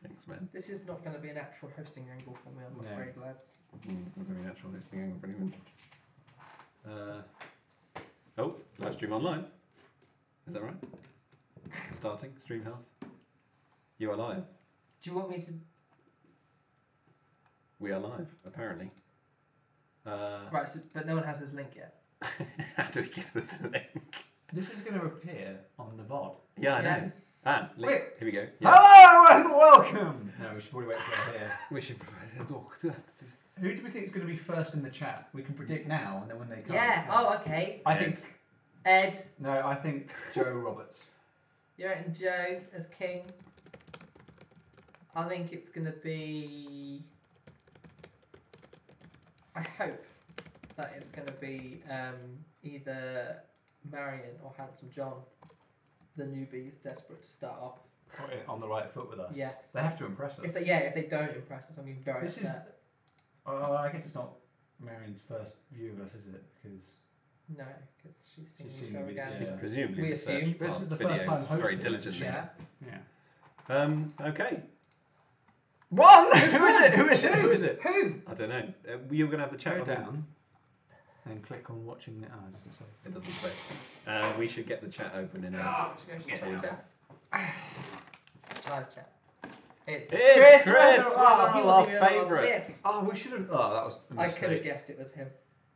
Thanks, man. This is not going to be a natural hosting angle for me, I'm afraid, lads. It's not very natural hosting angle for anyone. Oh, live stream online. Is that right? Starting, stream health. You are live. Do you want me to... We are live, apparently. Right, so, but no one has this link yet. How do we give them the link? This is going to appear on the VOD. Yeah, I know. Ah, link. Wait. Here we go. Yeah. Hello and welcome! No, we should probably wait for it here. We should. Who do we think is going to be first in the chat? We can predict now, and then when they come. Yeah, oh, okay. I think. Ed. No, I think Joe Roberts. You're right, and Joe as king. I think it's going to be... I hope that it's going to be either Marion or Handsome John. The newbies desperate to start off. On the right foot with us. Yes. They have to impress us. If they don't impress us, I'm being very This upset. I guess it's not Marion's first view of us, is it? Because No, because she's seen She's the seen show the video. again. She's Yeah. presumably We researched assume. This past is the first time videos very hosting, diligently. Yeah. yeah. Okay. One. Who is it? Who is it? Who is it? Who? I don't know. You're going to have the chat Go button? down and click on watching the. Oh, it doesn't say. It doesn't say. We should get the chat open in a. Live chat. It's Chris! Chris! Oh, he our wasn't even on favourite. this. Oh, we should have. Oh, that was a I mistake. could have guessed it was him.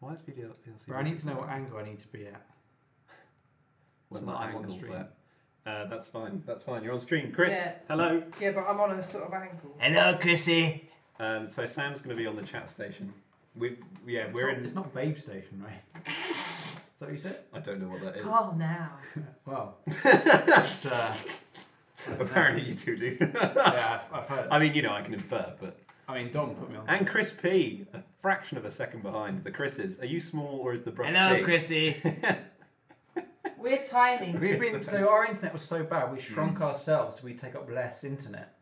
Why is video DLC? Right, I need to know what angle I need to be at. When So the that I'm on angle's stream. at. That's fine. That's fine. You're on stream. Chris, Yeah. hello. Yeah, but I'm on a sort of angle. Hello, Chrissy. So Sam's going to be on the chat station. We're in. It's not Babe Station, right? Is that what you said? I don't know what that is. Calm now. Well, it's, Apparently you two do. Yeah, I've heard. I mean, I can infer, but. I mean, Dom put me on. And Chris P, a fraction of a second behind the Chris's. Are you small or is the brush Hello, big? Chrissy. We're tiny. We've been so our internet was so bad. We shrunk ourselves so we take up less internet.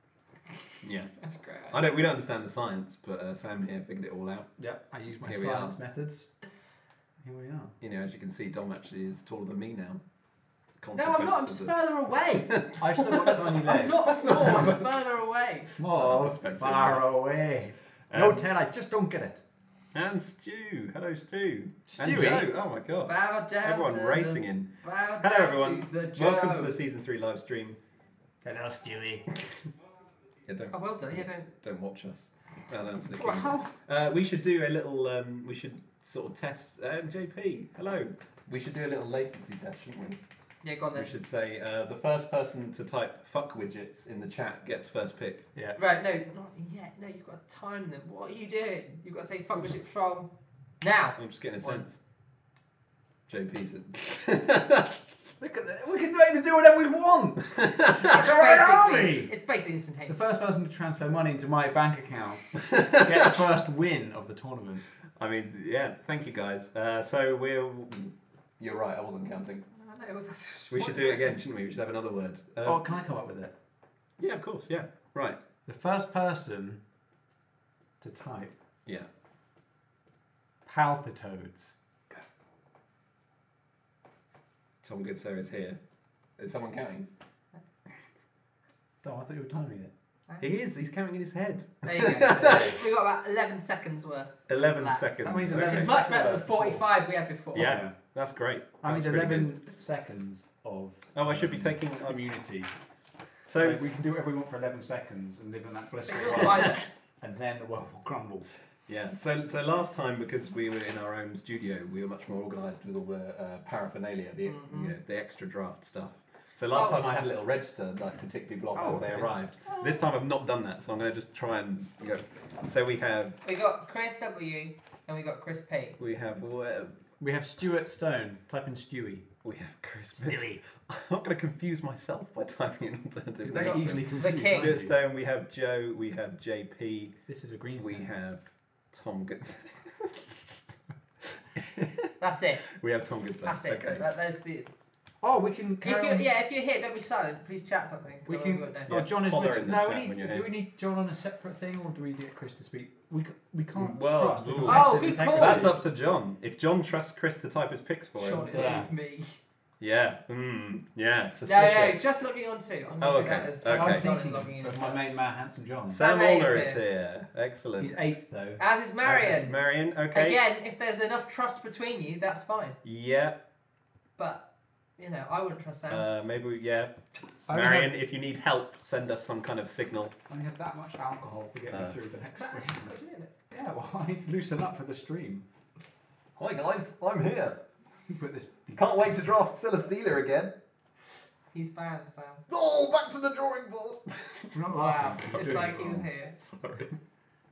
Yeah. That's great. We don't understand the science, but Sam here figured it all out. Yep, I use my Here we science are. methods. Here we are. As you can see, Dom actually is taller than me now. No, I'm not. I'm just further away. I've still got tiny legs. I'm not small. I'm further away. Small, Perspective, far yes. away. No Um, tell, I just don't get it. And Stu. Hello, Stu. And Stewie. Joe. Oh my god. Bow down Everyone to racing the, in. Bow Hello, down everyone. To the Welcome to Joe. the Season 3 live stream. Hello, Stewie. Yeah, don't, Oh, well done. Yeah, don't watch us. Bow down to the don't. king. We should do a little, we should sort of test, JP, hello. We should do a little latency test, shouldn't we? Yeah, go on then. We should say, the first person to type fuck widgets in the chat gets first pick. Yeah. Right, no, not yet. No, you've got to time them. What are you doing? You've got to say fuck with it from now. I'm just getting a One. sense. JP's it. We can either do whatever we want. It's basically The instantaneous. first person to transfer money into my bank account gets the first win of the tournament. I mean, yeah, thank you guys. You're right, I wasn't counting. No, that's We should do it again, shouldn't we? We should have another word. Oh, can I come up with it? Yeah, of course, yeah. Right. The first person to type Yeah. palpitodes. Tom Goodser is here. Is someone counting? Oh, I thought you were timing it. He is, he's counting in his head. There you go. We've got about 11 seconds worth. 11 Lap. seconds. That means Okay. 11 Which is much better than the 45 we had before. Yeah, that's great. I mean, That's pretty 11 seconds of Oh, I should be taking... immunity. So, Like, we can do whatever we want for 11 seconds and live in that blissful But you'll world, find it. and then the world will crumble. yeah. So last time, because we were in our own studio, we were much more organised with all the paraphernalia, the the extra draft stuff. So last time I had a little register, like to tick people off as they arrived. This time I've not done that, so I'm going to just try and go. So we have Chris W and we got Chris P. we have We have Stuart Stone. Type in Stewie. we have Chris. Stewie. I'm not going to confuse myself by typing in alternative They're names. easily The confused. king. Stuart Stone, we have Joe, we have JP, This is a green we pen. have Tom Goodson. That's it. We have Tom Goodson. That's it. Okay. That's the. Oh, we can If carry you're, on. if you're here, don't be silent. Please chat something. We So can. won't know. Oh, John is holler with in the No, chat when you're do here. we need John on a separate thing, or do we get Chris to speak? We can't Well, trust. the ooh. competitive Oh, good integrity. call. That's up to John. If John trusts Chris to type his picks for him, Sean, it's Yeah. with me. Yeah. Yeah. No, Suspicious. he's just logging on too. I'm Oh, going to okay. that as Okay. I'm John is thinking logging in. of as my well. main man, Handsome John. Sam Sam Allner is is here. Excellent. He's 8th though. As is Marion. Marion. Okay. Again, if there's enough trust between you, that's fine. Yeah. But, you know, I wouldn't trust Sam. Maybe. Yeah. I only Marion, have- if you need help, send us some kind of signal. I only have that much alcohol to get me through the next That's stream. good, isn't it? Yeah, well, I need to loosen up for the stream. Hi guys, I'm here. Put this. Can't wait to draft Celesteela again. He's banned, Sam. Oh, back to the drawing board. We're not Wow. laughing. We're It's doing like it he was wrong. here. Sorry.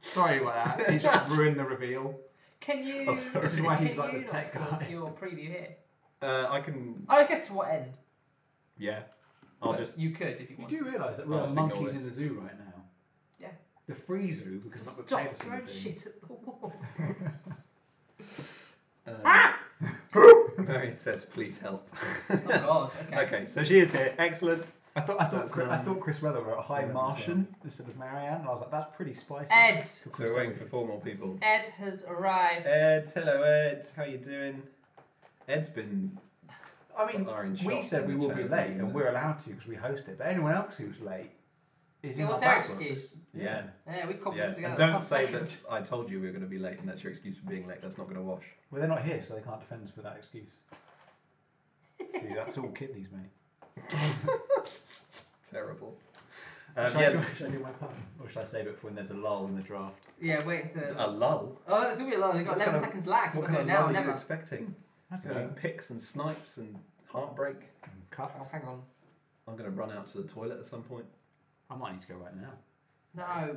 Sorry about that. He's just ruined the reveal. Can you? Oh, sorry. This is why he's can like you the not tech pause guy. your preview here? I can. I guess to what end? Yeah. I'll But just. You could if you You want. do realise that we I'll are just ignore monkeys it. in the zoo right now? Yeah. The free zoo, because not the Stop paid throwing thing. shit at the wall. Marion says, "Please help." Oh God. Okay. Okay, so she is here. Excellent. I thought That's Chris Weather were a high Yeah, Martian instead of Marianne, and I was like, that's pretty spicy. Ed. So we're waiting for 4 more people. Ed has arrived. Ed, hello Ed. How you doing? Ed's been. I mean, Firing we shots said in we the will chat, be isn't late, it? and we're allowed to because we host it. But anyone else who's late is It in was our their back books. excuse. Yeah. Yeah, we cobbled Yeah. this together. And don't last say second. that I told you we were going to be late and that's your excuse for being late. That's not going to wash. Well, they're not here, so they can't defend us with that excuse. See, that's all kidneys, mate. Terrible. Should, Yeah. I do my pun? Or should I save it for when there's a lull in the draft? Yeah, wait to. A lull. Oh, there's gonna be a lot. They've got What 11 kind of- seconds lag. You've What got to kind do of it now lull or are you never. expecting? That's It's going to be picks and snipes and heartbreak. Oh, cuts. hang on. I'm going to run out to the toilet at some point. I might need to go right now. No,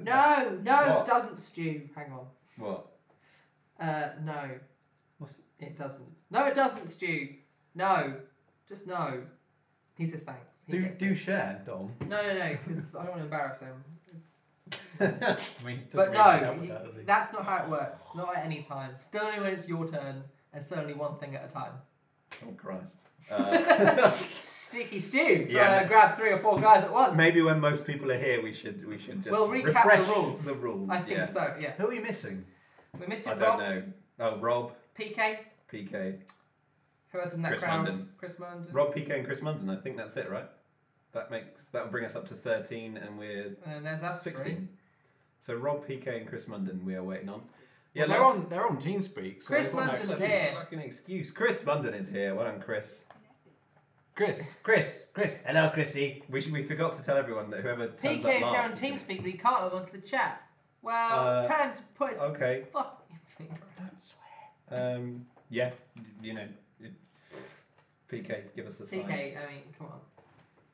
What? it doesn't, Stu. Hang on. What? No. What's It doesn't. No, it doesn't, Stu. No. Just no. He says thanks. He gets Do it. share, Dom. No, because I don't want to embarrass him. I mean, it But doesn't really help no, with that, does he? that's not how it works. Not at any time. Still only when it's your turn, and still only one thing at a time. Oh, Christ. Sneaky Stu, trying Yeah, to grab 3 or 4 guys at once. Maybe when most people are here, we should just We'll recap refresh the rules. the rules. I think yeah. so, yeah. Who are you missing? We're missing I don't Rob, know. Oh, Rob, PK. PK, Who else in that Chris crowd? Munden. Chris Munden. Rob, PK, and Chris Munden. I think that's it, right? That will bring us up to 13, and we're And there's us 16. 3. So Rob, PK, and Chris Munden we are waiting on. Yeah, Well, they're on TeamSpeak. So Chris they've got no Munden's excuse. here. Fucking excuse. Chris Munden is here. Well done, Chris. Chris. Hello, Chrissy. We forgot to tell everyone that whoever turns PK up is here on last. TeamSpeak, but he can't log onto the chat. Well, time to put his Okay. fucking finger. Don't swear. Yeah. You know. PK, give us a sign. PK, I mean, come on.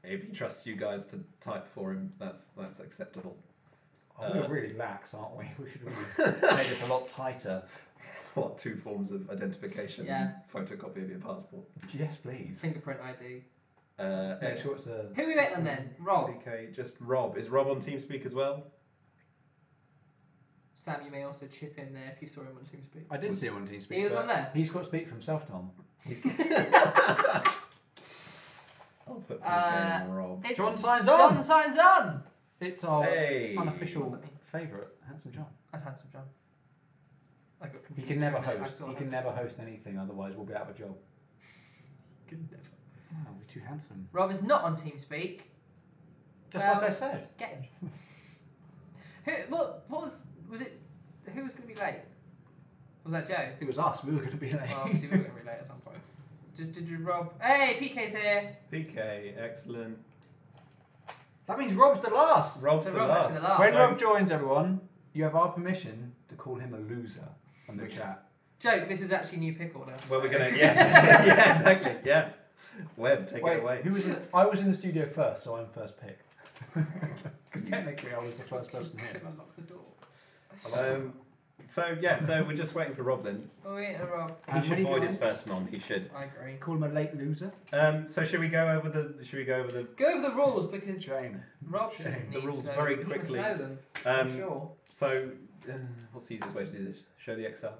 If he trusts you guys to type for him, that's acceptable. Oh, we're really lax, aren't we? We should really make this a lot tighter. What, 2 forms of identification? Yeah. Photocopy of your passport. Yes, please. Fingerprint ID. Make sure it's a. Who are we waiting on then? Rob. PK, just Rob. Is Rob on TeamSpeak as well? Sam, you may also chip in there if you saw him on TeamSpeak. I did see him on TeamSpeak. He was but on there? He's got to speak for himself, Tom. I'll put PK and Rob. It's John signs on. John signs on! It's our Hey. What unofficial does that mean? favourite, Handsome John. That's Handsome John. I got He confused can never for a minute. I host. thought He can Handsome never host anything, otherwise we'll be out of a job. Can never. Oh, we're too handsome. Rob is not on TeamSpeak. Just Well, like I said. Get him. What was it? Who was going to be late? Was that Joe? It was us. We were going to be late. Well, obviously we were going to be late at some point. Did you Rob? Hey, PK's here. PK, excellent. That means Rob's the last. Rob's So the Rob's last. actually the last. When So- Rob joins, everyone, you have our permission to call him a loser on the Okay. chat. Joke, this is actually new pick order. Well, we're gonna yeah, yeah, exactly, yeah. Webb, take it away. Who was it? I was in the studio first, so I'm first pick. Because technically, I was the first person here. Unlock the door. So we're just waiting for Rob then. Oh wait, Rob. He And should when he void his joins- first non. He should. I agree. Call him a late loser. So should we go over the? Go over the rules because Shame. Rob Shame. shouldn't The need rules to know very them. He must quickly. know them. Um, I'm sure. So what's the easiest way to do this? Show the Excel.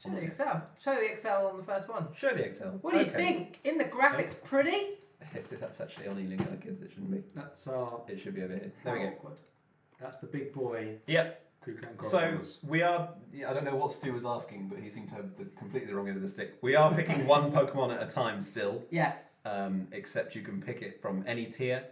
Show the Excel. Show the Excel on the first one. Show the Excel. What do you Okay. think? In the graphics, pretty? If that's actually on E-Link Kids, it shouldn't be. That's our. It should be over here. There we go. Awkward. That's the big boy. Yep. Kukan So Crocodiles. we are. I don't know what Stu was asking, but he seemed to have completely the wrong end of the stick. We are picking one Pokemon at a time still. Yes. except you can pick it from any tier.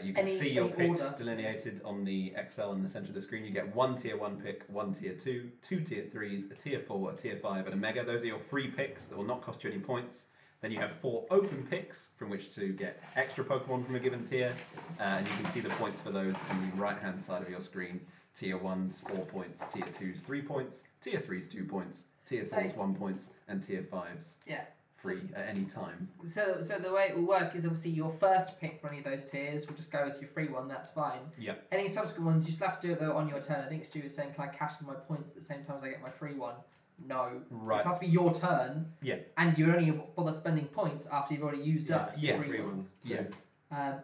You can see your picks delineated on the Excel in the centre of the screen. You get 1 tier 1 pick, 1 tier 2, 2 tier 3s, a tier 4, a tier 5, and a mega. Those are your free picks that will not cost you any points. Then you have 4 open picks from which to get extra Pokemon from a given tier, and you can see the points for those on the right-hand side of your screen. Tier 1s, 4 points, tier 2s, 3 points, tier 3s, 2 points, tier 4s, 1 points, and tier 5s free at any time. So the way it will work is obviously your first pick for any of those tiers will just go as your free one, that's fine. Yeah. Any subsequent ones, you still have to do it though on your turn. I think Stu was saying, can I cash in my points at the same time as I get my free one? No. Right. It has to be your turn. Yeah. And you only bother spending points after you've already used up your free ones. Yeah.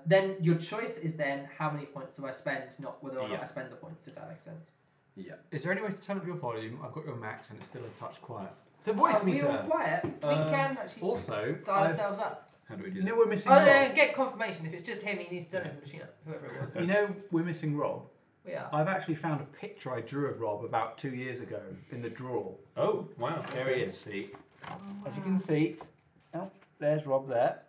Then your choice is then how many points do I spend, not whether or not I spend the points, if that makes sense. Yeah. Is there any way to turn up your volume? I've got your max and it's still a touch quiet. The voice meter. We're all quiet. We can actually also dial ourselves up. How do we do You that? know we're missing Oh, Rob. no, get confirmation. If it's just him, he needs to turn his machine up, whoever it was. You know we're missing Rob. We are. I've actually found a picture I drew of Rob about 2 years ago in the drawer. Oh, wow. There he is, see. As you can see, oh, there's Rob there.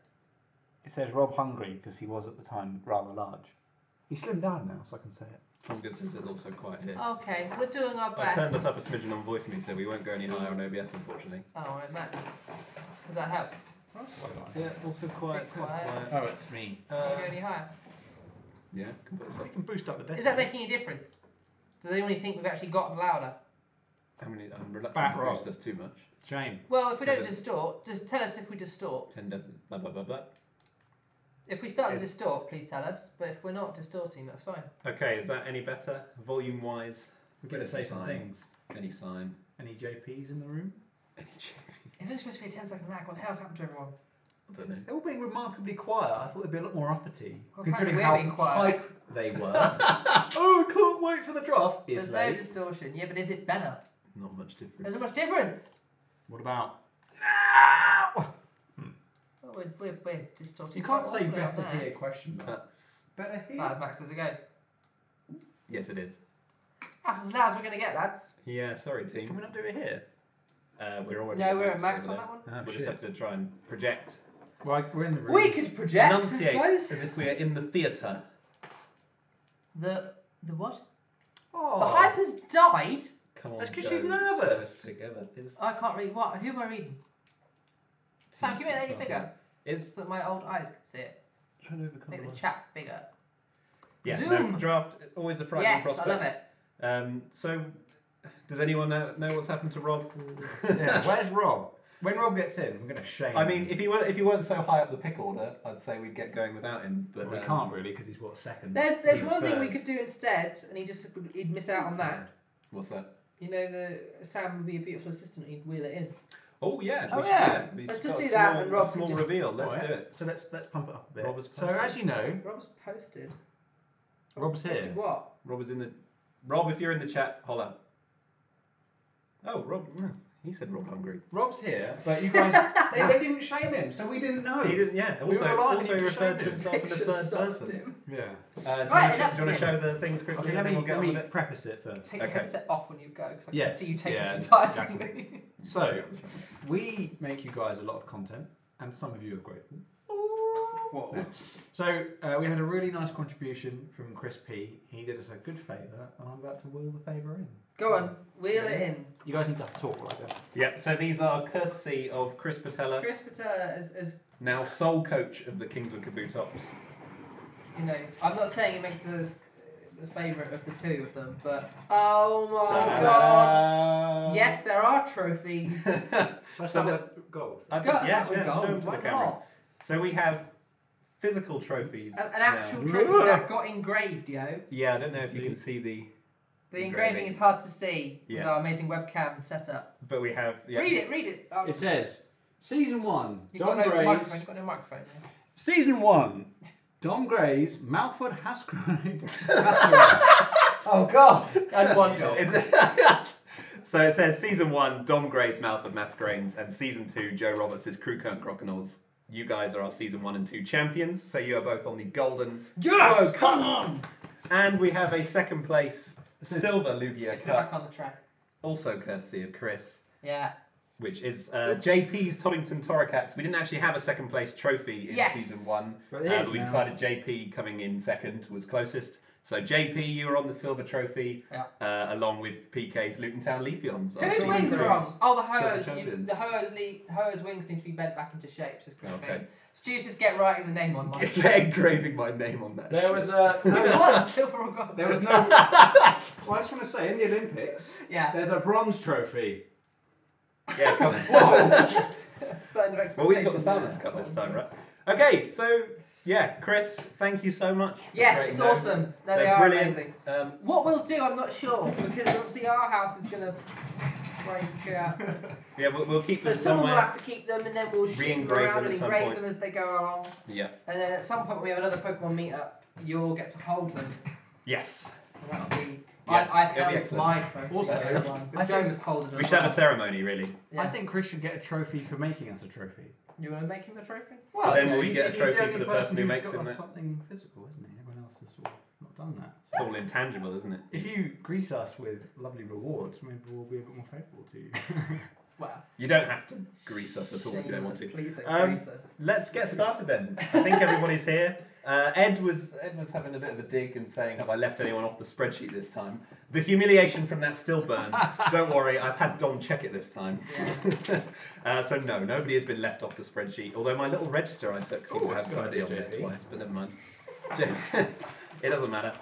It says Rob Hungry because he was at the time rather large. He's slimmed down now, so I can say it. I'm good since it's also quiet here. Okay, we're doing our I best. turned us up a smidgen on voice meter. We won't go any higher on OBS, unfortunately. Oh, right, Max. Does that help? Yeah, also quiet. Quiet. Oh, it's me. Can you go any higher? Yeah, can put us up. We can boost up the best. Is that making a difference? Does anyone think we've actually gotten louder? I'm reluctant Back to row. boost us too much. Shame. Well, if we don't 7. distort, just tell us if we distort. 10 doesn't. Blah, blah, blah, blah. If we start to distort, please tell us. But if we're not distorting, that's fine. Okay, is that any better? Volume-wise? We're going to say some things. Any sign? Any JPs in the room? Any JP? It's only supposed to be a 10-second lag. What the hell's happened to everyone? I don't know. They're all being remarkably quiet. I thought they'd be a lot more uppity, Well, considering apparently how we're being quiet. hype they were. Oh, I can't wait for the draft. There's no distortion. Yeah, but is it better? Not much difference. There's not much difference. What about? Oh, we're distorting. You can't quite say awfully on better there. here question mark. That's... Better here? That's as max as it goes. Yes, it is. That's as loud as we're going to get, lads. Yeah, sorry, team. Can we not do it here? We're already No, we're at max max on over that one. Oh, there. We'll shit. just have to try and project. Well, we're in the room. We could project, I Enunciate suppose. as if we are in the theatre. The what? Oh. The hype has died. Come on, That's 'cause Joe, she's nervous. so together. I can't read what. Who am I reading? Sam, can you make that any bigger? Is So that my old eyes can see it. trying to overcome Make the the- chat bigger. Yeah, Zoom. no, draft always a frightening Yes, prospect. I love it. So, does anyone know what's happened to Rob? Yeah, where's Rob? When Rob gets in, we're going to shame I him. mean, if you weren't so high up the pick order, I'd say we'd get going without him. But Well, we can't really because he's what, second? There's He's one thing we third. could do instead, and he'd miss out on that. What's that? You know, Sam would be a beautiful assistant. He'd wheel it in. Oh yeah. Oh, we should, yeah. We've Let's got just a do that small- and Rob a small can just- reveal. Let's Oh, yeah. do it. So let's pump it up a bit. Rob has So posted. as you know, Rob's posted. Rob's here. Posted what? Rob is in the. Rob, if you're in the chat, holla. Oh, Rob. He said Rob hungry. Rob's here, but you guys they didn't shame him, so we didn't know. He didn't. Yeah. We Also, were alive and also he just referred to showed himself in the Picture third stopped person. him. Yeah. Do Right, you want enough to of show this. the things quickly, Okay, and let then me, we'll get let on me with it? preface it first. Take your Okay. headset off when you go, because I Yes, can see you taking yeah, the entire exactly. thing. So, we make you guys a lot of content, and some of you are grateful. Whoa. So, we had a really nice contribution from Chris P. He did us a good favour, and I'm about to wheel the favour in. Go on, wheel it in. You guys need to talk right then. Yep. So these are courtesy of Chris Patella, Chris Patella is, now sole coach of the Kingswood Kabutops. you know, I'm not saying it makes us the favourite of the two of them, but oh my god! Yes, there are trophies. Let's So start the- with gold. I Go, think, yeah, start with show them gold, to the why camera. not? So we have physical trophies. An actual now. trophy that got engraved, yo. Yeah, I don't know if you can see the, The engraving is hard to see with Yeah. our amazing webcam setup. but we have. Yeah. Read it. It says, Season 1, You've Dom got no Gray's... microphone. You've got no microphone. Yeah. Season 1, Dom Gray's Malford Hasgride. Oh god, that's one job. So it says Season 1, Dom Gray's Malford Masquerades, and Season 2, Joe Roberts' Crewkern Crokinals. You guys are our Season 1 and 2 champions, so you are both on the golden Yes, Pro come Cup. on. And we have a second place silver Lugia Put it back Cup, on the track. also courtesy of Chris. Yeah. which is JP's Toddington Torracats. We didn't actually have a second place trophy in season 1, but we decided JP coming in second was closest. So JP, you were on the silver trophy, along with PK's Luton Town Leafeons. Whose wings are on? Oh, the hose. champions. The hose wings need to be bent back into shape. Says Chris. Okay. Stu's just get writing the name on mine. Get engraving my name on that. There was silver or gold. There was no. Well, I just want to say, in the Olympics, there's a bronze trophy. Yeah, come on. Well, we've got the Salmons Cup this time, right? Okay, so yeah, Chris, thank you so much. Yes, it's awesome. No, they are brilliant. amazing. What we'll do, I'm not sure, because obviously our house is going to break. Yeah, we'll keep them So someone somewhere. will have to keep them, and then we'll ship them around and engrave them as they go along. Yeah. And then at some point when we have another Pokemon meetup, you'll get to hold them. Yes. And that'll be. Yeah, I think it's my trophy. Also, but Joe must hold it. We should have a ceremony, really. Yeah. I think Chris should get a trophy for making us a trophy. You want to make him a trophy? Well, then will we get a trophy for the person who makes him? Something physical, isn't he? Everyone else has sort of not done that. It's all intangible, isn't it? If you grease us with lovely rewards, maybe we'll be a bit more favourable to you. Well, you don't have to grease us at all if you don't want to. Please don't grease us. Let's get started then. I think everybody's here. Ed was having a bit of a dig and saying, have I left anyone off the spreadsheet this time? The humiliation from that still burns. Don't worry, I've had Dom check it this time. Yeah. So no, nobody has been left off the spreadsheet, although my little register I took seemed to have somebody on there twice, but never mind. It doesn't matter.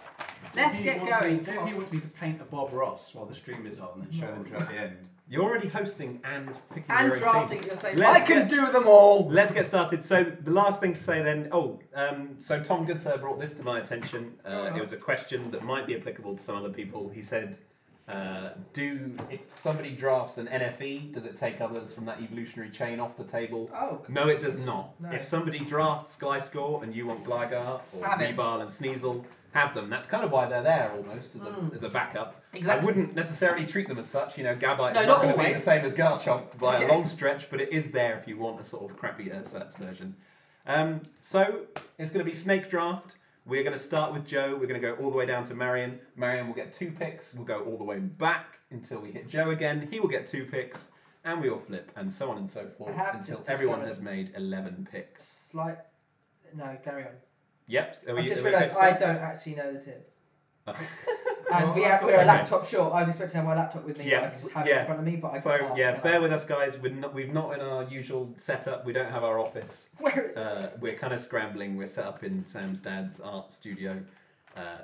Let's get going. Don't you want me to paint a Bob Ross while the stream is on and show them at the end? You're already hosting and picking and your own drafting team. at the same I can do them all! Let's get started. So the last thing to say then, so Tom Goodsir brought this to my attention. It was a question that might be applicable to some other people. He said, if somebody drafts an NFE, does it take others from that evolutionary chain off the table? Oh. No, it does not. No. If somebody drafts Gliscor and you want Gligar or Weavile and Sneasel, have them. That's kind of why they're there almost as a backup. Exactly. I wouldn't necessarily treat them as such. You know, Gabite is not not going to be always. the same as Garchomp by a long stretch, but it is there if you want a sort of crappy Ersatz version. So it's going to be Snake Draft. We're going to start with Joe. We're going to go all the way down to Marion. Marion will get 2 picks. We'll go all the way back until we hit Joe again. He will get 2 picks, and we will flip, and so on and so forth until everyone has made 11 picks. No, carry on. Yep. I just realised I don't actually know the tiers. Oh. And we're a laptop short. I was expecting to have my laptop with me. Yeah. I could just have it in front of me, but I can't. Bear with us, guys. We've not in our usual setup. We don't have our office. Where is it? We're kind of scrambling. We're set up in Sam's dad's art studio.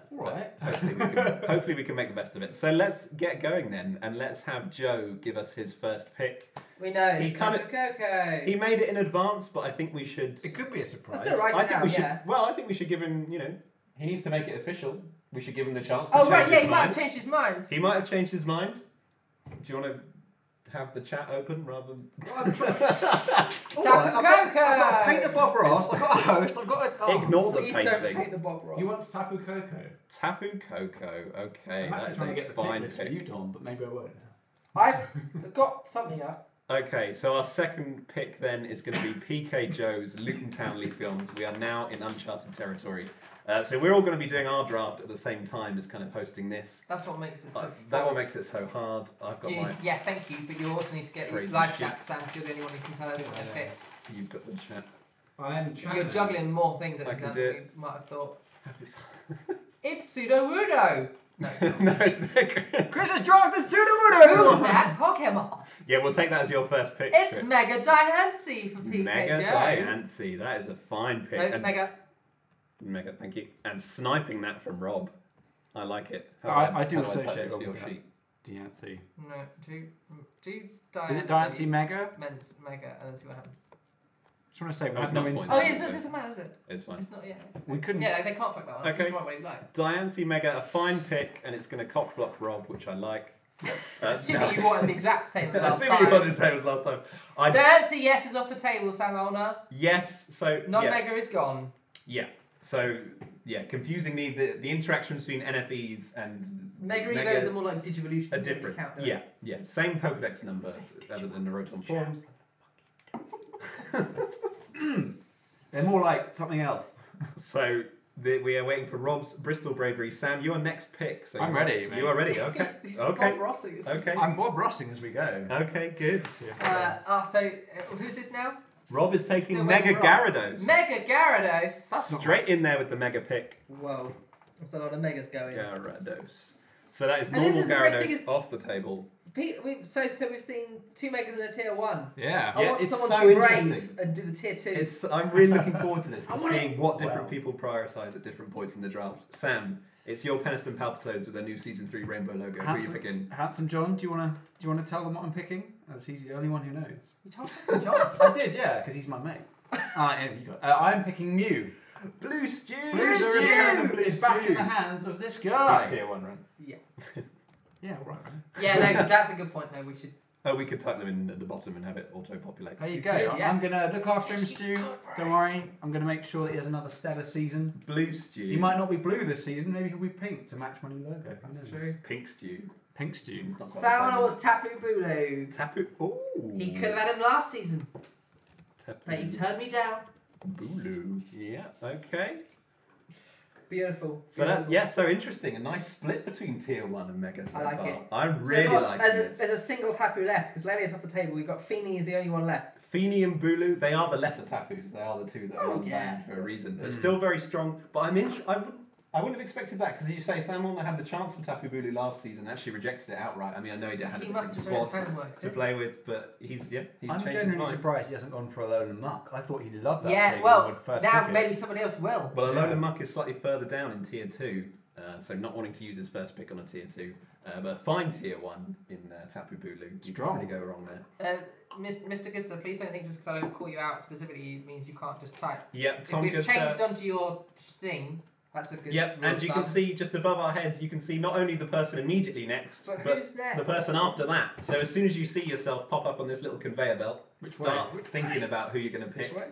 Right. Hopefully we can make the best of it. So let's get going then, and let's have Joe give us his first pick. We know. He kind of Coco. He made it in advance, but I think we should. It could be a surprise. Let's do it right I think now. we should. Yeah. Well, I think we should give him. You know, he needs to make it official. We should give him the chance to Oh change right, yeah, his he might mind. have changed his mind. He might have changed his mind. Do you want to have the chat open rather than? I've Coco. got to paint the Bob Ross. I've got a host. I've got a. Ignore the Please painting. don't paint the Bob Ross. You want Tapu Koko? Tapu Koko. Okay, I'm actually that's trying to a get the pick fine list for pick. you, Tom, but maybe I won't. I've got something up. Okay, so our second pick then is going to be PK Joe's Luton Town Leafeons. We are now in uncharted territory. So we're all going to be doing our draft at the same time as kind of hosting this. That's what makes it so. That one makes it so hard. I've got my. Yeah, thank you, but you also need to get Crazy these live shit. chat, Sam, because you're the only one who can tell us what they picked. You've got the chat. I am You're juggling more things I than can do you it. might have thought. It's Sudowoodo! No, it's No, it's not. Chris has drafted Who's Sudowoodo! that Pokemon? Yeah, we'll take that as your first pick. It's Chris. Mega Diancie for PK Mega Joe. Diancie. That is a fine pick. No, And- Mega. Thank you. And sniping that from Rob. I like it. I do how touch associate this Rob for your with that. sheet? Diancie. No, do Diancie. Is it Diancie Mega? Men's Mega, and then see what happens. Just want to say, we Oh, have it's no not internet. Oh, point. yeah, it doesn't matter, is it? It's fine. It's not yet. We couldn't. Yeah, they can't fuck that one. Okay. You can write what you like. Diancie Mega, a fine pick, and it's going to cock block Rob, which I like. Assuming you wanted the exact same as last Assuming you time. wanted the same as last time. Diancie, yes, is off the table, Sam Olner. Yes, so... Non-Mega is gone. Yeah. So, yeah, confusingly, the interaction between NFEs and Mega Egos are more like Digivolution. are different. Yeah. Same Pokedex number, other than the Rotom forms. They're more like something else. So, We are waiting for Rob's Bristol Bravery. Sam, your next pick. So I'm ready, mate. You are ready. Okay. He's Okay. Bob Rossing. Okay. I'm Bob Rossing as we go. Okay. Good. Who's this now? Rob is taking Still Mega waiting for Rob. Gyarados. Mega Gyarados. That's not Straight in there with the Mega pick. Whoa, that's a lot of megas going. Gyarados. So that is And normal this is the great Gyarados thing is- off the table. So we've seen 2 megas in a tier 1. Yeah. I Yeah, want it's someone so to be brave interesting. and do the tier 2. I'm really looking forward to this, to I want seeing what different Wow. people prioritise at different points in the draft. Sam, it's your Peniston Palpitoads with their new Season 3 Rainbow logo. Who are you picking? Handsome John, do you wanna tell them what I'm picking? As he's the only one who knows. You told us, John. I did, yeah, because he's my mate. I'm picking Mew. Blue Stew! Blue The return of Stew Blue is back in the Stew. hands of this guy. Tier 1, right? Yes. Yeah, right. Yeah, no, that's a good point though. We should. Oh, we could type them in at the bottom and have it auto-populate. There you You go. could, I'm yes. gonna look after him, Yes, you Stu. could, Don't worry. I'm gonna make sure that he has another stellar season. Blue Stew. He might not be blue this season. Maybe he'll be pink to match my new logo. Who That's knows? true. Pink Stew. Pink Stu. It's not quite the Salmon same. was Tapu Bulu. Tapu. Ooh. He could have had him last season, Tapu. but he turned me down. Bulu. Yeah. Okay. Beautiful. So that, Beautiful. yeah, so interesting. A nice split between tier 1 and Mega so I like far. it. I'm really liking this. There's a single Tapu left because Lelia's off the table. We've got Feeny is the only one left. Feeny and Bulu, they are the lesser Tapus. They are the two that are unbanned yeah. for a reason. But still very strong. But I wouldn't have expected that because you say Sam Warner had the chance for Tapu Bulu last season, actually rejected it outright. I mean, I know he had a He must different have done his squad homework. to play with, but he's I'm changed his genuinely mind. surprised he hasn't gone for a Alolan Muck. I thought he'd love that. Yeah, thing well, when first now pick it. maybe somebody else will. Well, Yeah. Alolan Muck is slightly further down in tier 2, so not wanting to use his first pick on a tier 2. But fine tier 1 in Tapu Bulu. You Strong. can't really go wrong there. Mr. Goodsir, please don't think just because I don't call you out specifically means you can't just type. Yep, Tom If we've Goodsir. changed onto your thing, that's a good Yep, rule and of you can thumb. see just above our heads, you can see not only the person immediately next, But but who's next? the person after that. So as soon as you see yourself pop up on this little conveyor belt, Which start way? thinking about who you're going to This pick. way?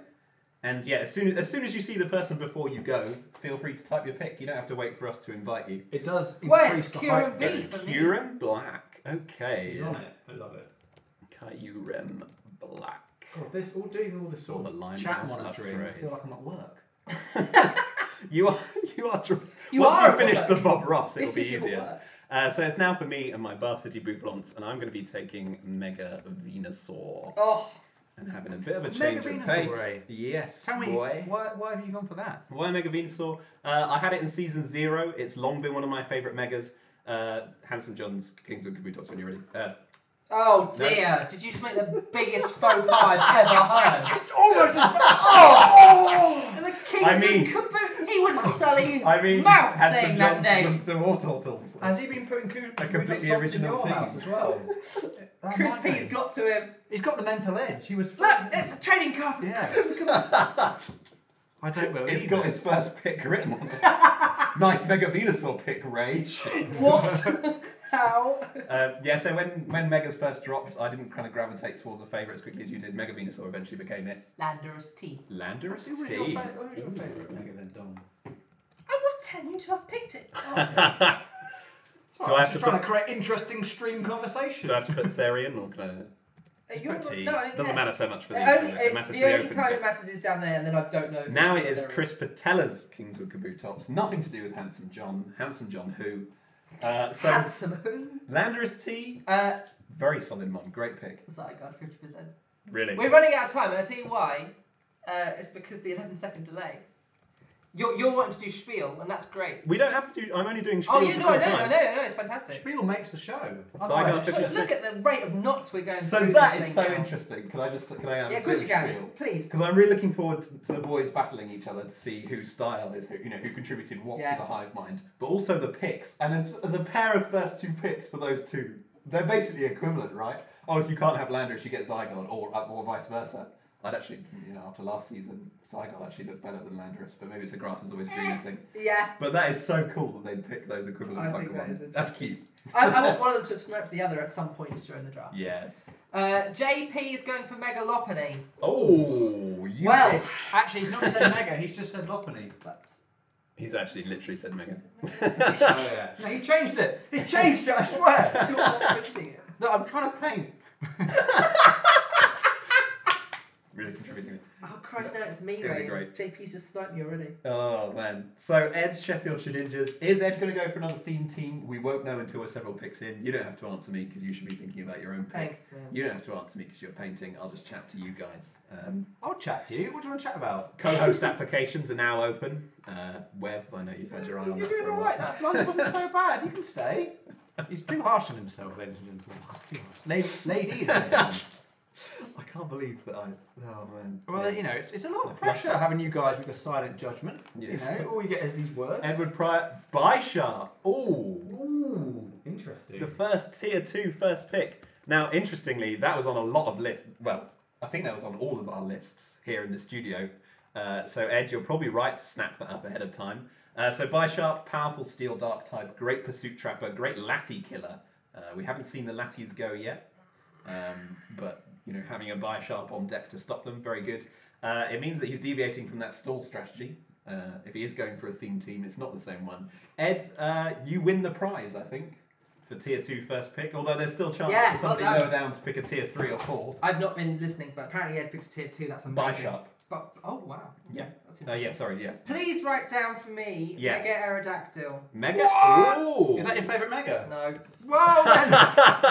And yeah, as soon as you see the person before you go, feel free to type your pick. You don't have to wait for us to invite you. It does Well, increase it's the Kieran hype. Beast. It's for me. Kyurem Black. Okay. He's on it. I love it. Kyurem Black. God, this all doing all this sort All of the line chat mouse monitoring. I upgrades. feel like I'm at work. You are. You Once are you at finish work. the Bob Ross, it'll This be is your easier. work. So it's now for me and my Bar City Bouffalants, and I'm going to be taking Mega Venusaur Oh, and having a bit of a Mega change of Venusaur, pace. Ray. Yes, Tell me, boy. why have you gone for that? Why Mega Venusaur? I had it in season 0. It's long been one of my favourite Megas. Handsome John's Kings of Kabutops when you're ready. oh dear! Did you just make the biggest faux pas I've ever heard? It's almost as bad. And the Kings I mean- of Kaboom! He wouldn't sully his mouth Handsome saying that John's name. just Turtles. Has he been putting A completely in original your team. house as well? Chris P's got to him. He's got the mental edge. He was. Look, it's a trading card. from Yeah. Chris Kaboom. I don't believe It's got it. his first pick written on it. Nice Mega Venusaur pick, Ray. Shit. What? How? Yeah, so when Megas first dropped, I didn't kind of gravitate towards a favourite as quickly as you did. Mega Venusaur eventually became it. Landorus T. Landorus Who was T. your favourite Mega then, Dom? I would tell you to have picked it. Do I I'm have just to trying put- to create interesting stream conversation. Do I have to put Therian or can I? You're, Put T. no, I don't Doesn't care. matter so much for these. Only, does it? It matters the for the only open time it picks. matters is down there, and then I don't know. if Now it's it is there. Chris Patella's Kings of Kabutops. Nothing to do with Handsome John. Handsome John who? So Handsome who? Landorus T. Very solid mon. Great pick. Zygarde 50%. Really. We're running out of time, and I'll tell you why. It's because the 11-second delay. You're wanting to do spiel, and that's great. We don't have to do. I'm only doing. Oh, spiels yeah, the no, I whole know, time. I know, it's fantastic. Spiel makes the show. So I got Otherwise, it's 50%. Look at the rate of knots we're going So through that this is thing so now. interesting. Can I have Yeah, a of course bit you of can. spiel? Please. Because I'm really looking forward to the boys battling each other to see whose style is who, who contributed what Yes. to the hive mind, but also the picks. And as a pair of first two picks for those two, they're basically equivalent, right? Oh, if you can't have Landorus, you get Zygarde, or vice versa. I'd actually, after last season, Zygarde actually looked better than Landorus, but maybe it's a grass is always greener thing. Yeah. But that is so cool that they pick those equivalent I think that Pokemon. is That's cute. I want one of them to have sniped the other at some point during the draft. Yes. JP is going for Megalopony. Oh, you Well, bitch. Actually, he's not said Mega, he's just said Lopunny. He's actually literally said Mega. Oh, yeah. No, he changed it. He changed it, I swear. You're not fixing it. No, I'm trying to paint. Really contributing. Oh Christ, now it's me, It'll be Ray. great. JP's just sniped me already. Oh man. So Ed's Sheffieldshire Ninjas. Is Ed going to go for another theme team? We won't know until we're several picks in. You don't have to answer me because you should be thinking about your own pick. Thanks, man. You don't have to answer me because you're painting. I'll just chat to you guys. I'll chat to you. What do you want to chat about? Co-host applications are now open. Web, I know you've had your eye on You're that doing for a all while. right. That lunch wasn't so bad. You can stay. He's too harsh on himself, ladies and gentlemen. He's too harsh. Ladies and gentlemen. I can't believe that I. Oh man. Well, Yeah. you know, it's a lot of I've pressure left it. having you guys with a silent judgment. Yes. You know, all you get is these words. Edward Pryor, Bysharp. Ooh. Ooh, interesting. The first tier 2 first pick. Now, interestingly, that was on a lot of lists. Well, I think that was on all of our lists here in the studio. So Ed, you're probably right to snap that up ahead of time. So Bysharp, powerful steel dark type, great pursuit trapper, great Lati killer. We haven't seen the Latis go yet, but you know, having a Bysharp on deck to stop them, very good. It means that he's deviating from that stall strategy. If he is going for a theme team, it's not the same one. Ed, you win the prize, I think, for tier 2 first pick. Although there's still chance for something lower down to pick a tier 3 or 4. I've not been listening, but apparently Ed picked a tier 2. That's amazing. Bysharp. But oh wow. Yeah. That's interesting. Yeah. Sorry. Yeah. Please write down for me Yes. Mega Aerodactyl. Mega. What? Ooh. Is that your favourite Mega? No. Whoa! Then,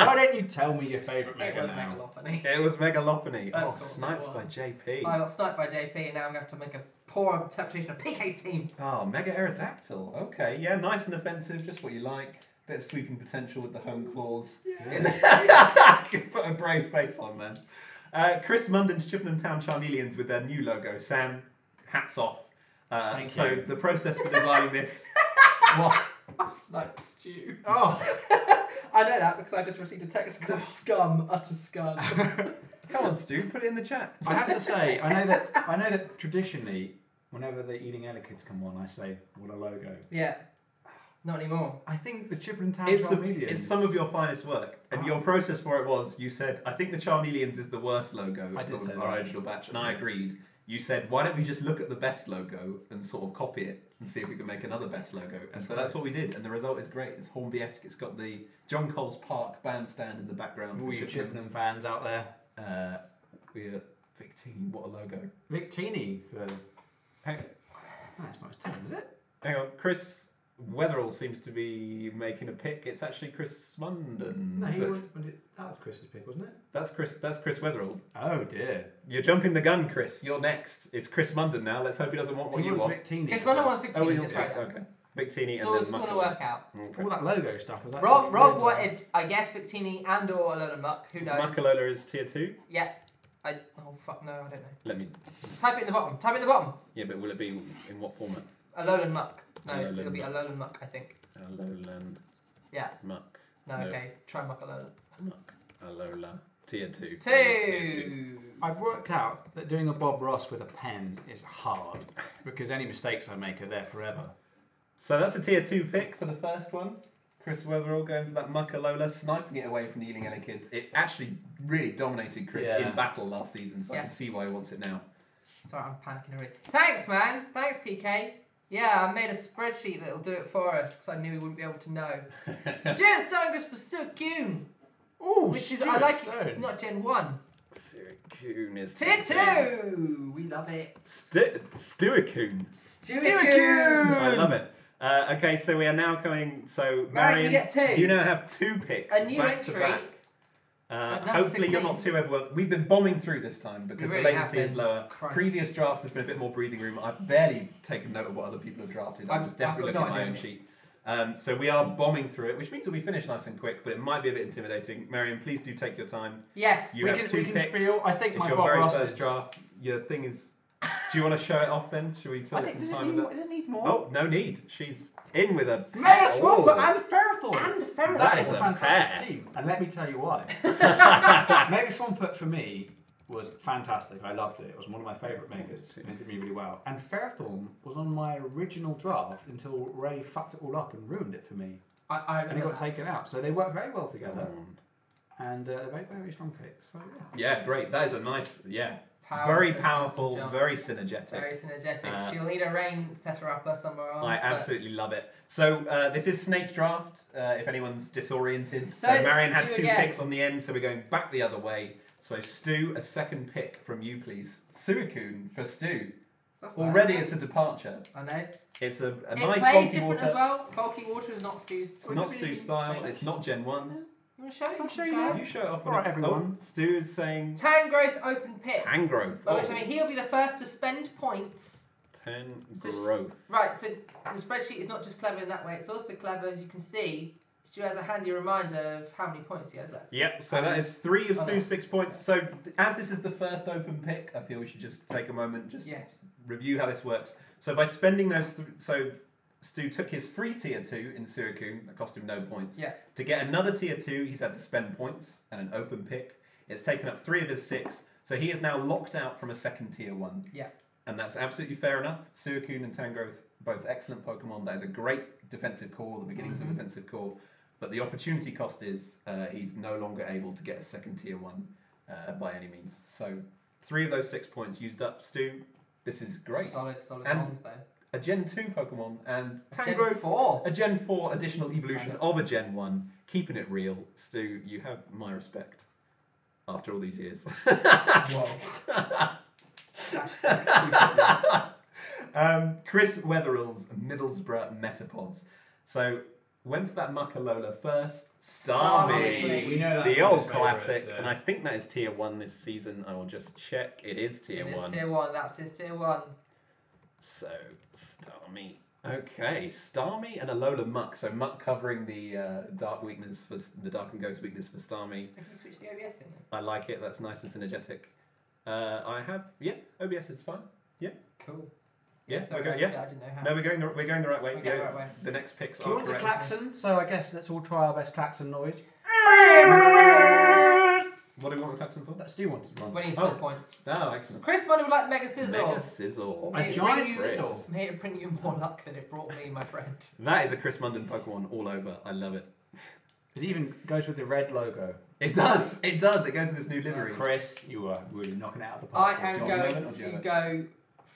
why don't you tell me your favourite It Mega was now? Megalophony. It was Megalophony. Of Oh, course it sniped by was. JP. I got sniped by JP, and now I'm going to have to make a poor interpretation of PK's team. Oh, Mega Aerodactyl. Okay, yeah, nice and offensive, just what you like. Bit of sweeping potential with the home claws. Put a brave face on, man. Chris Munden's Chippenham Town Charmeleons with their new logo. Sam, hats off. Thank So you. the process for designing this. What? I sniped Stu. Oh, I know that because I just received a text called scum, utter scum. come on, Stu, put it in the chat. I have to say, I know that traditionally, whenever the Eating Ellicotts come on, I say, "What a logo!" Yeah. Not anymore. I think the Chippenham Town It's Charmeleons. some of your finest work, and Oh. your process for it was you said, I think the Charmeleons is the worst logo I did of say our that. original batch, and I agreed. You said, why don't we just look at the best logo and sort of copy it and see if we can make another best logo? And so that's what we did, and the result is great. It's Hornby-esque. It's got the John Coles Park bandstand in the background. all you Chippenham fans out there. We're Victini, what a logo. Victini for. Hang, That's not his turn, is it? hang on, Chris Weatherall seems to be making a pick. It's actually Chris Munden. No, So that was Chris's pick, wasn't it? that's Chris Weatherall. Oh dear. You're jumping the gun, Chris. You're next. It's Chris Munden now. Let's hope he doesn't want what He you wants want. Victini. Yes, one wants Oh, Victini, just right now. okay. Victini So and it's then going to Muck. work out. Okay. All that logo stuff was actually. Rob really wanted, I guess, Victini and or Alola Muck. Who knows? Muckalola is tier 2. Yeah. Oh fuck no, I don't know. Let me. Type it in the bottom. Type it in the bottom. Yeah, but will it be in what format? Alolan Muck. No, Alolan it'll be Muck. Alolan Muck, I think. Alolan. Yeah. Muck. No, No. okay. Try Muck Alolan. Muck. Alola. Tier 2. Tier 2. I've worked out that doing a Bob Ross with a pen is hard because any mistakes I make are there forever. So that's a tier 2 pick for the first one. Chris Weatherall going for that Muckalola, sniping it away from the Ealing Ellicotts. It actually really dominated Chris Yeah. in battle last season, so I Yeah. can see why he wants it now. Sorry, I'm panicking already. Thanks, man. Thanks, PK. Yeah, I made a spreadsheet that'll do it for us because I knew we wouldn't be able to know. Stuart Stone goes for Stuart Kuhn, Oh, which is I like it 'cause it's not Gen 1. Stuarcoon is Tier 2. We love it. Stuarcoon. Stuart Kuhn. I love it. Okay, so we are now going. So Marion, Marion, you get 2. You now have 2 picks. A new back to entry. back. At number Hopefully you're 16. not too overwhelmed. We've been bombing through this time because We really the have latency is been. lower. Christ. Previous drafts there's been a bit more breathing room. I've barely taken note of what other people have drafted. I'm I've- just desperately I've got looking no at my own idea. sheet. So we are bombing through it, which means we'll be finished nice and quick, but it might be a bit intimidating. Marion, please do take your time. Yes. You we have can, 2 we can picks. spiel. I think It's my your Bob very Ross first is. draft. Your thing is. Do you want to show it off then? Should we fill I some think, does, it time need, with more- it? does it need more? Oh, no need. She's in with a Mega Oh. Swampert and Ferrothorn! And Ferrothorn. That is a a fantastic pair. team. And let me tell you why. Mega Swampert for me was fantastic. I loved it. It was one of my favourite Megas. And it did me really well. And Ferrothorn was on my original draft until Ray fucked it all up and ruined it for me. I And it got that. taken out. So they work very well together. Oh. And they're very, very strong picks. So yeah. Yeah, great. That is a nice, Powerful, very defensive powerful, jump. very synergetic. Very synergetic. Uh, She'll need a rain setter upper somewhere on. I but- absolutely love it. So this is Snake Draft, if anyone's disoriented. So So it's Marion had you 2 again. picks on the end, so we're going back the other way. So Stu, a second pick from you, please. Suicune for Stu. That's Already nice. it's a departure. I know. It's a It nice plays bulky different water. as well. Bulky water is not Stu's. It's not Stu's style. It's not Gen 1. You want to show it? I'll show you it. now. You show it off. All right, everyone. Oh, Stu is saying Tangrowth open pick. Tangrowth. By which I mean he'll be the first to spend points. Tangrowth. Right, so the spreadsheet is not just clever in that way, it's also clever, as you can see. Stu has a handy reminder of how many points he has left. Yep, so that is 3 of Stu's 6 points. So as this is the first open pick, I feel we should just take a moment, just review how this works. So by spending those, so Stu took his free tier 2 in Suicune, that cost him no points. Yeah. To get another tier 2, he's had to spend points and an open pick. It's taken up 3 of his 6, so he is now locked out from a second tier 1. Yeah. And that's absolutely fair enough. Suicune and Tangrowth, both excellent Pokemon. That is a great defensive core, the beginnings of a defensive core. But the opportunity cost is he's no longer able to get a second tier 1 by any means. So 3 of those 6 points used up. Stu, this is great. Solid And ones though. A Gen 2 Pokemon and Gen Tangrowth, 4. a Gen 4 additional evolution of a Gen 1. Keeping it real. Stu, you have my respect after all these years. Whoa. Chris Wetherell's Middlesbrough Metapods. So went for that Muckalola first. Starmie. We know that's The one of old his classic, favourites, and I think that is tier 1 this season. I will just check. It is tier 1. It is tier 1, that's his tier 1. So Starmie. Okay, Starmie and Alola Muck. So Muck covering the dark weakness for the dark and ghost weakness for Starmie. Have you switched the OBS thing then? I like it. That's nice and synergetic. I have OBS is fine. Yeah. Cool. Yeah, Sorry, we're I going. didn't know how. No, we're going the right way. We're going the right way. The next picks Do you are want to correct. klaxon? So I guess let's all try our best klaxon noise. What do we want the klaxon for? That Stu wanted one. Winning 10 points. Oh, excellent. Chris Money would like Mega Sizzle. Mega Sizzle. A giant Chris. sizzle. May it bring you more luck than it brought me, my friend. That is a Chris Munden Pokemon all over. I love it. It even goes with the red logo. It does. It does. It goes with this new livery. Chris, you are really knocking it out of the I park. am Do you want going a moment, or do you to have go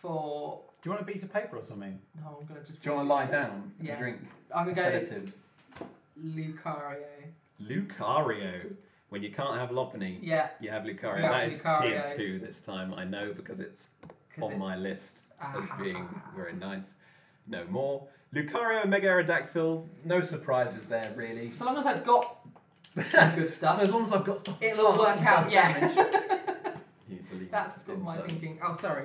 for... Do you want a piece of paper or something? No, I'm going to just... Do you want to lie down and Yeah. drink I'm going to go sedative? Lucario. Lucario. When you can't have Lopunny, Yeah. you have Lucario. You have That is Lucario. tier 2 this time. I know because it's on my list as being very nice. No more. Lucario, Mega Aerodactyl. No surprises there, really. So long as I've got some good stuff, So as long as I've got stuff that's it'll all fast work and out, does yeah. damage. Usually That's what my inside. thinking. Oh, sorry.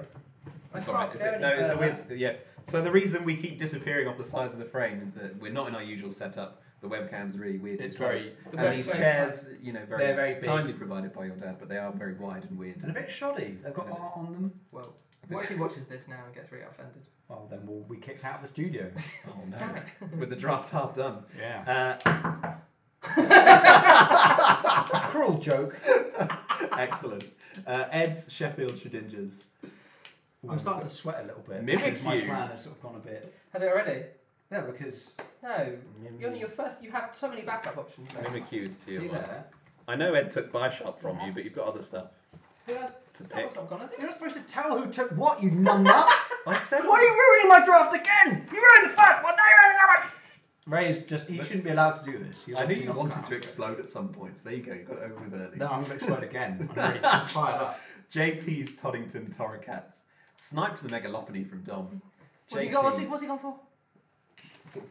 That's I alright. can't go any No, it's a further. weird. Yeah. So the reason we keep disappearing off the sides of the frame is that we're not in our usual setup. The webcam's really weird. It's close. The And these webcam's chairs, They're very big. kindly provided by your dad, but they are very wide and weird. And a bit shoddy. They've got art on them. Well, what if he watches this now and gets really offended? Well, then we'll be kicked out of the studio. Oh Damn no! it. With the draft half done. Yeah. Uh, Cruel joke. excellent. Ed's Sheffield Shedinjas. I'm starting to sweat a little bit. Mimikyu. because My plan has sort of gone a bit. Has it already? Yeah, because No. You're only your first. You have so many backup options. Mimikyu's tier see 1. there. I know Ed took Bisharp from you, but you've got other stuff Who has? to That pick. one's not gone, has it? You're not supposed to tell who took what, you numbnut. I said. Why are you ruining my draft again? You ruined the first one. Now you're ruining that one. Ray's just. He shouldn't be allowed to do this. I knew you wanted to explode at some points. There you go. You got it over with early. No, I'm going to explode again. I'm ready to fire up. JP's Toddington Torracats. Sniped the Mega Lopunny from Dom. What's he got? What's he gone for?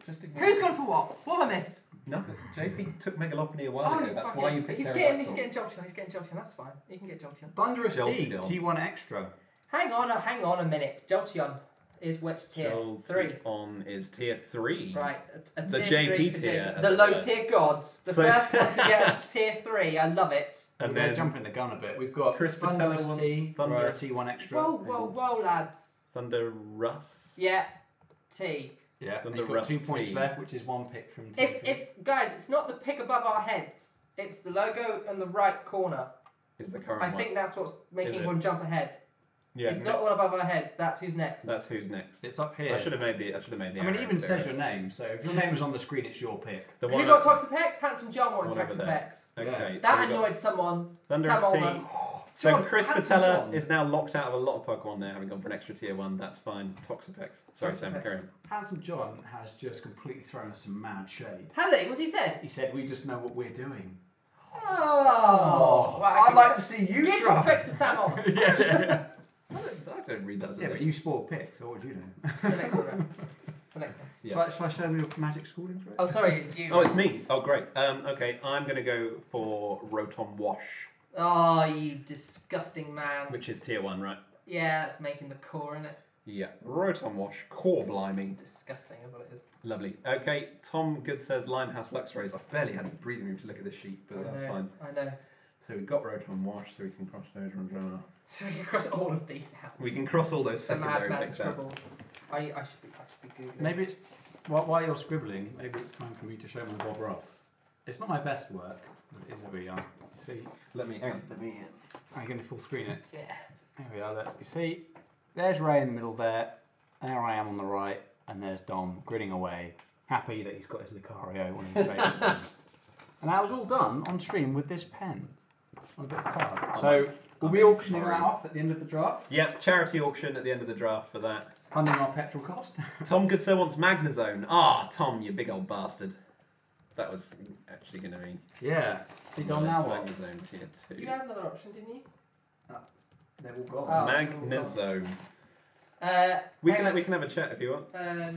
Just ignore Who's it. gone for what? What have I missed? Nothing. JP took Mega Lopunny a while ago. That's fuck why it. you picked He's Pterodactyl. getting Jolteon. He's getting Jolteon. That's fine. You can get Jolteon. Thunderous T. Jolteon. T1 Extra. Hang on a minute. Jolteon is which tier? 3. On is tier 3. Right. A The tier JP 3 for tier, JP. as The it low were. tier gods. The So- first one to get a tier 3. I love it. And We're then jumping the gun a bit. We've got Chris Patella Thunderous wants T, Thunderous. T1 Extra. Whoa, lads. Thunder Russ. Yeah. T. Yeah, Thunder he's got Rust 2 points T. left, which is 1 pick from T. It's guys. It's not the pick above our heads. It's the logo in the right corner. Is the current I one. think that's what's Is making it? everyone jump ahead. Yeah, It's not one above our heads. That's who's next. That's who's next. It's up here. I should have made the. I mean, arrow it even clearer. says your name, so if your name was on the screen, it's your pick. The Who one. got Toxapex? Handsome John wanted One over there. Toxapex. Okay. That so we got annoyed someone. Thunderous Sam T. Olmer. So John, Chris Handsome Patella John. is now locked out of a lot of Pokemon there, having gone for an extra tier 1. That's fine. Toxapex. Sorry, Sam. Toxapex. Carry on. Handsome John has just completely thrown us some mad shade. Has he? What's he said? He said, we just know what we're doing. Oh, right, I'd like to see you Get try. your specs to Sam on. Yeah. I don't read that as a Yeah, but list. you spoiled picks, so what would you know? The next one. Right? The next one. Yeah. Shall I show them your magic schooling for it? Oh, sorry, it's you. Oh, it's me. Oh, great. Okay, I'm going to go for Rotom Wash, Oh, you disgusting man. which is tier 1, right? Yeah, that's making the core in it. Yeah. Rotom Wash, core blimey. Disgusting is what it is. Lovely. Okay, Tom Good says Limehouse Luxrays. I barely had breathing room to look at this sheet, but that's fine. I know. So we've got Rotom Wash, so we can cross those ones out. So we can cross all of these out. We can cross all those The secondary madman picks out. scribbles. I should be googling. Maybe it's while you're scribbling. Maybe it's time for me to show my Bob Ross. It's not my best work, but it is every year. See, Let me. I'm going to full screen it. Yeah. There we are. Look, you see, there's Ray in the middle there. There I am on the right, and there's Dom grinning away, happy that he's got his Lucario, one of his favourite ones. And that was all done on stream with this pen on a bit of card. So we'll be auctioning that off at the end of the draft, Yep, charity auction at the end of the draft for that. funding our petrol cost. Tom Goodsir wants Magnezone. Ah, Tom, you big old bastard. That was actually going to be. Yeah. See, Dom, now what? Magnezone tier 2. You had another option, didn't you? They're all gone. Oh. Magnezone. We can have a chat if you want. Yeah.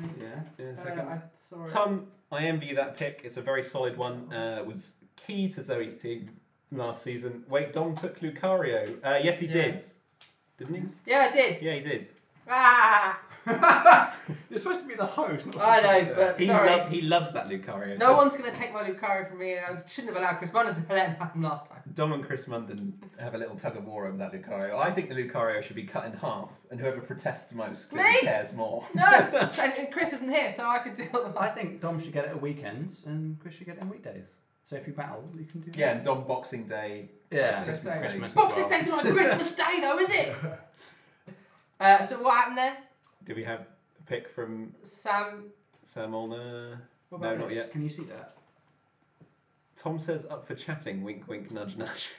In a second. I saw it. Tom, I envy you that pick. It's a very solid one. Was key to Zoe's team last season. Wait, Dom took Lucario. Yes, he did. Didn't he? Yeah, I did. Yeah, he did. Ah! You're supposed to be the host. Not I know, the but He, sorry. he loves that Lucario. No one's going to take my Lucario from me, and I shouldn't have allowed Chris Munden to let him have him last time. Dom and Chris Munden have a little tug of war over that Lucario. I think the Lucario should be cut in half, and whoever protests most clearly Me? cares more. No! and Chris isn't here, so I could do it. I think Dom should get it at weekends and Chris should get it on weekdays. So if you battle, you can do that. Yeah, and Dom Boxing Day. Yeah. Christmas Day. Christmas as Boxing well. Day's not like Christmas Day, though, is it? So what happened there? Do we have a pick from Sam. Sam Olner? What No, about not this? yet. Can you see that? Tom says up for chatting. Wink, wink, nudge, nudge.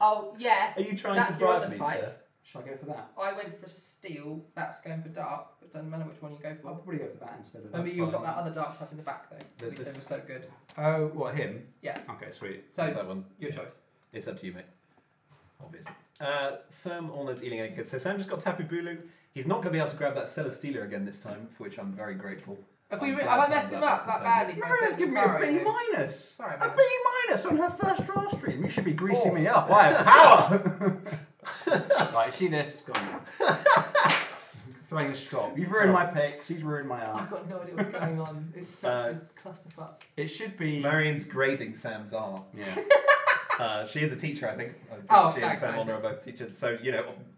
Oh, yeah. Are you trying That's to your bribe other me, type. sir? Shall I go for that? I went for steel. That's going for dark. It doesn't matter which one you go I'll for. probably go for that instead of Maybe that's you've got fine. that other dark type in the back, though. There's They this- were so good. Oh, what, him? Yeah. Okay, sweet. So, What's that one? your choice. It's up to you, mate. Obviously. Sam Olner's eating egg. So Sam just got Tapu Bulu. He's not going to be able to grab that Celesteela again this time, for which I'm very grateful. Have I'm I glad messed to him have up that that badly? by Marianne's saying giving me a Lucario? B minus. Sorry, A man. B minus on her first draft stream. You should be greasing me up. I have power. Right, see this? It's gone. Throwing a strop. You've ruined my pick. She's ruined my arm. I've got no idea what's going on. It's such a clusterfuck. It should be. Marian's grading Sam's art. Yeah. She is a teacher, I think. Oh, she and thanks, Sam mate. Olner are both teachers. So,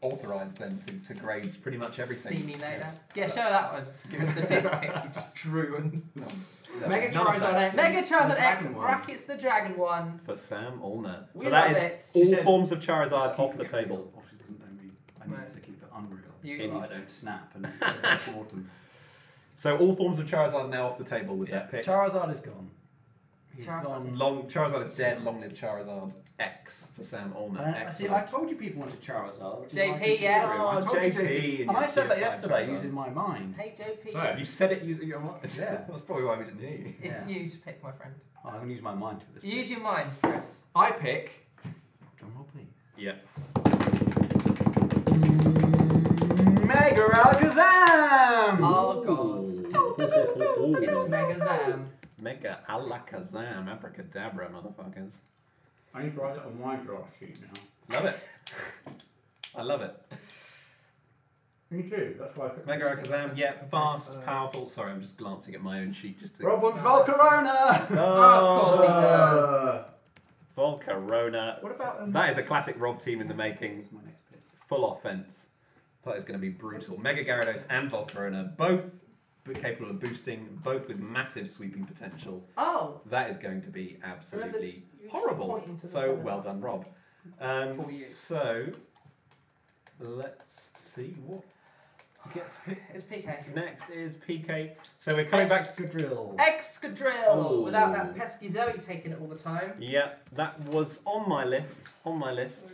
authorised then to grade pretty much everything. See me later. Yeah, show that one. Give us the dick pic you just drew and. No, Mega none of Charizard that. X. Mega Charizard The X dragon one. brackets the dragon one. For Sam Olner. We So that love is it. She all said- forms of Charizard Just off the keeping it table. real. Oh, she doesn't know me. I need Right. to keep it unreal. You so need I don't snap and support them. So all forms of Charizard now off the table with Yeah. that pick. Charizard is gone. He's Charizard gone. Charizard is dead. Long live Charizard X for Sam Olner. I see. Excellent. I told you people wanted Charizard. which is JP, why I couldn't yeah. consider him. I Oh, told you JP, And I said that tier five yesterday Charizard. using my mind. Hey JP. So- You said it using your mind. Yeah. That's probably why we didn't hear you. It's Yeah. you to pick, my friend. Oh, I'm going to use my mind for this. Use your mind, Chris. I pick. Drum roll, please. Yeah. Mega Alakazam! Oh god. It's Mega Zam. Mega Alakazam, abracadabra, motherfuckers. I need to write it on my draft sheet now. Love it. I love it. Me too. That's why I picked Mega Alakazam, yeah, fast, powerful. Sorry, I'm just glancing at my own sheet just to. Rob wants Volcarona! Of course he does. Volcarona. What about That is a classic Rob team in the making. That's my next pick. Full offense. That is going to be brutal. Mega Gyarados and Volcarona, both capable of boosting, both with massive sweeping potential. Oh. That is going to be absolutely You were horrible. pointing to the So bottom. well done, Rob. For you. So let's see what gets picked. It's PK. Next is PK. So we're coming back to. Excadrill. Excadrill! Oh. Without that pesky Zoe taking it all the time. Yeah, that was on my list. On my list.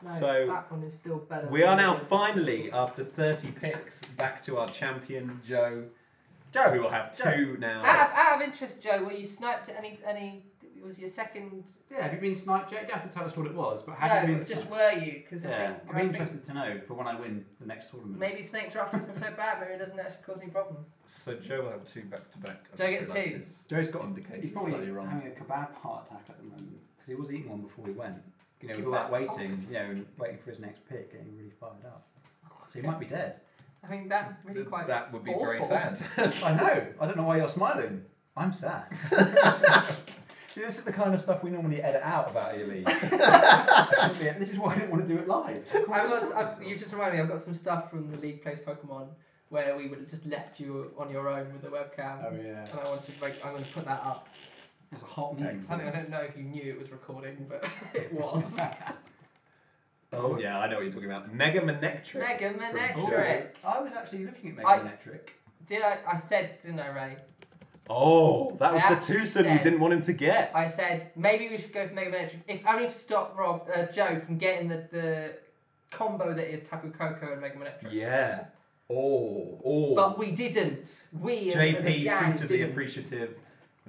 No, So, that one is still better. We are than now the- finally, after 30 picks, back to our champion, Joe. Joe, We will have two now. Out of interest, Joe, were you sniped at any? Was your second? Yeah, have you been sniped yet? You don't have to tell us what it was, but have you been just sniped? were you? Because Yeah, I'd be interested to know for when I win the next tournament. Maybe snake draft isn't so bad. Maybe it doesn't actually cause any problems. So Joe will have 2 back-to-back. Joe gets 2. Joe's got. Indicated He's probably slightly wrong. having a kebab heart attack at the moment because he was eating one before he went. You know, with all Kebab that waiting, and waiting for his next pick, getting really fired up. So he might be dead. I think that's really quite. That would be awful. very sad. I know. I don't know why you're smiling. I'm sad. See, this is the kind of stuff we normally edit out about Elite. This is why I didn't want to do it live. You just reminded me. I've got some stuff from the League Plays Pokemon where we would have just left you on your own with the webcam. Oh yeah. And I'm going to put that up. It's a hot meme. I don't know if you knew it was recording, but it was. Oh yeah, I know what you're talking about. Mega Manectric. Mega Manectric. I was actually looking at Mega Manectric. I said, didn't I, Ray? Oh, that was the twosome you didn't want him to get. I said maybe we should go for Mega Manectric, if only to stop Joe from getting the combo that is Tapu Koko and Mega Manectric. Yeah. Oh. But we didn't. We JP as a gang suitably didn't. appreciative.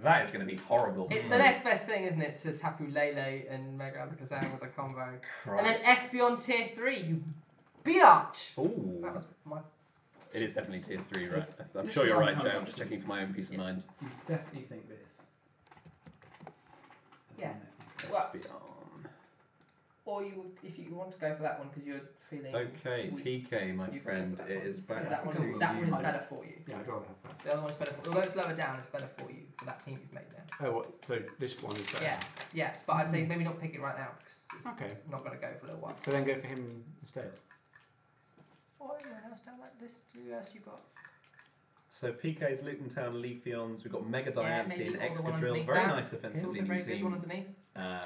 That is going to be horrible. It's the next best thing, isn't it, to Tapu Lele and Mega Alakazam as a combo. Christ. And then Espeon tier 3, you biatch! Ooh. That was my... It is definitely tier 3, right? I'm sure you're right, Joe. I'm just checking for my own peace of mind. You definitely think this. Yeah. Well, Espeon. or you, if you want to go for that one because you're feeling... Okay, weak. PK, my You friend, can go for it is back That one to is you. better for you. Yeah, I'd rather have that. The other one's better for you. Although it's lower down, it's better for you, for that team you've made now. Oh, what? So this one is better? Yeah, but I'd say maybe not pick it right now because it's Okay. not going to go for a little while. So then go for him instead. Oh, anyone else down that list? Who else you got? So PK's Luton Town, Leafeons, we've got Mega Yeah, Diancie maybe and all the one Excadrill. underneath Very that. nice offensive Also leading very good one team. underneath.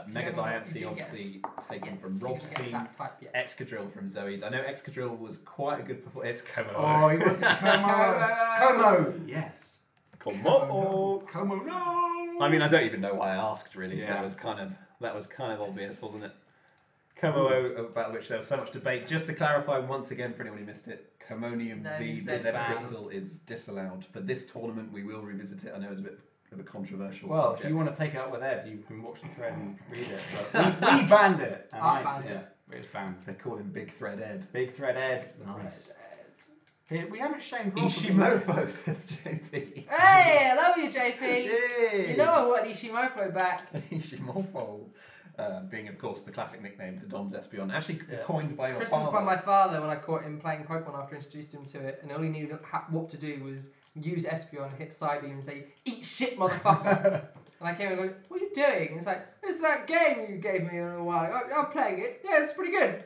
Mega Yeah, Diancie you can obviously taken Yeah, from you Rob's can get team. that type, yeah. Excadrill from Zoe's. I know Excadrill was quite a good performance. It's Como. Oh, he wants Como. Como. Yes. Como. Como, no. I mean, I don't even know why I asked. Really, Yeah. that was kind of obvious, wasn't it? Como, about which there was so much debate. Just to clarify once again for anyone who missed it, Commonium No, Z, you the said Zed banned. Crystal, is disallowed. For this tournament, we will revisit it. I know it's a bit of a controversial Well, subject. if you want to take it up with Ed, you can watch the thread and read it. But we banned it. And I banned yeah, it. It's banned. They call him Big Thread Ed. Big thread Ed. Nice. Here, we haven't shamed Rob. Ishimofo, says JP. Hey, I love you, JP. Yay! You know I want Ishimofo back. Ishimofo. Being, of course, the classic nickname for Dom's Espeon. Actually Yeah. coined by your Christmas father. by my father when I caught him playing Pokemon after I introduced him to it, and all he knew what to do was use Espeon, hit side beam, and say, "Eat shit, motherfucker!" And I came and go, "What are you doing?" And it's like, "It's that game you gave me a little while ago. I'm playing it. Yeah, it's pretty good."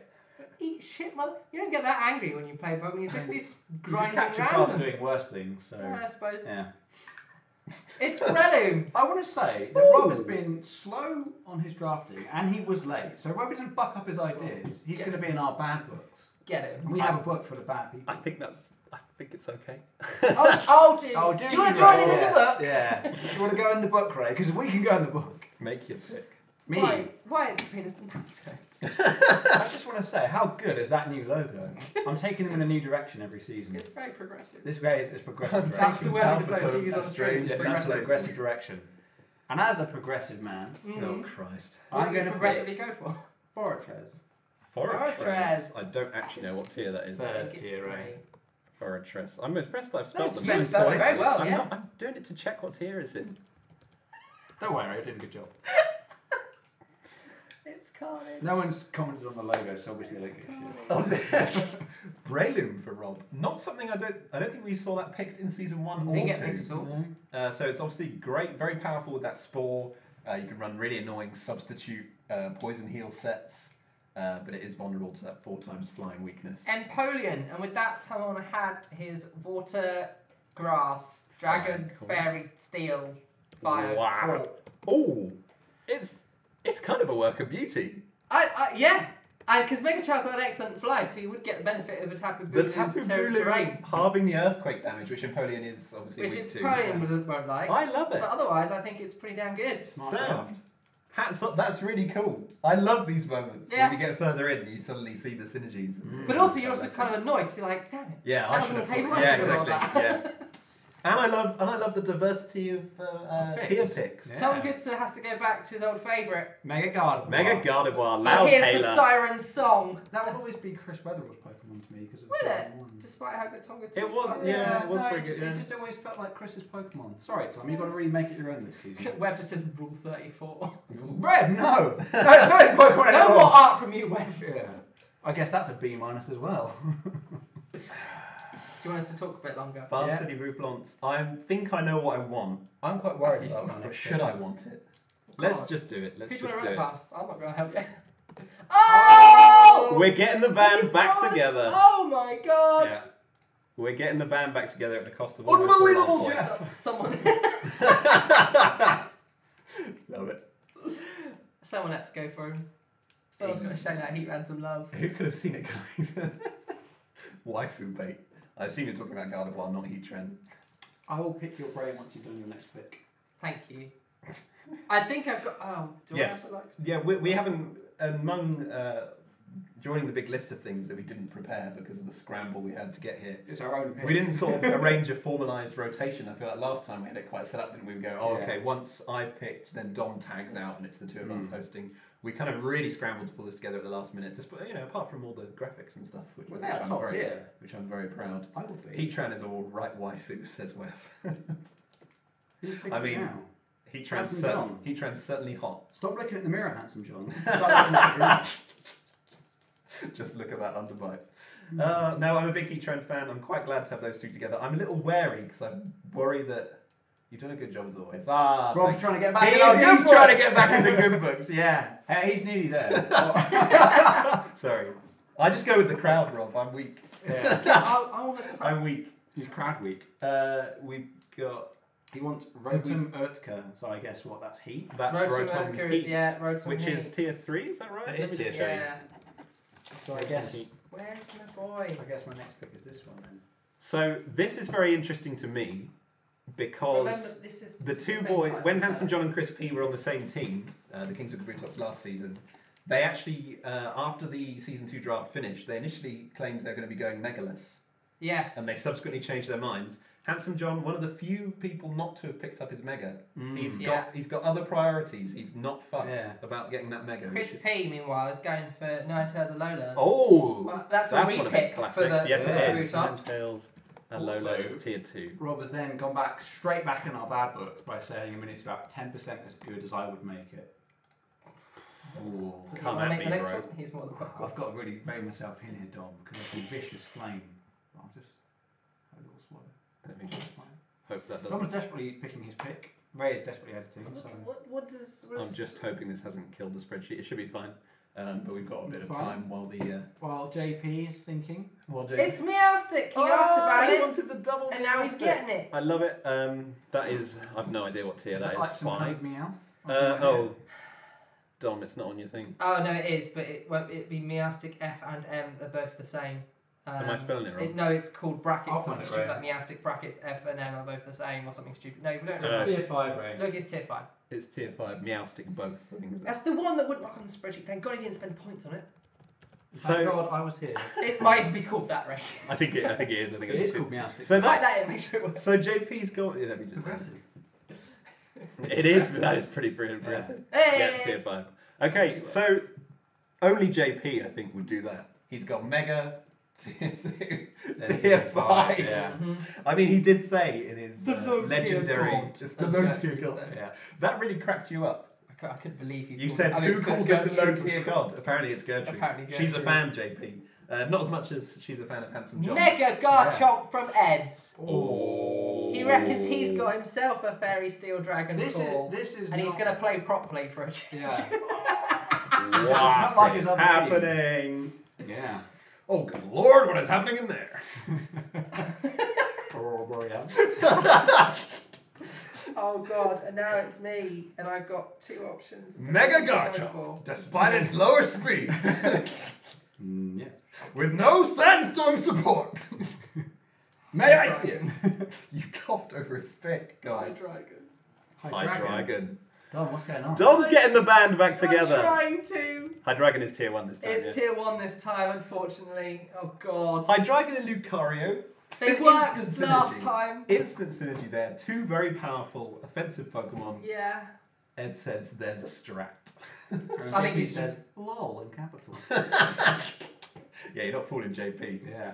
Eat shit, mother! You don't get that angry when you play Pokemon. You're just You grinding can catch your father randoms. doing worse things, so Yeah, I suppose. yeah. It's Breloom. I want to say that Rob has been slow on his drafting, and he was late. So Rob doesn't buck up his ideas. He's going to be in our bad books, Get him. and we have a book for the bad people. I think it's okay. Oh, do you want to join him in the book? Yeah. Do you want to go in the book, Ray? Because we can go in the book. Make your pick. Me. Why is the penis and I just want to say, how good is that new logo? I'm taking them in a new direction every season. It's very progressive. This guy is progressive. That's the word we Palpitones decided to use have on strange stream. Yeah, that's a places. progressive direction. And as a progressive man, Oh Christ. I'm going to progressively go for. Fortress. Fortress. I don't actually know what tier that is. Third. I think it's tier, three. right? Fortress. I'm impressed that I've spelled No, them. you nine spelled it very points. well, I'm yeah. I'm doing it to check what tier it's in. Don't worry, you're doing a good job. It's Carnage. No one's commented on the logo, so obviously they don't give a shit. Oh, is it? Breloom for Rob. Not something I don't think we saw that picked in season 1 or Didn't get 2. picked at all. So it's obviously great, very powerful with that spore. You can run really annoying substitute poison heal sets, but it is vulnerable to that 4 times flying weakness. Empoleon, and with that, someone had his water, grass, dragon, Cool. fairy, steel, fire, Wow. core. Oh, it's kind of a work of beauty. Yeah. Because Megachild's got an excellent fly, so you would get the benefit of a Tapu The Bulu's Tapu terrain. Bulu halving the earthquake damage, which Empoleon is obviously Which weak to. Empoleon won't like. I love it. But otherwise, I think it's pretty damn good. Smart Sound. draft. Hats up, that's really cool. I love these moments. Yeah. When you get further in, you suddenly see the synergies. But also, you're also kind of annoyed because you're like, damn it. Yeah, That I was should on have the table, thought- I Yeah, should have rolled exactly. that. Yeah. And I love the diversity of tier picks. Yeah. Tom Goodson has to go back to his old favourite. Mega Gardevoir. Mega Gardevoir, He loud hears Taylor. the siren song. That would always be Chris Weatherall's Pokemon to me because it was Will it? Season 1. Despite how good Tom Goodson It was, yeah, it was no, pretty good. It just always felt like Chris's Pokemon. Sorry, Tom, you've got to really make it your own this season. Web just says Rule 34. Red, no! No, it's not his Pokemon No anymore. more art from you, Web. Yeah. I guess that's a B- as well. Do you want us to talk a bit longer? Varsity Rooflance. I think I know what I want. I'm quite That's worried useful. about that, but should I want it? God. Let's just do it. Let's Who do you just want do to run it. past? I'm not going to help you. Oh! We're getting the band He's back got- together. Oh my god! Yeah. We're getting the band back together at the cost of Unbelievable, almost all our Jeff. points. Someone, Love it. someone had to go for him. Someone's got to show that heat ran some love. Who could have seen it, guys? Waifu bait. I assume you're talking about Gardevoir, not Heatran. I will pick your brain once you've done your next pick. Thank you. I think I've got. Oh, do I Yes. have to like? Yeah, we haven't, among joining the big list of things that we didn't prepare because of the scramble we had to get here. It's our own pick. We didn't sort of arrange a formalised rotation. I feel like last time we had it quite set up, didn't we? We go, oh, Yeah. okay, once I've picked, then Dom tags out and it's the two of us hosting. We kind of really scrambled to pull this together at the last minute, just, apart from all the graphics and stuff, which Well, they're top tier. I'm very proud. I would be. Heatran is all right waifu, says Wef. Who's picking I mean, now? Handsome Heatran's certainly hot. Stop looking at the mirror, handsome John. Start looking at the Just look at that underbite. No, I'm a big Heatran fan. I'm quite glad to have those two together. I'm a little wary because I worry that you've done a good job as always. Rob's thanks. trying to get back in He's our good books. trying to get back into good books, yeah. Hey, he's nearly there. Sorry. I just go with the crowd, Rob. I'm weak. Yeah. I want to. I'm weak. He's crowd weak. We've got... He wants Rotom Urtka, so I guess what, that's heat? That's Rotom Rotom Urtka Heat, is, yeah, Rotom which Heat. is tier 3, is that right? It is Let me tier just 3. check. Yeah. So I guess Where's my boy? I guess my next pick is this one then. So this is very interesting to me because Remember, this is the the two same boys, time, when yeah. Handsome John and Chris P were on the same team, the Kings of Kabutops last season, they actually, after the season 2 draft finished, they initially claimed they're going to be going Megaless, Yes. and they subsequently changed their minds. Handsome John, one of the few people not to have picked up his Mega. He's got other priorities. He's not fussed about getting that Mega. Chris P, meanwhile, is going for Ninetales Alola. Oh, Well, that's a one of his repick classics. for the Yes, it is. Kabutops. Ninetales and Lola Also- is tier 2. Rob has then gone back straight back in our bad books by saying it's about 10% as good as I would make it. Ooh, Does he come want to at make me, the next bro. one? He's more than welcome. I've got to really rein myself in here, Dom, because it's a vicious flame. I'll just have a little swallow. Let me just hope that Dom doesn't. is desperately picking his pick. Ray is desperately editing, so... What does... I'm just hoping this hasn't killed the spreadsheet. It should be fine. But we've got a bit of Fine. time while the... While JP is thinking... It's Meowstic! He asked about he it, wanted the double and now he's Meowstic. getting it. I love it. That is... I've no idea what tier Is that like is. some 5? code Meowth? Oh. Dom, it's not on your thing. Oh, no, it is, but it won't it be Meowstic F and M, they're both the same. Am I spelling it wrong? No, it's called brackets, I'll find something it, stupid Ray. like Meowstic brackets F and M are both the same, or something stupid. No, we don't No. know. It's tier 5, Ray. Look, it's tier 5. It's tier 5. Meowstic both. I think is That's the one that wouldn't work on the spreadsheet. Thank God he didn't spend points on it. Thank So God I was here. It might be called that, Ray. I think it is. I think It is called Meowstic. So Type that. that in, make sure it works. So JP's got. Yeah, let me just. Progressive. It is. That is pretty progressive. Hey! Yeah, tier 5. Okay, so only JP I think would do that. He's got Mega, tier 2, Then tier 5. Yeah. Mhm. I mean, he did say in his The low tier legendary. god. The That's low what tier I god. said. Yeah. That really cracked you up. I couldn't believe you. You called said, I mean, who calls it the low Gertrude. tier god? Apparently it's Gertrude. Apparently She's a Gertrude. fan, JP. Not as much as she's a fan of Handsome John. Mega Garchomp from Ed. Oh. He reckons he's got himself a Fairy Steel Dragon This Claw, is and he's not- going to play properly for a change. Yeah. What not like his is other happening? Yeah. Oh, good lord, what is happening in there? Oh god, and now it's me, and I've got 2 options. Mega Going Garchomp, for. despite its lower speed, Yeah. with no sandstorm support. May I see it? You coughed over a stick, guy. Hydreigon. Hydreigon. Dom, what's going on? Dom's getting the band back I'm together. trying to. Hydreigon is tier 1 this time. It's yeah. tier 1 this time, unfortunately. Oh god. Hydreigon and Lucario. They Instant worked last synergy. time. Instant synergy there. Two very powerful offensive Pokemon. Yeah. Ed says there's a strat. I think he he's says lol in capital. Yeah, you're not fooling JP. Yeah.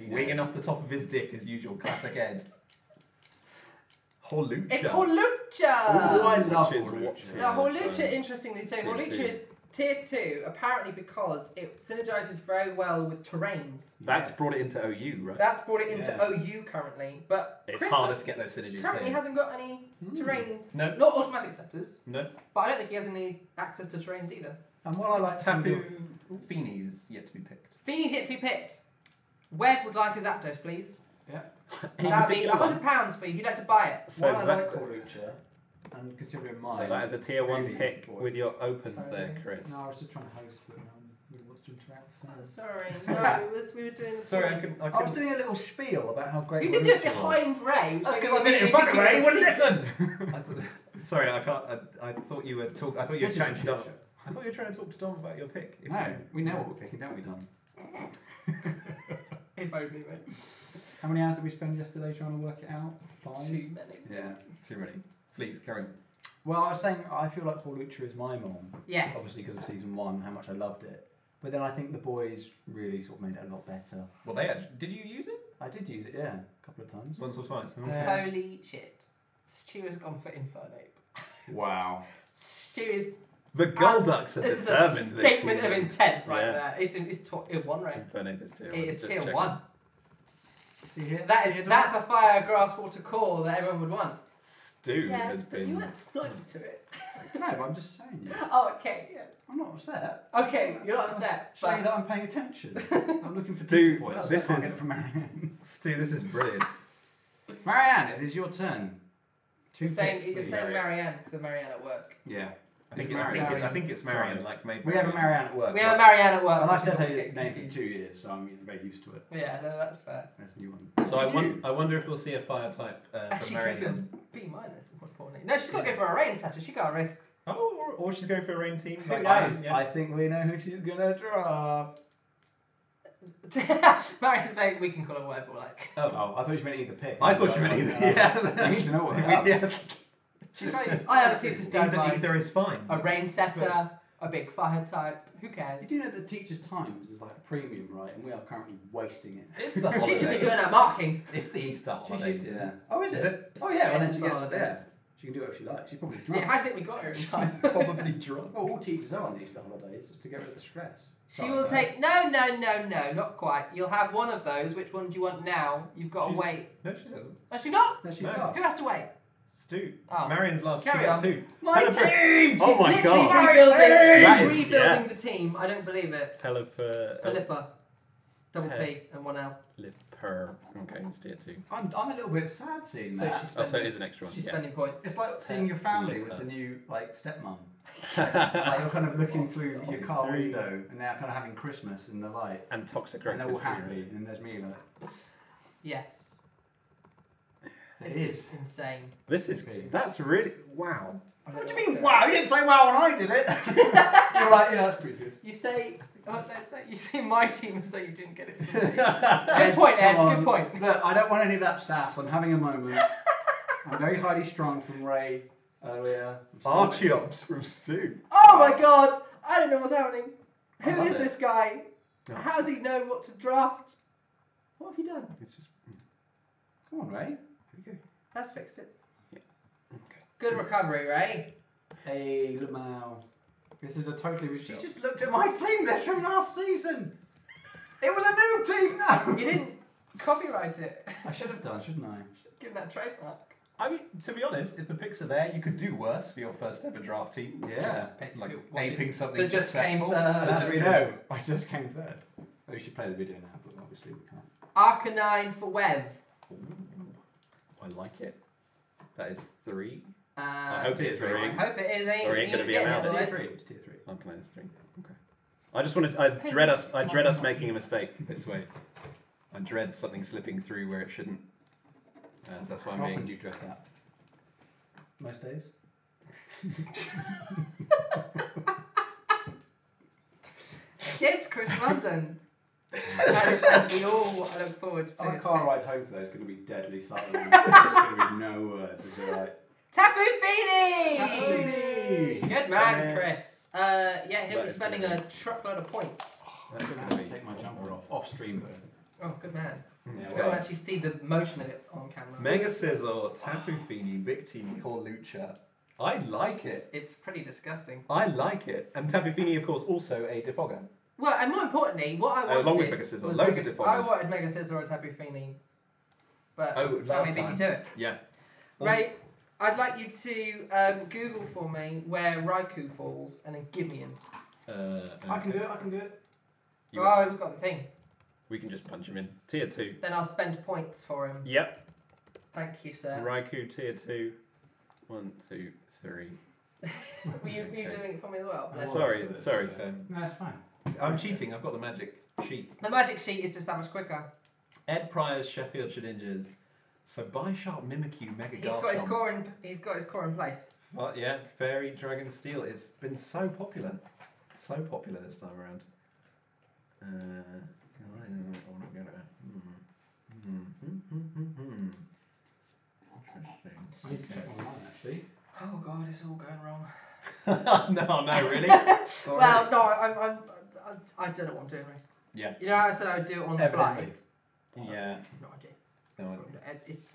Winging off the top of his dick as usual. Classic Ed. Hawlucha. It's Hawlucha! Oh, I love Which is Hawlucha. what- Now, Yeah, Hawlucha, that's interestingly, so Tier Hawlucha two. is tier 2, apparently because it synergizes very well with terrains. That's Yes. brought it into OU, right? That's brought it into Yeah. OU currently, but It's Chris harder to get those synergies currently here. hasn't got any terrains. No. Not automatic setters, No. but I don't think he has any access to terrains either. And what I like to Tapu do, Feeney's yet to be picked. Feeney's yet to be picked. Wed would like a Zapdos, please. yeah. That'd be £100 for you. You'd like to buy it. So what I Zap- like Hawlucha, and considering mine. So that is a tier 1 really pick boys. with your opens So- there, Chris. No, I was just trying to host, but we wants to interact. So. Oh, sorry, no, we were doing the Sorry, points. I was doing a little spiel about how great. You did do it Hawlucha was. behind Ray. which That's made because I me did it in think front of it Ray. was He wouldn't secret. listen. Sorry, I can't. I thought you were talking. I thought you were This is chatting to Dom. Hawlucha. I thought you were trying to talk to Dom about your pick. If No, you- we know what we're picking, don't we, Dom? If only, mate. How many hours did we spend yesterday trying to work it out? 5. Too many. Yeah. Too many. Please carry on. Well, I was saying I feel like Hawlucha is my mom. Yes. Obviously because of season 1, how much I loved it. But then I think the boys really sort of made it a lot better. Well, they actually, did you use it I did use it, yeah, a couple of times. once or twice? Yeah. Holy shit. Stu has gone for Infernape. Wow. Stu is. The Golducks are This is a determined this statement of season. intent right Yeah. there. It's tier 1 rank. Infernape is tier 1. It is just tier checking. 1. See here? That's a fire grass water core that everyone would want. Stu Yeah, has but been. you weren't sniping to it. No, but I'm just saying, yeah. Oh, okay. Yeah. I'm not upset. Okay, you're not upset. Show you but- that I'm paying attention. I'm looking for Stu, teacher points. this I can't is- get it from Marianne. Stu, this is brilliant. Marianne, it is your turn. You're saying, picks, you're please. saying Marianne because of Marianne at work. Yeah. I think, It's I, think Marianne. I think it's Marion. Sorry. Like maybe We have a Marianne at work. We have a Marianne at work. And I which is said what her we get name for confused. 2 years, so I'm very used to it. Yeah, no, that's fair. That's a new one. So I wonder if we'll see a fire type from Actually, Marion. go for B minus. More importantly. No, she's got to go for a rain setter. She got a risk. Oh, or she's going for a rain team. Who like knows? Yeah. I think we know who she's gonna draft. Marion's saying we can call her whatever we like. Oh, I thought you meant either pick. I thought you meant either. Yeah. You need to know what they are. Yeah. She's very, I honestly just don't mind Either is fine. a rain setter, a big fire type. Who cares? Did you know that Teachers' Times is like a premium, right? And we are currently wasting it. It's the She should be holidays. doing that marking. It's the Easter She holidays. should, yeah. Oh, is Is it? it? Oh, yeah. Well, Yes, then it's she the gets, holidays. yeah. She can do whatever she likes. She's probably Yeah, drunk. how do you think we got her in time? Probably drunk. Well, all teachers are on the Easter holidays, just to get rid of the stress. She Sorry, will guys. take no, not quite. You'll have one of those. Which one do you want now? You've got to She's- wait. No, she doesn't. Actually, not. No, she's No. last. Who has to wait? Stu. Oh. Marion's last. Carry she gets on. 2. My Hello, team! Oh my Literally god. rebuilding, That is- rebuilding yeah. the team. I don't believe it. Philippa, double P and one L. Lipper. Okay, it's tier 2. I'm a little bit sad seeing So that. she's Oh, so spending, it is an extra one. she's yeah. spending points. It's like seeing your family with the new like stepmom. Like you're kind of looking through your car Three. window and they're kind of having Christmas in the light. And toxic And they're all Racist, happy, and there's me like, Yes. it This is. insane. This is. That's really. Wow. What do you mean, wow? You didn't say wow when I did it. You're like, yeah, that's pretty good. You say, what's that say? You say my team as though you didn't get it. From me. Ed, Good point, Ed. come on. Good point. Look, I don't want any of that sass. I'm having a moment. I'm very highly strung from Ray earlier. Archeops from Stu. Oh my god! I don't know what's happening. I Who love is it. this guy? No. How does he know what to draft? What have you done? It's just. Come on, Ray. Here we go. That's fixed it. Yeah. Okay. Good recovery, Ray. Hey, Lamau. This is a totally. She just looked at my team list from last season. It was a new team now. You didn't copyright it. I should have done, shouldn't I? Give that trademark. I mean, to be honest, if the picks are there, you could do worse for your first ever draft team. Yeah. Just, like What did- aping something that just came successful. third. That As just we know, I just came third. Oh, you should play the video now, but obviously we can't. Arcanine for Web. Ooh, I like it. That is 3. I I hope it's 3. I hope it is. Or it ain't gonna be a mouse. It's tier Boys. 3. It's tier 3. Okay, it's 3. Okay. I just wanted. I dread us making a mistake this way. I dread something slipping through where it shouldn't. That's why I'm How often being. do you dread that? Most days. Yes, Chris London. And we all look forward to Our his car pick. ride home today is going to be deadly silent. There's going to be no words. Is it right? Tapu Fini! Hey! Good man, Chris. Yeah, he'll That be is spending gonna a truckload of points. I'm going to have to take my jumper off stream though. Oh, good man. Yeah, You well, can actually see the motion of it on camera. Mega Scizor, Tapu Fini, Victini, Horlucha. I like it. It's pretty disgusting. I like it. And Tapu Fini, of course, also a Defogger. Well, and more importantly, what I wanted along with Mega Scizor, was loads of I Defoggers. wanted Mega Scizor or Tapu Fini, but Oh, Sammy last beat me time. to it. Yeah. Ray, I'd like you to Google for me where Raikou falls and then give me him. I can do it. I can do it. Oh, we've got the thing. We can just punch him in. Tier 2. Then I'll spend points for him. Yep. Thank you, sir. Raikou, Tier 2. 1, 2, 3. Were you doing it for me as well? Oh, Sorry, Sam. No, it's fine. I'm cheating. I've got the magic sheet. The magic sheet is just that much quicker. Ed Pryor's Sheffield Shedinjas. So Bisharp, Mimikyu, Mega He's got his Garchomp. core in. He's got his core in place. But yeah, Fairy Dragon Steel. It's been so popular. So popular this time around. Interesting. I need to check my line actually. Oh God, it's all going wrong. no, really? Sorry. Well, no, I don't know what I'm doing, Ray. Yeah. You know how I said I'd do it on the fly? Evidently. Yeah. No idea. No idea. It's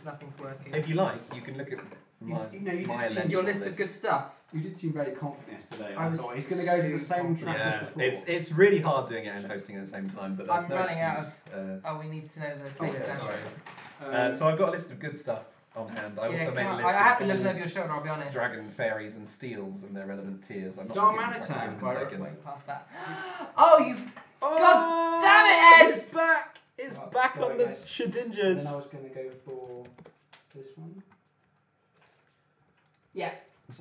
nothing's working. If you like, you can look at my, You know, you did my see legible Your list of good stuff. You did seem very confident yesterday. I I was thought he's going to go to the so same track Yeah, as before. it's really hard doing it and hosting at the same time, but there's I'm no running out excuse. Oh, we need to know the Oh, face yeah, down. sorry. So I've got a list of good stuff on hand. I also made a list I have been of looking all over your shoulder, I'll be honest. dragon, fairies, and steels and their relevant tiers. I'm not Darmanitan, looking at by taken. Way past that. Oh, you. Oh, God damn it, Ed! It's back! It's Oh, back sorry, on the guys. Shedinjas. Then I was going to go for this one. Yeah.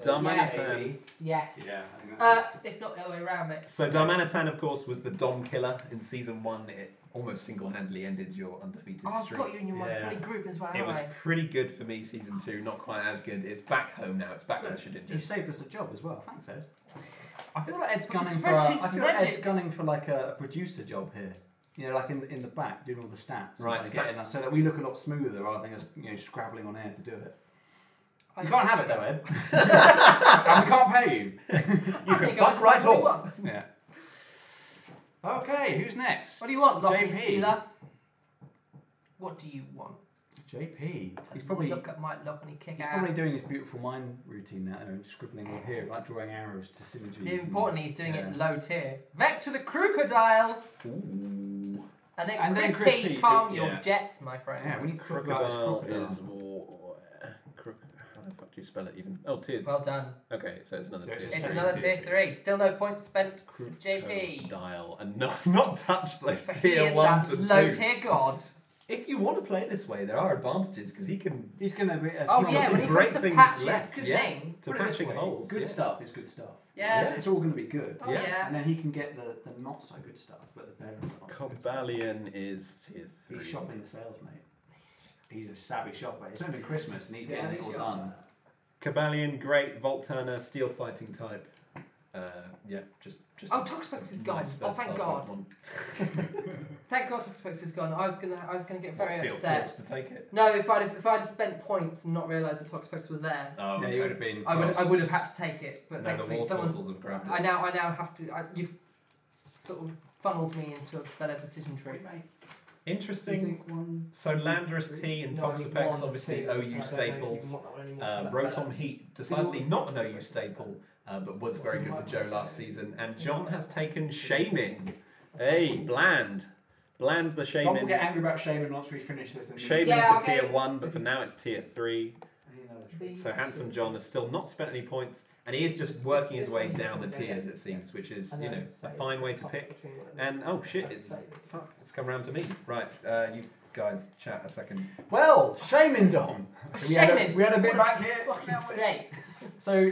So, Darmanitan. Yes. Yeah, I think that's If not the other way around, mate. So Darmanitan, of course, was the Dom killer in season 1. It almost single-handedly ended your undefeated Oh, I've streak. got you in your Yeah. bloody group as well, It haven't was I? pretty good for me season 2, not quite as good. It's back home now. It's back with the He Shedinjas. saved us a job as well. Thanks, Ed. I feel like Ed's But the gunning for. spreadsheet's I feel like Ed's magic. gunning for like a producer job here. You know, like in the back, doing all the stats. Right, and getting us so that we look a lot smoother rather than us, scrabbling on air to do it. I You can't have it though, Ed. And we can't pay you. You can fuck right off. Yeah. Okay, who's next? What do you want, Lock Me JP. Stealer? What do you want? JP. He's probably Look at my Lockney kick he's ass. probably doing his beautiful mind routine now, and scribbling all here, like drawing arrows to synergies. More importantly, he's doing it yeah. low tier. Vector the Crocodile! Ooh. And then, And then Crispy, Crispy, calm yeah. your jets, my friend. Yeah, we need to talk about this Crocodile crocodile. is how the fuck do you spell it even? Oh, tier. Well done. Okay, so it's another So it's tier. a It's Second another tier tier 3. Still no points spent. JP. Crocodile and not touch those He tier is 1s that and low 2s. tier god. If you want to play this way, there are advantages because he can He's going to be. Oh Some yeah, when he great comes to things patches, left, good yeah. thing. to patching holes. Good yeah. stuff is good stuff. Yeah. It's all going to be good. Oh yeah. And then he can get the not so good stuff, but the better stuff. Cobalion is tier 3. He's shopping the sales, mate. He's a savvy shopper. It's not even Christmas and he's getting it all Savvy done. Cobalion, great, Volt Turner, steel fighting type. Yeah, just. Oh, Toxapex is gone. nice Oh, thank versatile God. Pokemon. Thank God Toxapex is gone. I was gonna get very Feel upset. forced to take it. No, if I'd have spent points and not realised that Toxapex was there, Oh, Yeah, you would have been. I would have had to take it. But No, the thankfully War someone's. Turtles have grabbed it. I now have to. You've sort of funneled me into a better decision tree. Interesting. So Landorus T and Toxapex, obviously OU staples. Rotom Heat, decidedly not an OU staple, but was very good for Joe last season. And John has taken Shaming. Hey, Bland. Bland the Don't Shaman. get angry about Shaman once we finish this. And Shaman Yeah, for tier okay. 1, but for now it's tier 3. So Handsome John has still not spent any points, and he is just working his way down the tiers, it seems, which is, a fine way to pick. And oh shit, it's come round to me. Right, you guys chat a second. Well, Shaman Dom. We had a bit What back here. Fucking state. So,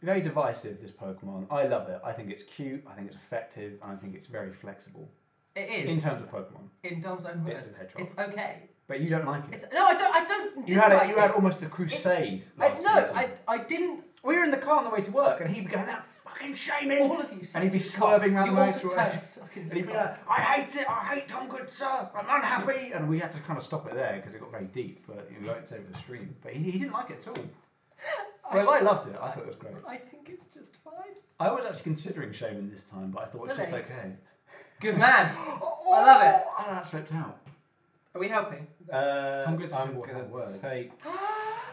very divisive, this Pokemon. I love it. I think it's cute, I think it's effective, and I think it's very flexible. It is. In terms of Pokemon. In Dom's own Yes, words, it's a hedgehog. it's okay. But you don't like it. It's, no, I don't. You had dislike you had it. almost a crusade last No, season. I didn't. We were in the car on the way to work, and he'd be going, that fucking fucking shaming. All of you. And he'd be suck a swerving cock. around the You motorway. all sucking And he'd be cock. like, I hate it, I hate Tom Good Sir, I'm unhappy. And we had to kind of stop it there because it got very deep, but we went over the stream. But he didn't like it at all. Whereas I loved it, I thought it was great. I think it's just fine. I was actually considering shaming this time, but I thought it's just Really? okay. Good man. I love it. Oh, that slipped out. Are we helping? I'm Good going what to words. take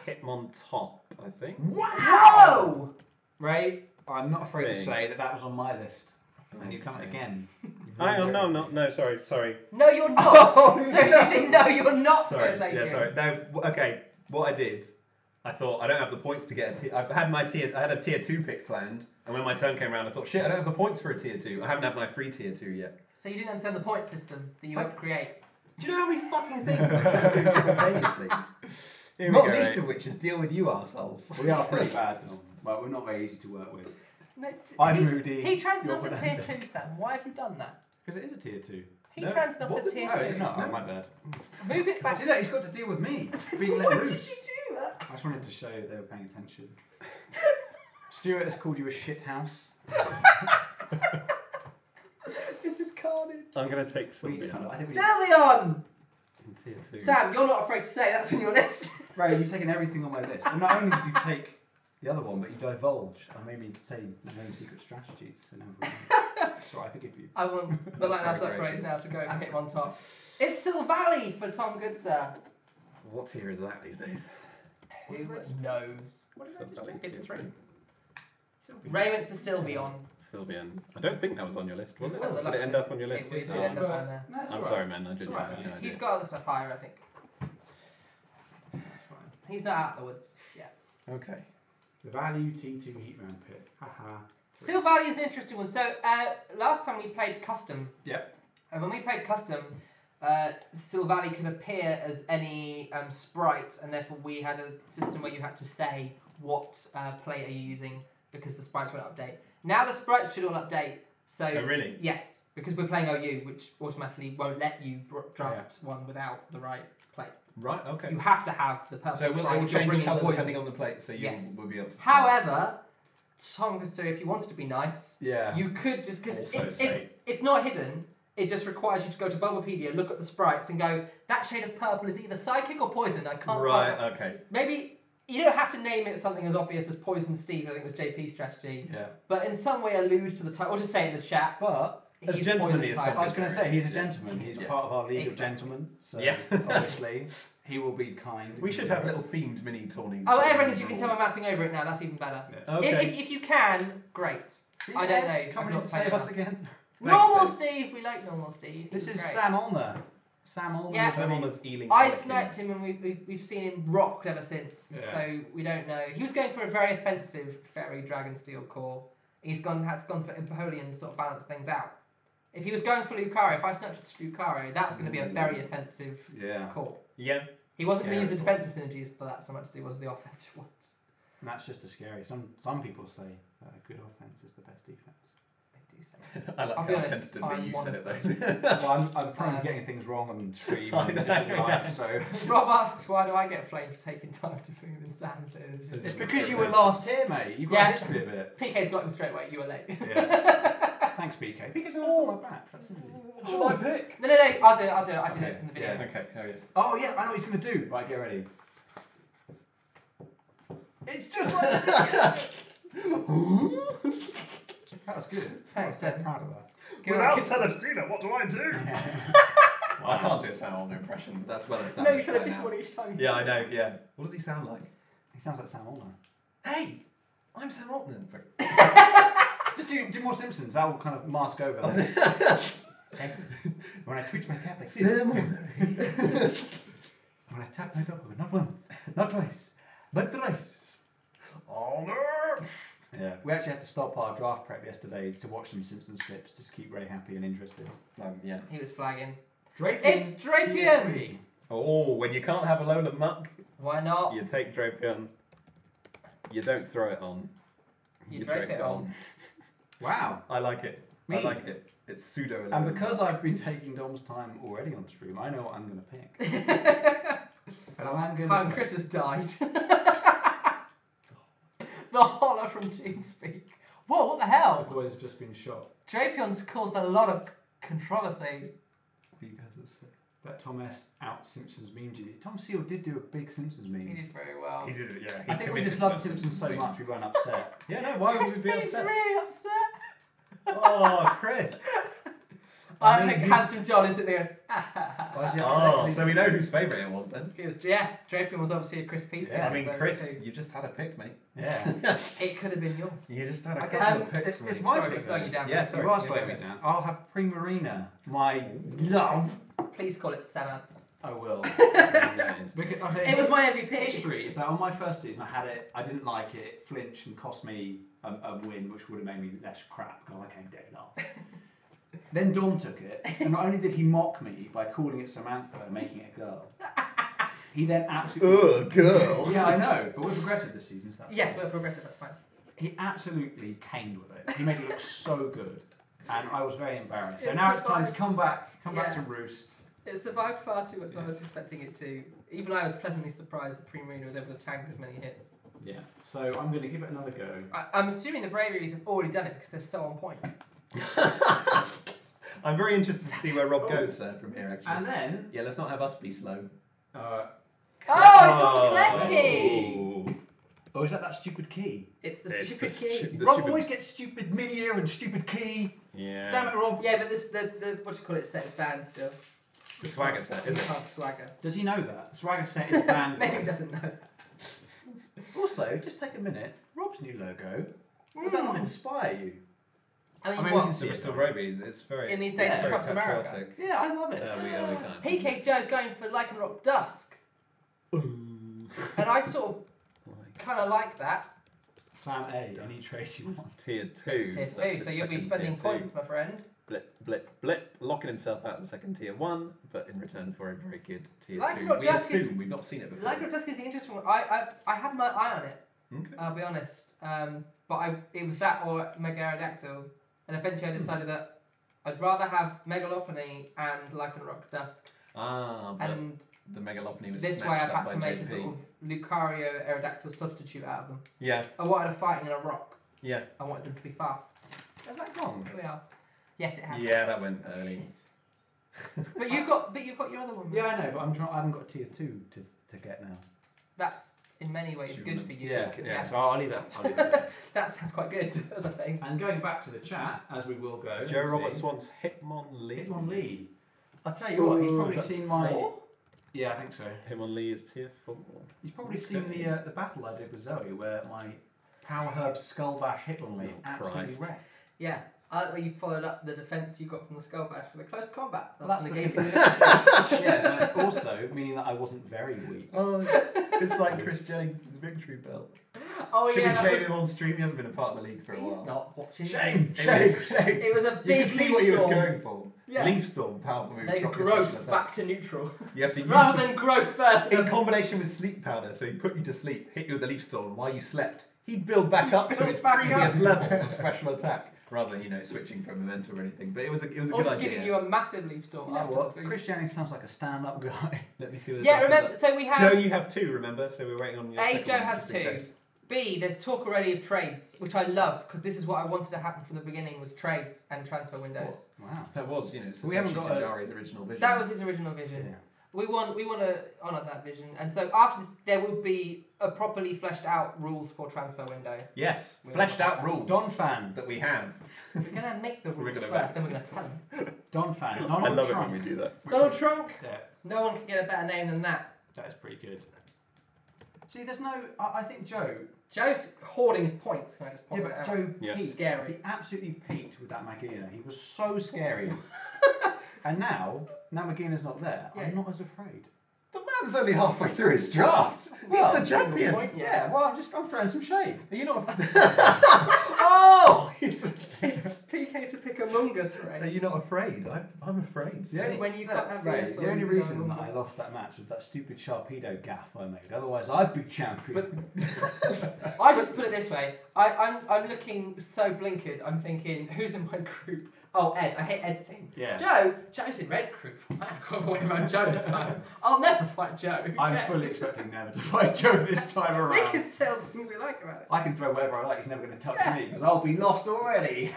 Hitmontop, I think. Whoa! Ray, I'm not afraid to Thing. say that was on my list. And you've done it again. You've Hang on, ruined no, I'm everything. not. No, sorry. No, you're not. Oh, so you say no, you're not. Sorry. Gonna take Yeah, it. sorry. No, okay. What I did, I thought I don't have the points to get a tier. I had a tier 2 pick planned, and when my turn came around, I thought, shit, I don't have the points for a tier 2. I haven't had my free tier 2 yet. So you didn't understand the point system that you helped create. Do you know how many fucking things I try to do simultaneously? Here we Not go, least Ray. of which is deal with you assholes. We are pretty bad, Tom. Well, we're not very easy to work with. No, I'm moody. He trans you're not to tier pedantic. 2, Sam. Why have you done that? Because it is a tier 2. He No, trans not what to the- tier Oh, 2. is it not? Oh, my bad. Move it back. See that? He's got to deal with me. Being let Why loose. did you do that? I just wanted to show they were paying attention. Stuart has called you a shit house. This is carnage. I'm going to take We Sylvia I think we Sylveon! in tier 2. Sam, you're not afraid to say that's on your list. Ray, you've taken everything on my list. And not only did you take the other one, but you divulge and made me say my own secret strategies. So I forgive you. I want the That's Lighthouse very upgrades gracious. now to go and hit him on top. It's Sylvally for Tom Goodsir. What tier is that these days? Who knows? Sylvally It's tier 3. 3. Ray went for Sylveon. Sylvian. I don't think that was on your list, was it? On the Did it end list. up on your list? It did Oh, end up I'm on there. No, it's I'm alright. sorry, man. I It's genuinely alright, had no He's idea. got other stuff higher, I think. It's fine. He's not out of the woods yet. Okay. The value T2 heat round pick. Haha. Sylvally is an interesting one. So last time we played custom, Yep. and when we played custom, Sylvally could appear as any sprite, and therefore we had a system where you had to say what plate are you using because the sprites won't update. Now the sprites should all update. So Oh, really? yes, because we're playing OU, which automatically won't let you draft one without the right plate. Right, okay. You have to have the purple So sprite. will it will if you're change bringing colour poison. depending on the plate, so you Yes. will be able to tell. However, Tom, so if you wanted to be nice, Yeah. you could just because Also say- it's not hidden. It just requires you to go to Bulbapedia, look at the sprites, and go, that shade of purple is either psychic or poison. I can't. Right, find okay. Maybe you don't have to name it something as obvious as Poison Steve. I think it was JP's strategy. Yeah. But in some way allude to the title, or just say it in the chat. But As he's gentlemanly Poison as type. Tom I was going to say he's a Yeah. gentleman. He's Yeah. part of our league of Exactly. gentlemen. So Yeah. obviously he will be kind. We should have little themed mini tourneys. Oh, for everyone, the as you can tell, I'm rules. mousing over it now. That's even better. Yeah. Okay. If you can, great. I don't know. I've Coming not in to played save us enough. again. Normal Sid. Steve, we like Normal Steve. This He's is great. Sam Ulner. Sam Ulner. Yeah. is Sam really- Honour's Ealing I Collections. sniped him and we've seen him rocked ever since. Yeah. So we don't know. He was going for a very offensive Fairy Dragon Steel core. Has gone for Empoleon to sort of balance things out. If he was going for Lucario, if I sniped Lucario, that's going to be a very offensive Yeah. core. Yeah. He wasn't going to use the Scary. defensive synergies for that so much as he was the offensive ones. And that's just as scary. Some people say good offense is the best defense. They do say. I like I'll be how honest, tentatively I'm you one said of it though. Well, I'm prone to getting things wrong on stream I and know, just in yeah. life, so. Rob asks, why do I get flamed for taking time to food? And Sam says, It's It's just because you were last here, mate. You've got Yeah. a history of it. PK's got him straight away. You were late. Yeah. Thanks, BK. BK's always got my back. That's easy. Should I pick? No, I'll do it. I did Okay, it in the video. yeah. Okay, oh yeah. Oh, yeah, I know what he's going to do. Right, get ready. It's just like that. That was good. Thanks, I'm Dan. proud of that. Give her a kiss. Celestina, what do I do? I can't do a Sam Honour impression, but that's well No, established. you should have by different now. one each time. Yeah, I know, yeah. What does he sound like? He sounds like Sam Ulner. Hey! I'm Sam Altman. Just do more Simpsons. That will kind of mask over that. When I twitch my cap like this. Sam Altman. When I tap my dog, not once, not twice, but thrice. Honor! Yeah. We actually had to stop our draft prep yesterday to watch some Simpsons clips just to keep Ray happy and interested. Yeah. He was flagging. Drapion. It's Drapion! Oh, when you can't have a load of muck, Why not? you take Drapion. You don't throw it on. You drape it on. Wow. I like it. Me? I like it. It's pseudo. And because I've been taking Dom's time already on stream, I know what I'm going to pick. And I'm going Hi, to. Chris has died. The holler from TeamSpeak. Whoa, what the The hell? boys have just been shot. Drapion's caused a lot of controversy. Because of sick. That Tom S. out Simpsons meme. Tom Seal did do a big Simpsons He meme. did very well. He did it, yeah. I think we just loved Simpsons so much we weren't upset. Yeah, no, why would Chris we be P's upset? really upset. Oh, Chris. I mean, think you- handsome John is sitting there. Why is he Oh, upset? so we know whose favourite it was then. It was, yeah, Drapion was obviously a Chris P. Yeah, I mean, those Chris, two. you just had a pick, mate. Yeah. It could have been yours. You just had a Okay, couple of picks, it's mate. my Sorry pick, to slow though. you down. Yeah, Chris. sorry. You are Yeah, slowing go me ahead. down. I'll have Primarina, my love. Please call it Saman. I will. It Because, okay, It was my MVP. history is that on my first season I had it, I didn't like it, it flinched and cost me a win, which would have made me less crap because I came dead last. Then Dom took it, and not only did he mock me by calling it Samantha and making it a girl, he then absolutely. girl. Yeah, I know, but we're progressive this season, so that's Yeah, fine. we're progressive, that's fine. He absolutely caned with it. He made it look so good, and I was very embarrassed. So It now it's time to survived. come back Yeah. to roost. It survived far too much than I was expecting it to. Even I was pleasantly surprised that Primarina was able to tank as many hits. Yeah. So I'm going to give it another go. I'm assuming the Braveries have already done it because they're so on point. I'm very interested to see where Rob goes from here, actually. And then. Yeah, let's not have us be slow. Uh, Oh, it's got the clef key! Oh. oh, is that stupid key? It's the It's stupid the key. stu- the Rob stupid- always gets stupid mid-ear and stupid key. Yeah. Damn it, Rob. Yeah, but this the what do you call it set is banned still. The swagger set, is it? Oh, swagger. Does he know that? Swagger set is banned. Maybe he doesn't know. Also, just take a minute. Rob's new logo. Does that not inspire you? I mean, I mean, we what? can see The it. Bristol Robies, it's very... In these days Yeah, of Trump's very America. patriotic. Yeah, I love it. We can't. PK Joe's going for Lycanroc Dusk. And I sort of kind of like that. Sam A, any trade you want. Tier 2. It's tier 2, that's so his you'll be second spending tier 2. points, my friend. Blip, blip, blip. Locking himself out of the second tier 1, but in return for a very good tier Like 2. what We Dusk is- assume, we've not seen it before. Lycanroc Dusk is the interesting one. I had my eye on it, Okay. I'll be honest. But it was that or Mega Aerodactyl. And eventually I decided that I'd rather have Megalopony and Lycanroc Dusk. Ah, but And the Megalopony was this way snatched I've up had by to make a JP. sort of Lucario Aerodactyl substitute out of them. Yeah, I wanted a fighting in a rock. yeah. I wanted them to be fast. Has that gone? Here we are. Yes, it has. Yeah, that went early. But you've got your other one. Yeah, I know, but I haven't got tier 2 to get now. That's in many ways Should good we- for you. Yeah, so I'll leave that. I'll leave that. That sounds quite good, as I think. And going back to the chat, as we will go. Joe and Roberts see. wants Hitmonlee. Hitmonlee. I'll tell you what, he's probably is that seen my. 4? Yeah, I think so. Hitmonlee is tier 4. He's probably seen the battle I did with Zoe, where my Power Herb Skull Bash Hitmonlee Oh, absolutely Christ. wrecked. Yeah. I like that you followed up the defense you got from the Skull Bash for the close combat. Well, That's that's negating because- the Yeah, but also meaning that I wasn't very weak. Oh, it's like Chris Jennings' victory belt. Oh Should yeah, we that shame was... him on stream? He hasn't been a part of the league for a He's while. not watching. Shame, It shame, was- shame. It was a You big can see what he was storm. going for. Yeah. Leaf Storm, powerful move. Then drop your growth special back attack. to neutral. You have to use Rather the- than growth first. in combination with sleep powder, so he put you to sleep, hit you with the leaf storm while you slept. He'd build back up to Build its back previous up. levels of special attack, rather than switching from event or anything. But it was a or good just idea. giving you a massive leaf storm. You know after what? the boost. Chris Jennings sounds like a stand-up guy. Let me see what. Yeah, remember. So we have Joe, you have 2. Remember, so we're waiting on your. A. second Joe one, has just in 2. case. B. There's talk already of trades, which I love because this is what I wanted to happen from the beginning: was trades and transfer windows. Wow. That was, We haven't got a- Tajari's original vision. That was his original vision. Yeah. We want to honour that vision, and so after this, there will be a properly fleshed out rules for transfer window. Yes, We're fleshed gonna- out rules Don fan. that we have. We're gonna make the We're rules gonna first, then we're gonna tell them. Don fan. I Donald love Trump. it when we do that. Donald Trump. Yeah, No one can get a better name than that. that is pretty good. See, there's no. I think Joe. Joe's hoarding his points. Can I just pop Yeah, it but out? Joe Yeah. peaked. Scary. He absolutely peaked with that Magina. He was so scary. And now Magina's not there. Yeah. I'm not as afraid. The man's only halfway through his draft. Well, He's the champion. Point, Yeah, well, I'm throwing some shade. Are you not? Oh, he's the. It's PK to pick Among Us, Are right? you not afraid? I'm afraid. The only, When you look, can't have Ray, Venus the on, only you reason go that I Among Us. lost that match was that stupid Sharpedo gaff I made. Otherwise, I'd be champion. But I just put it this way. I'm looking so blinkered. I'm thinking, who's in my group? Oh, Ed. I hate Ed's team. Yeah. Joe's in red group. I've got to win around Joe this time. I'll never fight Joe. I'm fully expecting never to fight Joe this time We around. can say all the things we like about it. I can throw whatever I like. He's never going to touch me because I'll be lost already.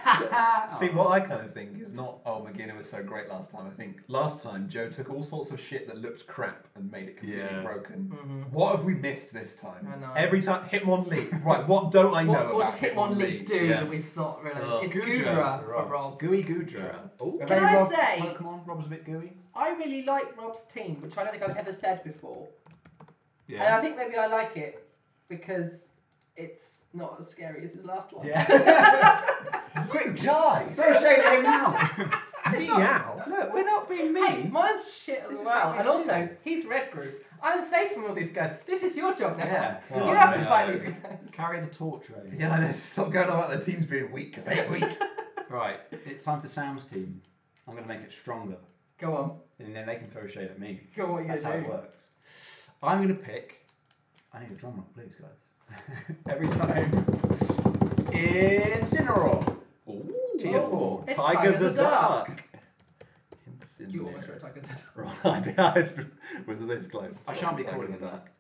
See, what I kind of think is not, oh, McGinnis was so great last time. I think last time Joe took all sorts of shit that looked crap and made it completely broken. Mm-hmm. What have we missed this time? I know. Every time, Hitmon League. Right, what don't I know about What does Hitmon League League? do that we've not realised? It's Goodra for Rob. Gooey Goodra. Oh. Are Can they I Rob say- Pokemon? Rob's a bit gooey. I really like Rob's team, which I don't think I've ever said before. And Yeah. I think maybe I like it because it's not as scary as his last one. Yeah. Quick, guys! Throw shade at him now. Meow! Look, we're not being Hey, mean. mine's shit as This is well. how we And do. also, he's red group. I'm safe from all these guys. This is your job now. Yeah. You Oh, have to no. fight these guys. Carry the torch, Ray. Yeah, let's stop going on about the teams being weak, because they're weak. Right, it's time for Sam's team. I'm going to make it stronger. Go on. And then they can throw shade at me. Go on, what That's you how gonna it do. works. I'm going to pick. I need a drum roll, please, guys. Every time. Incineroar. Ooh, Tier 4. It's Tigers Tigers are are dark. dark. You almost wrote Tiger's Head. Right, I was this close. I shan't be Tigers calling are it dark.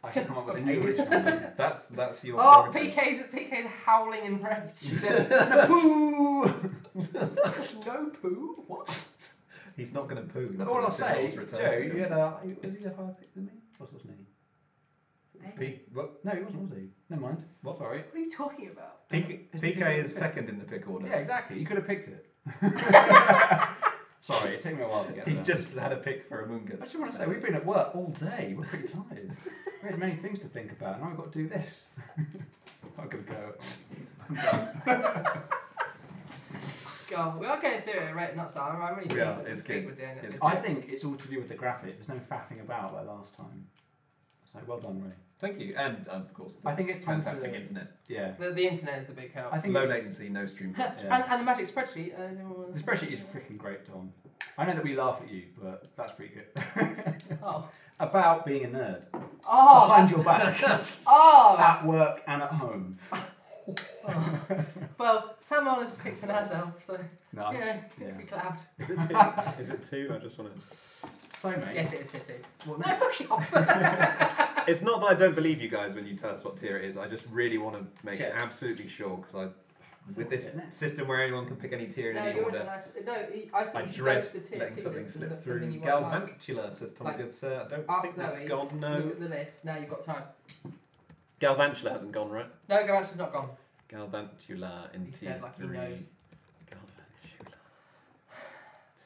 I should come up with a new original name. That's your. Oh, prerogative. PK's howling in rage. She said, "Poo." No poo? What? He's not going to poo. That's All what I'll the say, signals Joe, return to you him. had a. Was he a higher pick than me? What's his name? What? No, he wasn't, was he? Never mind. What? Sorry. What are you talking about? PK is second in the pick order. Yeah, exactly. You could have picked it. Sorry, it took me a while to get He's there. just had a pick for Among Us. I just want to say, we've been at work all day. We're pretty tired. We had many things to think about, and now we've got to do this. I'm going to go. I'm done. God, we are going through it right nuts. I'm really We pleased are, that it's this week good. we're doing it. It's I think it's all to do with the graphics. There's no faffing about like last time. So well done, Ray. Thank you, and of course, the I think it's time fantastic to, internet. Yeah. The internet is the big help. I think Low it's- latency, no stream and, costs. Yeah. and the magic spreadsheet. The spreadsheet is freaking great, Tom. I know that we laugh at you, but that's pretty good. Oh. About being a nerd. Oh, Behind that's- your back. Oh, At work and at home. oh. Well, Sam Arnold's picked an as elf, so No, you know, yeah. we clapped. Is it two? Is it two? I just want to. So, mate. Yes, it is tier 2. Well, No, fuck you off. It's not that I don't believe you guys when you tell us what tier it is. I just really want to make Yeah. absolutely sure because with this Isn't it? system where anyone can pick any tier in No, any you're order, nice. No, I think I you should dread go to the tier letting 2 something list slip and through. then you won't like. Galvantula says Tom Like, Good Sir. I don't Ask think that's Zoe, gone. Look No, at the list. Now you've got time. Galvantula hasn't gone right. No, Gavan's not gone. Galvantula in He tier said like he 3. knows. Galvantula.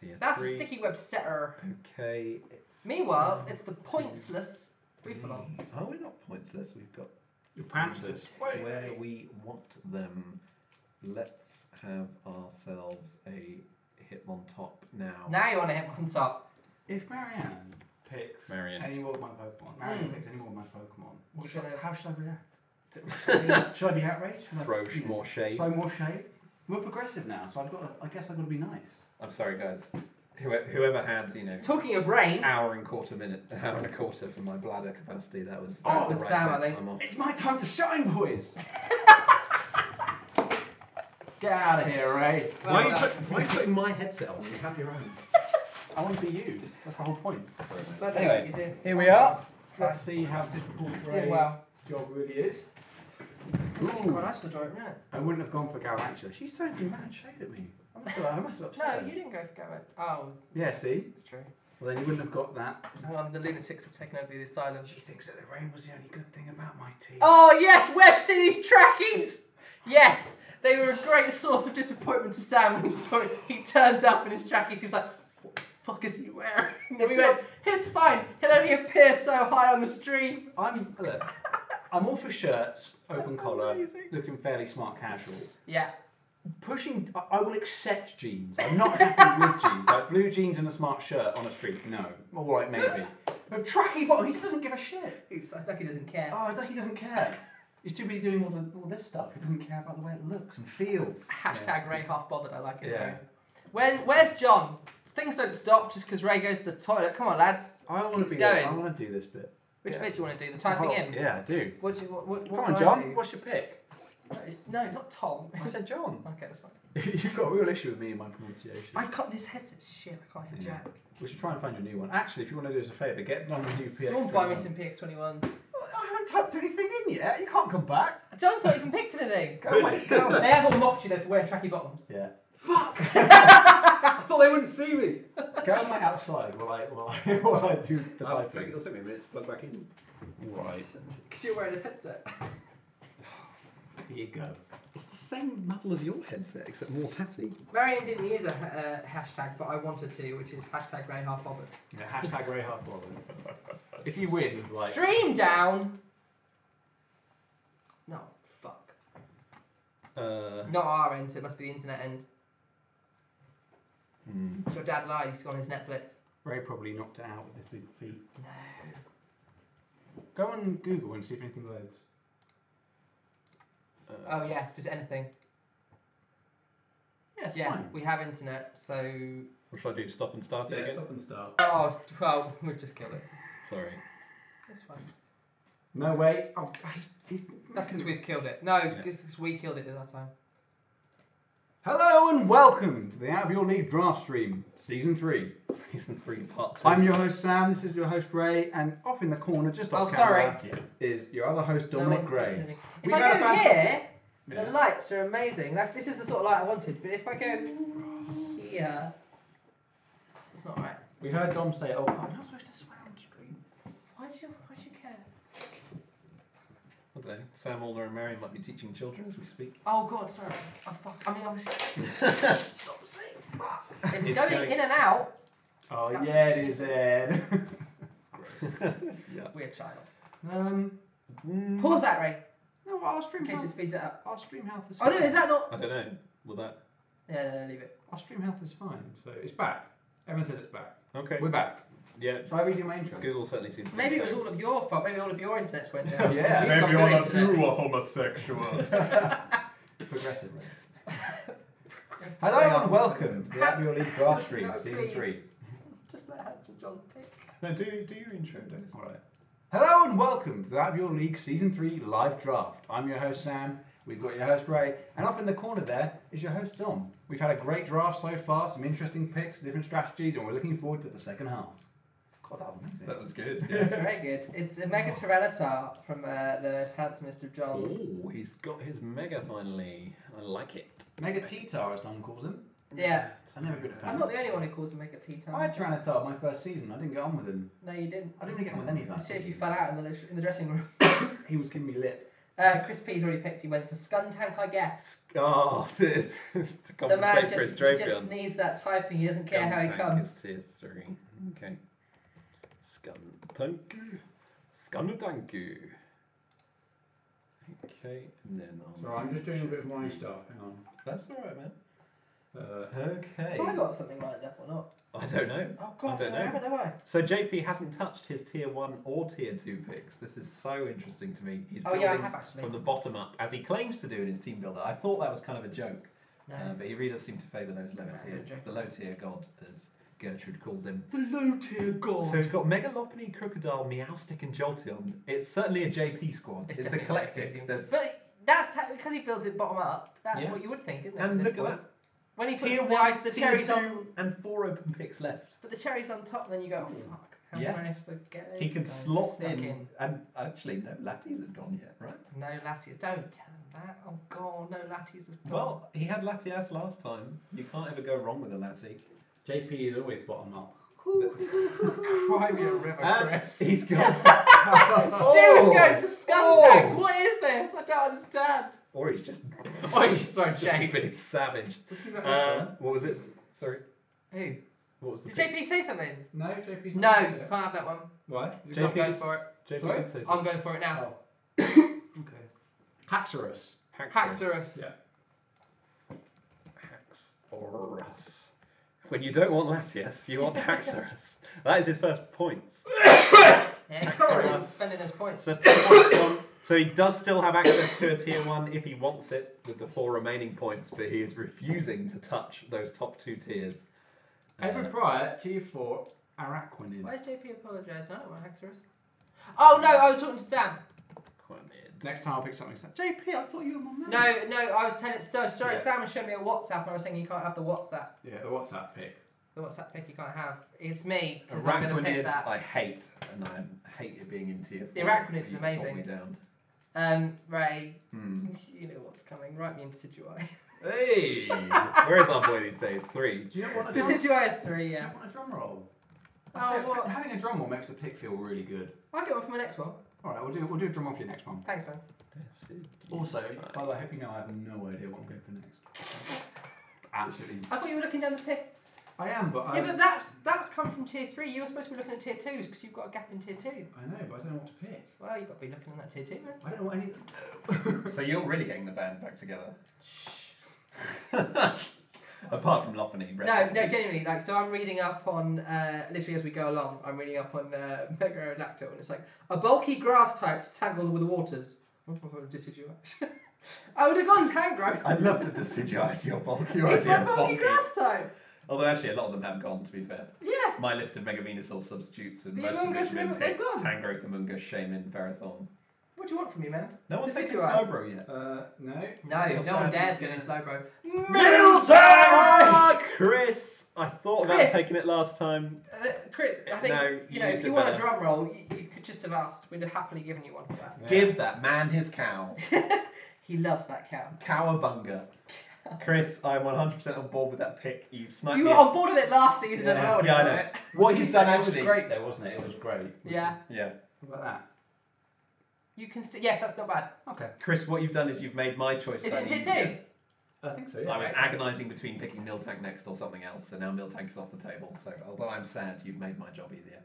Tier That's 3. a sticky web setter. Okay, it's. Meanwhile, it's the pointsless Bufalons. Oh, we're not pointless. We've got Your Panthers. where we want them. Let's have ourselves a Hitmontop now. Now you want to hit one top. If Marianne picks Marianne. any more of my Pokemon, picks any more of my Pokemon, You gonna- how should I react? Should I be outraged? Should I, Throw more shade. Throw more shade? We're progressive now, so I guess I've got to be nice. I'm sorry, guys. Whoever had, Talking of rain, hour and a quarter for my bladder capacity, that was That the was right Sam, bet. I think. I'm off. It's my time to shine, boys! Get out of here, Ray. Why are you putting my headset on? You have your own. I want to be you. That's the whole point. But Anyway, you did. here we are. Let's see how difficult Did Ray's well. job really is. It's actually quite nice for drawing, isn't it? I wouldn't have gone for Galvantula. She's throwing some mad shade at me. I must have upset No, her. you didn't go for Gavan. Oh, Yeah, see? it's true. Well, then you wouldn't have got that. Hang on, the lunatics have taken over the asylum. She thinks that the rain was the only good thing about my team. Oh yes, we've seen these trackies. Yes, they were a great source of disappointment to Sam when he turned up in his trackies. He was like, "What the fuck is he wearing?" And we went, "It's fine. He'll only appear so high on the stream." Look, I'm all for shirts, open collar, Amazing. looking fairly smart casual. Yeah. I will accept jeans. I'm not happy with jeans. Like blue jeans and a smart shirt on a street, no. All right, maybe. But tracky bottom, he just doesn't give a shit. It's like he doesn't care. Oh, it's like he doesn't care. He's too busy doing all this stuff. He doesn't care about the way it looks and feels. Hashtag Ray half bothered. I like it. Yeah. Ray. Where's John? Things don't stop just because Ray goes to the toilet. Come on, lads. I Just want keeps to be. going. I want to do this bit. Which Yeah. bit do you want to do? The typing in. Yeah, I do. What do you? What Come on, do I John. do? What's your pick? No, not Tom. I said John. Okay, that's fine. You've got a real issue with me and my pronunciation. I cut this headset's shit. I can't hear Jack. We should try and find you a new one. Actually, if you want to do us a favour, get on the new PX21. Someone buy me some PX21. I haven't tucked anything in yet. You can't come back. John's not even picked anything. Go away. Go away. They have all mocked you though for wearing tracky bottoms. Yeah. Fuck! I thought they wouldn't see me. Go on my outside while I do the typing. It'll take me a minute to plug back in. Right. Because you're wearing this headset. Here you go. It's the same metal as your headset, except more tatty. Marion didn't use a hashtag, but I wanted to, which is hashtag Ray Half Bothered. Yeah, hashtag Ray Half Bothered. If you win, like... Stream down! No, fuck. Not our end, so it must be the internet end. Your dad lied, he's gone his Netflix. Ray probably knocked it out with his big feet. No. Go on Google and see if anything loads. Oh yeah, just anything. Yeah, it's Yeah, fine. we have internet, so... What should I do? Stop and start it again? stop and start. Oh, well, we've just killed it. Sorry. It's fine. No way. Oh, That's because we've killed it. No, because we killed it that time. Hello and welcome to the Out of Your League Draft Stream, Season 3. Season 3, Part 2. I'm your host Sam, this is your host Ray, and off in the corner, just off camera, is your other host Dominic Gray. If I go here, the lights are amazing. Like, this is the sort of light I wanted, but if I go here, it's not right. We heard Dom say, oh, I'm not supposed to swear on stream. Why do you care? I don't know. Sam Alder and Mary might be teaching children as we speak. Oh god, sorry. Oh fuck. I mean, I was... Stop saying fuck. It's going in and out. Oh That's yeah, what it she is said. Yeah. Weird child. Um, Pause that, Ray. no, our stream In case it health. speeds it up. Our stream health is Oh fine. no, is that not... I don't know. Will that... Yeah, no, leave it. Our stream health is fine, so it's back. Everyone says it's back. Okay. We're back. Yeah. Shall I read you my intro? Google certainly seems to Maybe think it was so. all of your fault. Maybe all of your internets went down. Yeah. We've got Maybe good all of internet. you are homosexuals. Progressive, Ray. Hello and welcome to the Out of Your League Draft Stream, No, Season please. 3. Just let Handsome John pick. No, do your intro, Dennis. Alright. Hello and welcome to the Out of Your League Season 3 live draft. I'm your host Sam, we've got your host Ray, and off in the corner there is your host Dom. We've had a great draft so far, some interesting picks, different strategies, and we're looking forward to the second half. God, that was amazing. That was good. It's very good. It's a Mega Tyranitar from the most handsomest of Johns. Oh, he's got his mega finally. I like it. Mega T-Tar, as Dom calls him. Yeah. I'm never been a fan. I'm not the only one who calls him Mega T-Tar. I had Tyranitar my first season, I didn't get on with him. No, you didn't. I didn't get on with any of You that. see if you fell out in the dressing room. He was giving me lip. Chris P's already picked. He went for Skuntank, I guess. Oh, to The man compensate for his just Drapion. needs that typing. He doesn't care how he Skuntank comes. is tier 3. Okay. Skuntanku. Skuntanku. Okay, and then Sorry, I'm just doing a bit of my stuff, hang on. That's alright, man. Have I Okay. got something lined up or not? I don't know. Oh god, I don't no, know. I haven't, have I? So JP hasn't touched his tier 1 or tier 2 picks. This is so interesting to me. He's Oh building yeah, I have actually. from the bottom up, as he claims to do in his team builder. I thought that was kind of a joke, No. but he really does seem to favour those lower No, tiers. joke. The low tier god, as Gertrude calls him. The low tier god. So he's got Megalopony, Crocodile, Meowstic, and Jolteon. It's certainly a JP squad. It's a definitely collective. There's, But that's because he builds it bottom up. That's Yeah. what you would think, isn't it? and at look this at point? that. When he puts Tier the 1, ice, the tier cherries 2, on, and 4 open picks left. but the cherries on top, then you go, oh fuck. How Yeah. did I manage to get He those can guys slot stuck in, and actually no Latties have gone yet, right? No Latias. Don't tell him that. Oh god, no Latias have gone. Well, he had Latias last time. You can't ever go wrong with a Lati. JP is always bottom up. Crimea River And Crest. he's got... Stu's going for Skuntank. Oh. What is this? I don't understand. Or he's just... Oh, he's just throwing just a shade. big savage. What was it? Sorry. Who? What was the Did pick? JP say something? No, JP's No, not you doing it. can't have that one. Why? JP I'm going for it. JP Sorry? did say I'm something. going for it now. Oh. Okay. Haxorus. Haxorus. Yeah. Haxorus. When you don't want Latias, you want Haxorus. That is his first points. Yeah, he's Sorry. sorry. Spending those points. So that's 2 points gone. So he does still have access to a tier 1 if he wants it with the 4 remaining points, but he is refusing to touch those top 2 tiers. Edward Pryor, tier 4, Araquanid. Why is JP apologise? I don't want Haxorus. Oh no, I was talking to Sam. quite mid. Next time I'll pick something. JP, I thought you were my man. No, I was telling. Sorry, Yeah. Sam was showing me a WhatsApp, and I was saying you can't have the WhatsApp. Yeah, the WhatsApp pick. The WhatsApp pick you can't have. It's me because I'm going to pick Arachnids that. I hate, and I hate it being in tier 4. The Arachnid is You amazing. tore me down. Ray, Hmm. you know what's coming. Write me into Decidueye. Hey! Where is our boy these days? 3. Do you not want a drum? Decidueye is 3, Do you yeah. not want a drum roll? Oh, what? Having a drum roll makes the pick feel really good. I'll get one for my next one. All right, we'll do a drum roll for your next one. Thanks, man. Also, by the way, I hope you know I have no idea what I'm going for next. Absolutely. I thought you were looking down the pick. I am, but Yeah, but that's come from tier 3. You were supposed to be looking at tier 2s because you've got a gap in tier 2. I know, but I don't know what to pick. Well, you've got to be looking at that tier 2, man. I don't know what any of them do. So you're really getting the band back together? Apart from Lopunny. No, genuinely. Like, so I'm reading up on, literally as we go along, I'm reading up on Mega Aerodactyl, and it's like, a bulky grass type to tangle with the waters. Decidueye. I would have gone Tangrowth. I love the Decidueye, your bulky It's my idea of bulky bulky. grass type. Although actually a lot of them have gone, to be fair. Yeah. My list of Mega Venusaur substitutes and The most of Amoonguss, which have been remember, they've picked. gone. Tangrowth, Amoonguss, Shaman, Ferrothorn. What do you want from me, man? No one's taken Decidueye. Slowbro yet. No. No, You're no one sad. dares go in Slowbro. Milton! Chris! I thought about Chris. taking it last time. Chris, I think, No, you know, used if it you want a better. drum roll, you could just have asked. We'd have happily given you one for that. Yeah. Give that man his cow. He loves that cow. Cowabunga. Chris, I'm 100% on board with that pick. You've sniped You me. were on board with it last season as well. Yeah, I didn't know. you? What he's done actually. It was great though, wasn't it? It was great. Yeah. Yeah. What about that? You can yes, that's not bad. Okay. Chris, what you've done is you've made my choice. Is it slightly tier 2? easier. I think so, yeah. I was Okay. agonising between picking Miltank next or something else, so now Miltank is off the table. So although I'm sad, you've made my job easier.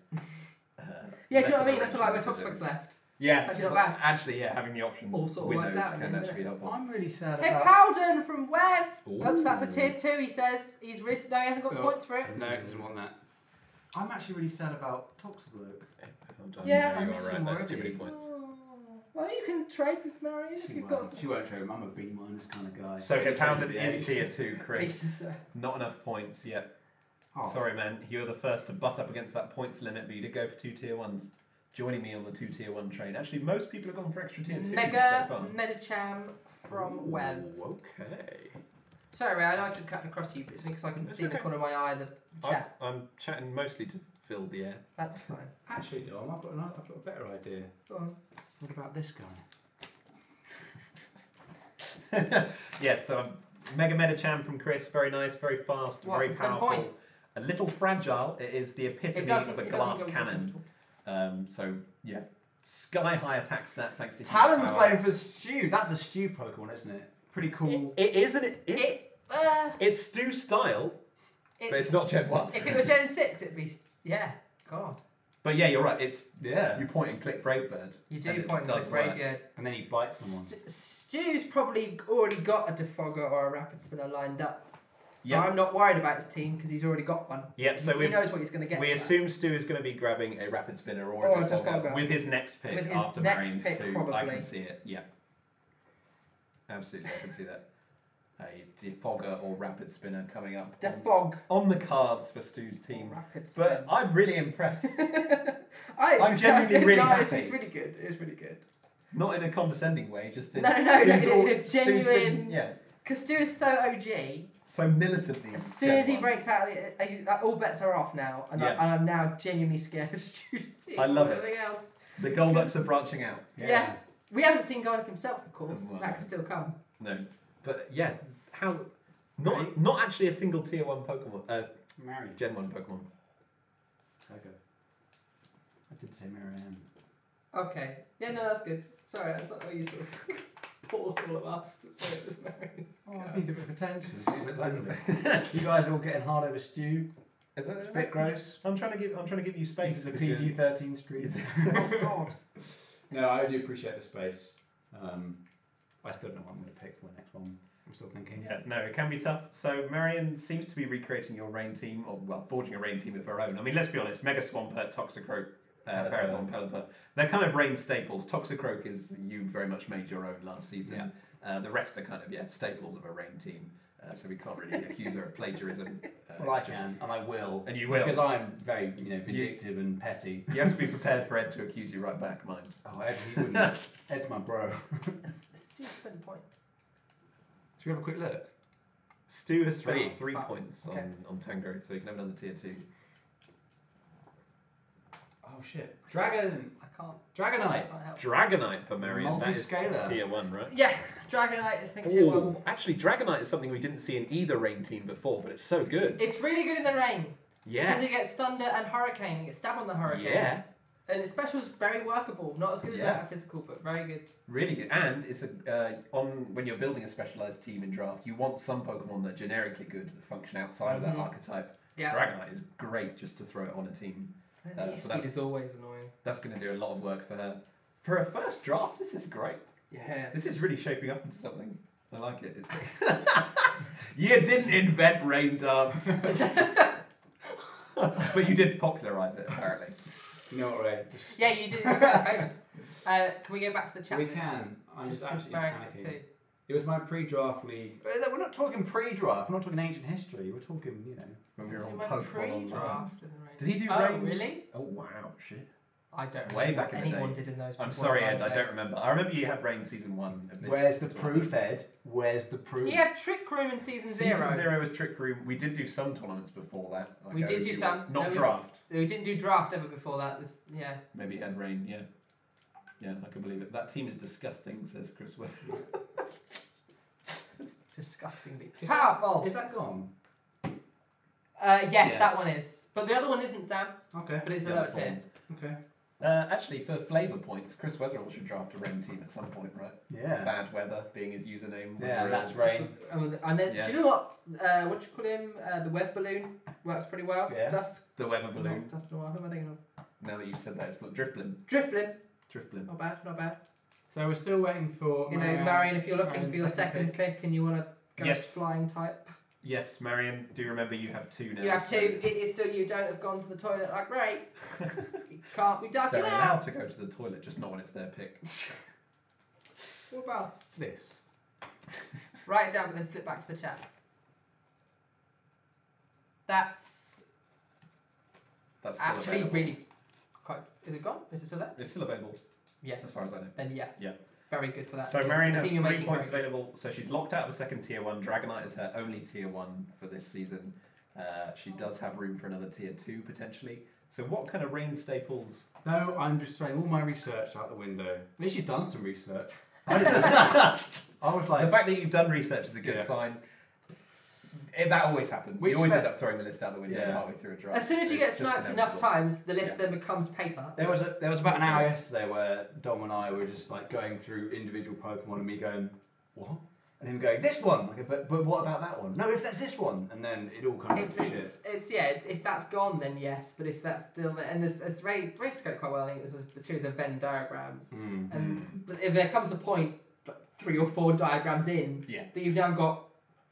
Yeah, do you less know what I of mean? a That's what like when wrench in Toxfix left. Yeah, It's actually not bad. Actually, yeah, having the options All sort of works windowed out in can the end, actually doesn't help. I'm really sad Hey, about... Powden from Web. Ooh. Oops, that's a tier 2. He says he's risked. No, he hasn't got Oh. points for it. No, it doesn't want that. I'm actually really sad about Toxablook. Hold on, Yeah. you I'm are missing right. That's too already. many points. Oh. Well, you can trade with Marion if you've got. She won't trade him. I'm a B- kind of guy. So Hippounded Yeah, is tier 2, Chris. Pieces, Not enough points yet. Oh. Sorry, man. You're the first to butt up against that points limit, but you did go for 2 tier 1s. Joining me on the 2 tier 1 train. Actually, most people have gone for extra tier 2 Mega so far. Medicham from Web. Ooh, okay. Sorry, Ray, I know I keep cutting across you, but it's because I can It's see in the okay. corner of my eye the chat. I'm chatting mostly to fill the air. That's fine. Actually, Dom, I've got a better idea. Go on. What about this guy? Yeah, so Mega Medicham from Chris. Very nice, very fast, What? very 10 powerful. points. A little fragile. It is the epitome of a glass cannon. So, yeah. Sky high attack stat thanks to huge power. Talonflame for Stew. That's a Stew Pokemon, isn't it? Pretty cool. It is, and it's Stu style, but it's not Gen 1. If it were Gen 6, it'd be. Yeah, God. But yeah, you're right. It's Yeah. you point and click Brave Bird. You do and it point does to break work. it. And then he bites someone. Stu's probably already got a Defogger or a Rapid Spinner lined up. So Yep. I'm not worried about his team because he's already got one. Yep. So he knows what he's going to get. we for that. assume Stu is going to be grabbing a Rapid Spinner or Or a a Defogger Defogger. with his next pick With his after next Marion's pick, 2. I probably. can see it. Yeah. Absolutely, I can see that. A Defogger or Rapid Spinner coming up Defog. on the cards for Stu's Or team. Rapid But Spin. I'm really impressed. I'm genuinely really nice. happy. It's really good. It's really good. Not in a condescending way, just in No, Stu's in all- a Stu's been- genuine. yeah. Because Stu is so OG. So militantly. As soon as he Gen 1. breaks out, all bets are off now, and, Yeah. I'm now genuinely scared of Stu's team. I love it. Everything else. The Golducks are branching out. Yeah. We haven't seen Golduck himself, of course. Well, That could still come. No, but yeah, how? Not actually a single tier 1 Pokemon. Marion. Gen 1 Pokemon. Okay. I did say Marianne. Okay. Yeah, no, that's good. Sorry, that's not how you sort of paused all of us to say it was Marion's Oh, go. I need a bit of attention. A bit lonely. You guys are all getting hard over Stew. Is it It's a bit gross. I'm trying to give you space. This is a because you're- PG-13 stream. Oh God. No, I do appreciate the space. I still don't know what I'm going to pick for the next one. I'm still thinking. Yeah, no, it can be tough. So Marion seems to be recreating your rain team, or well, forging a rain team of her own. I mean, let's be honest, Mega Swampert, Toxicroak, Ferrothorn, Pelipper, they're kind of rain staples. Toxicroak is you very much made your own last season. The rest are kind of staples of a rain team. so we can't really accuse her of plagiarism. Well, I can, and I will. And you will. Because I'm very, vindictive and petty. You have to be prepared for Ed to accuse you right back, mind. Oh, Ed, he wouldn't. Ed's my bro. Stu spent points. Should we have a quick look? Stu has spent 3 points Okay. on Tango, so you can have another tier 2. Oh shit. Dragon. I can't. Dragonite. Can't help. Dragonite for Marion. That is Multi-scalar. tier 1, right? Yeah, Dragonite is tier 1. Oh, actually, Dragonite is something we didn't see in either rain team before, but it's so good. It's really good in the rain. Yeah. Because it gets thunder and hurricane. You get stabbed on the hurricane. Yeah. And its special is very workable. Not as good as Yeah. that physical, but very good. Really good. And it's when you're building a specialized team in draft, you want some Pokemon that are generically good that function outside of that archetype. Yeah. Dragonite is great just to throw it on a team. And the so speed that's- is always annoying. That's going to do a lot of work for her. For her first draft, this is great. Yeah. This is really shaping up into something. I like it. You didn't invent Rain Dance. But you did popularize it, apparently. No, right. Yeah, you did. You're very famous. Can we go back to the chat? We can. I'm just Just absolutely Barry panicking. too. It was my pre-draft league. We're not talking pre-draft. We're not talking ancient history. We're talking, When we were Was on it my Pokemon Online. pre-draft in the rain? Did he do Oh, Rain? really? Oh, wow. Shit. I don't Way remember back what in the anyone day. did in those. I'm before sorry, my Ed. I days. don't remember. I remember you had Rain Season 1 of this. Where's the proof, Ed? Where's the proof? He had Trick Room in Season 0. Season 0 was Trick Room. We did do some tournaments before that. Like We did do OU. some. Not No, draft. We didn't do draft ever before that. Yeah. Maybe he had Rain, yeah. Yeah, I can believe it. That team is disgusting, says Chris Weather. Disgustingly Is powerful. Is that gone? Yes, Yes. that one is. But the other one isn't, Sam. Okay. But it's a Yeah, lower the tier. Okay. Actually, for flavour points, Chris Weatherall should draft a Rain team at some point, right? Yeah. Bad Weather being his username. Yeah, Weatherall. that's Rain. And then, Yeah. do you know what? What you call him? The web balloon works pretty well. Yeah. Dusk. The Weather Balloon. Not Dust Noir. Who am I thinking of? Now that you've said that, it's Drifblim. Drifblim. Drifblim. Not bad. Not bad. So we're still waiting for. You know, Marion, if you're looking Marion for your second pick and you want to go Yes. flying type, Yes, Marion, do you remember you have 2 now? you have so to. It is still you don't have gone to the toilet like Ray. You can't be ducking They're out. allowed to go to the toilet, just not when it's their pick. What about? this. Write it down, but then flip back to the chat. That's That's still actually available. really quite. Is it gone? Is it still there? It's still available, Yes. as far as I know. Then yes. Yeah. Very good for that. So team. Marion The has team you're 3 making points very good. available, so she's locked out of the second tier 1. Dragonite is her only tier 1 for this season. She does have room for another tier 2 potentially. So what kind of rain staples? No, I'm just throwing all my research out the window. At least you've done some research. The I was like, fact that you've done research is a good Yeah. sign. That always happens. We You always end expect- up throwing the list out the window Yeah. partway through a draft. As soon as you It's get just sniped enough inevitable. times, the list Yeah. then becomes paper. there was about an hour yesterday where Dom and I were just like going through individual Pokemon and me going, what? And him going, this one. Like, but what about that one? No, if that's this one. And then it all comes to shit. It's if that's gone then yes, but if that's still there, and there's Ray described it quite well. I think it was a series of Venn diagrams, Mm. and but if there comes a point, like 3 or 4 diagrams in, Yeah. that you've now got,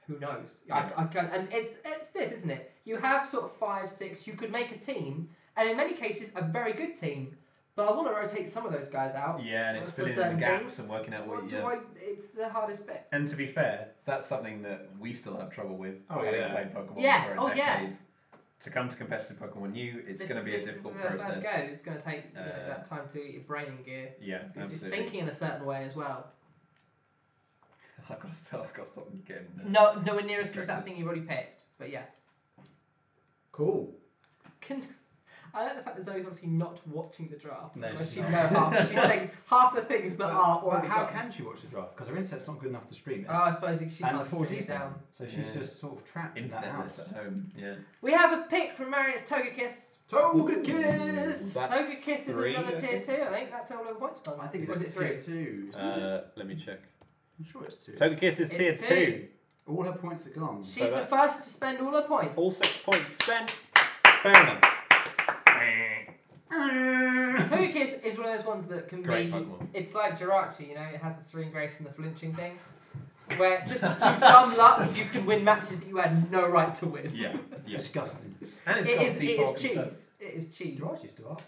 who knows? Yeah. I can, and it's this, isn't it? You have sort of 5, 6. You could make a team, and in many cases a very good team. But I want to rotate some of those guys out. Yeah, and it's For filling in the certain gaps things. and working out What what. do Yeah. I? It's the hardest bit. And to be fair, that's something that we still have trouble with. Oh, having yeah. played Pokemon Yeah, for a oh, yeah. decade. To come to competitive Pokemon New, it's This going is- to be a this difficult is the process. First go. It's going to take Uh, that time to get your brain in gear. Yeah, It's absolutely. thinking in a certain way as well. I've got to stop getting. Nowhere near as good as that distracted. thing you've already picked, but yes. Cool. I like the fact that Zoe's obviously not watching the draft. No, because she's she not. knows half. She's saying half the things that are But already how gone. can she watch the draft? Because her internet's not good enough to stream it. Oh, I suppose she and can't the stream 4G's it down. down. So she's Yeah. just sort of trapped in that Internetless house. at home. Yeah. We have a pick from Marius Togekiss. Togekiss! That's Togekiss is 3, another I tier think. 2, I think. That's all over points gone. I think Or is it's it 3? tier 2. isn't it? Let me check. I'm sure it's 2. Togekiss is tier It's 2. All her points are gone. She's So the that- first to spend all her points. All 6 points spent. Fair enough. Togekiss is one of those ones that can Great be. Pokemon. It's like Jirachi, you know, it has the serene grace and the flinching thing. Where just through dumb luck, you can win matches that you had no right to win. Yeah. Yeah. Disgusting. And it's It got is default cheese. control. It is cheese. Jirachi's still up.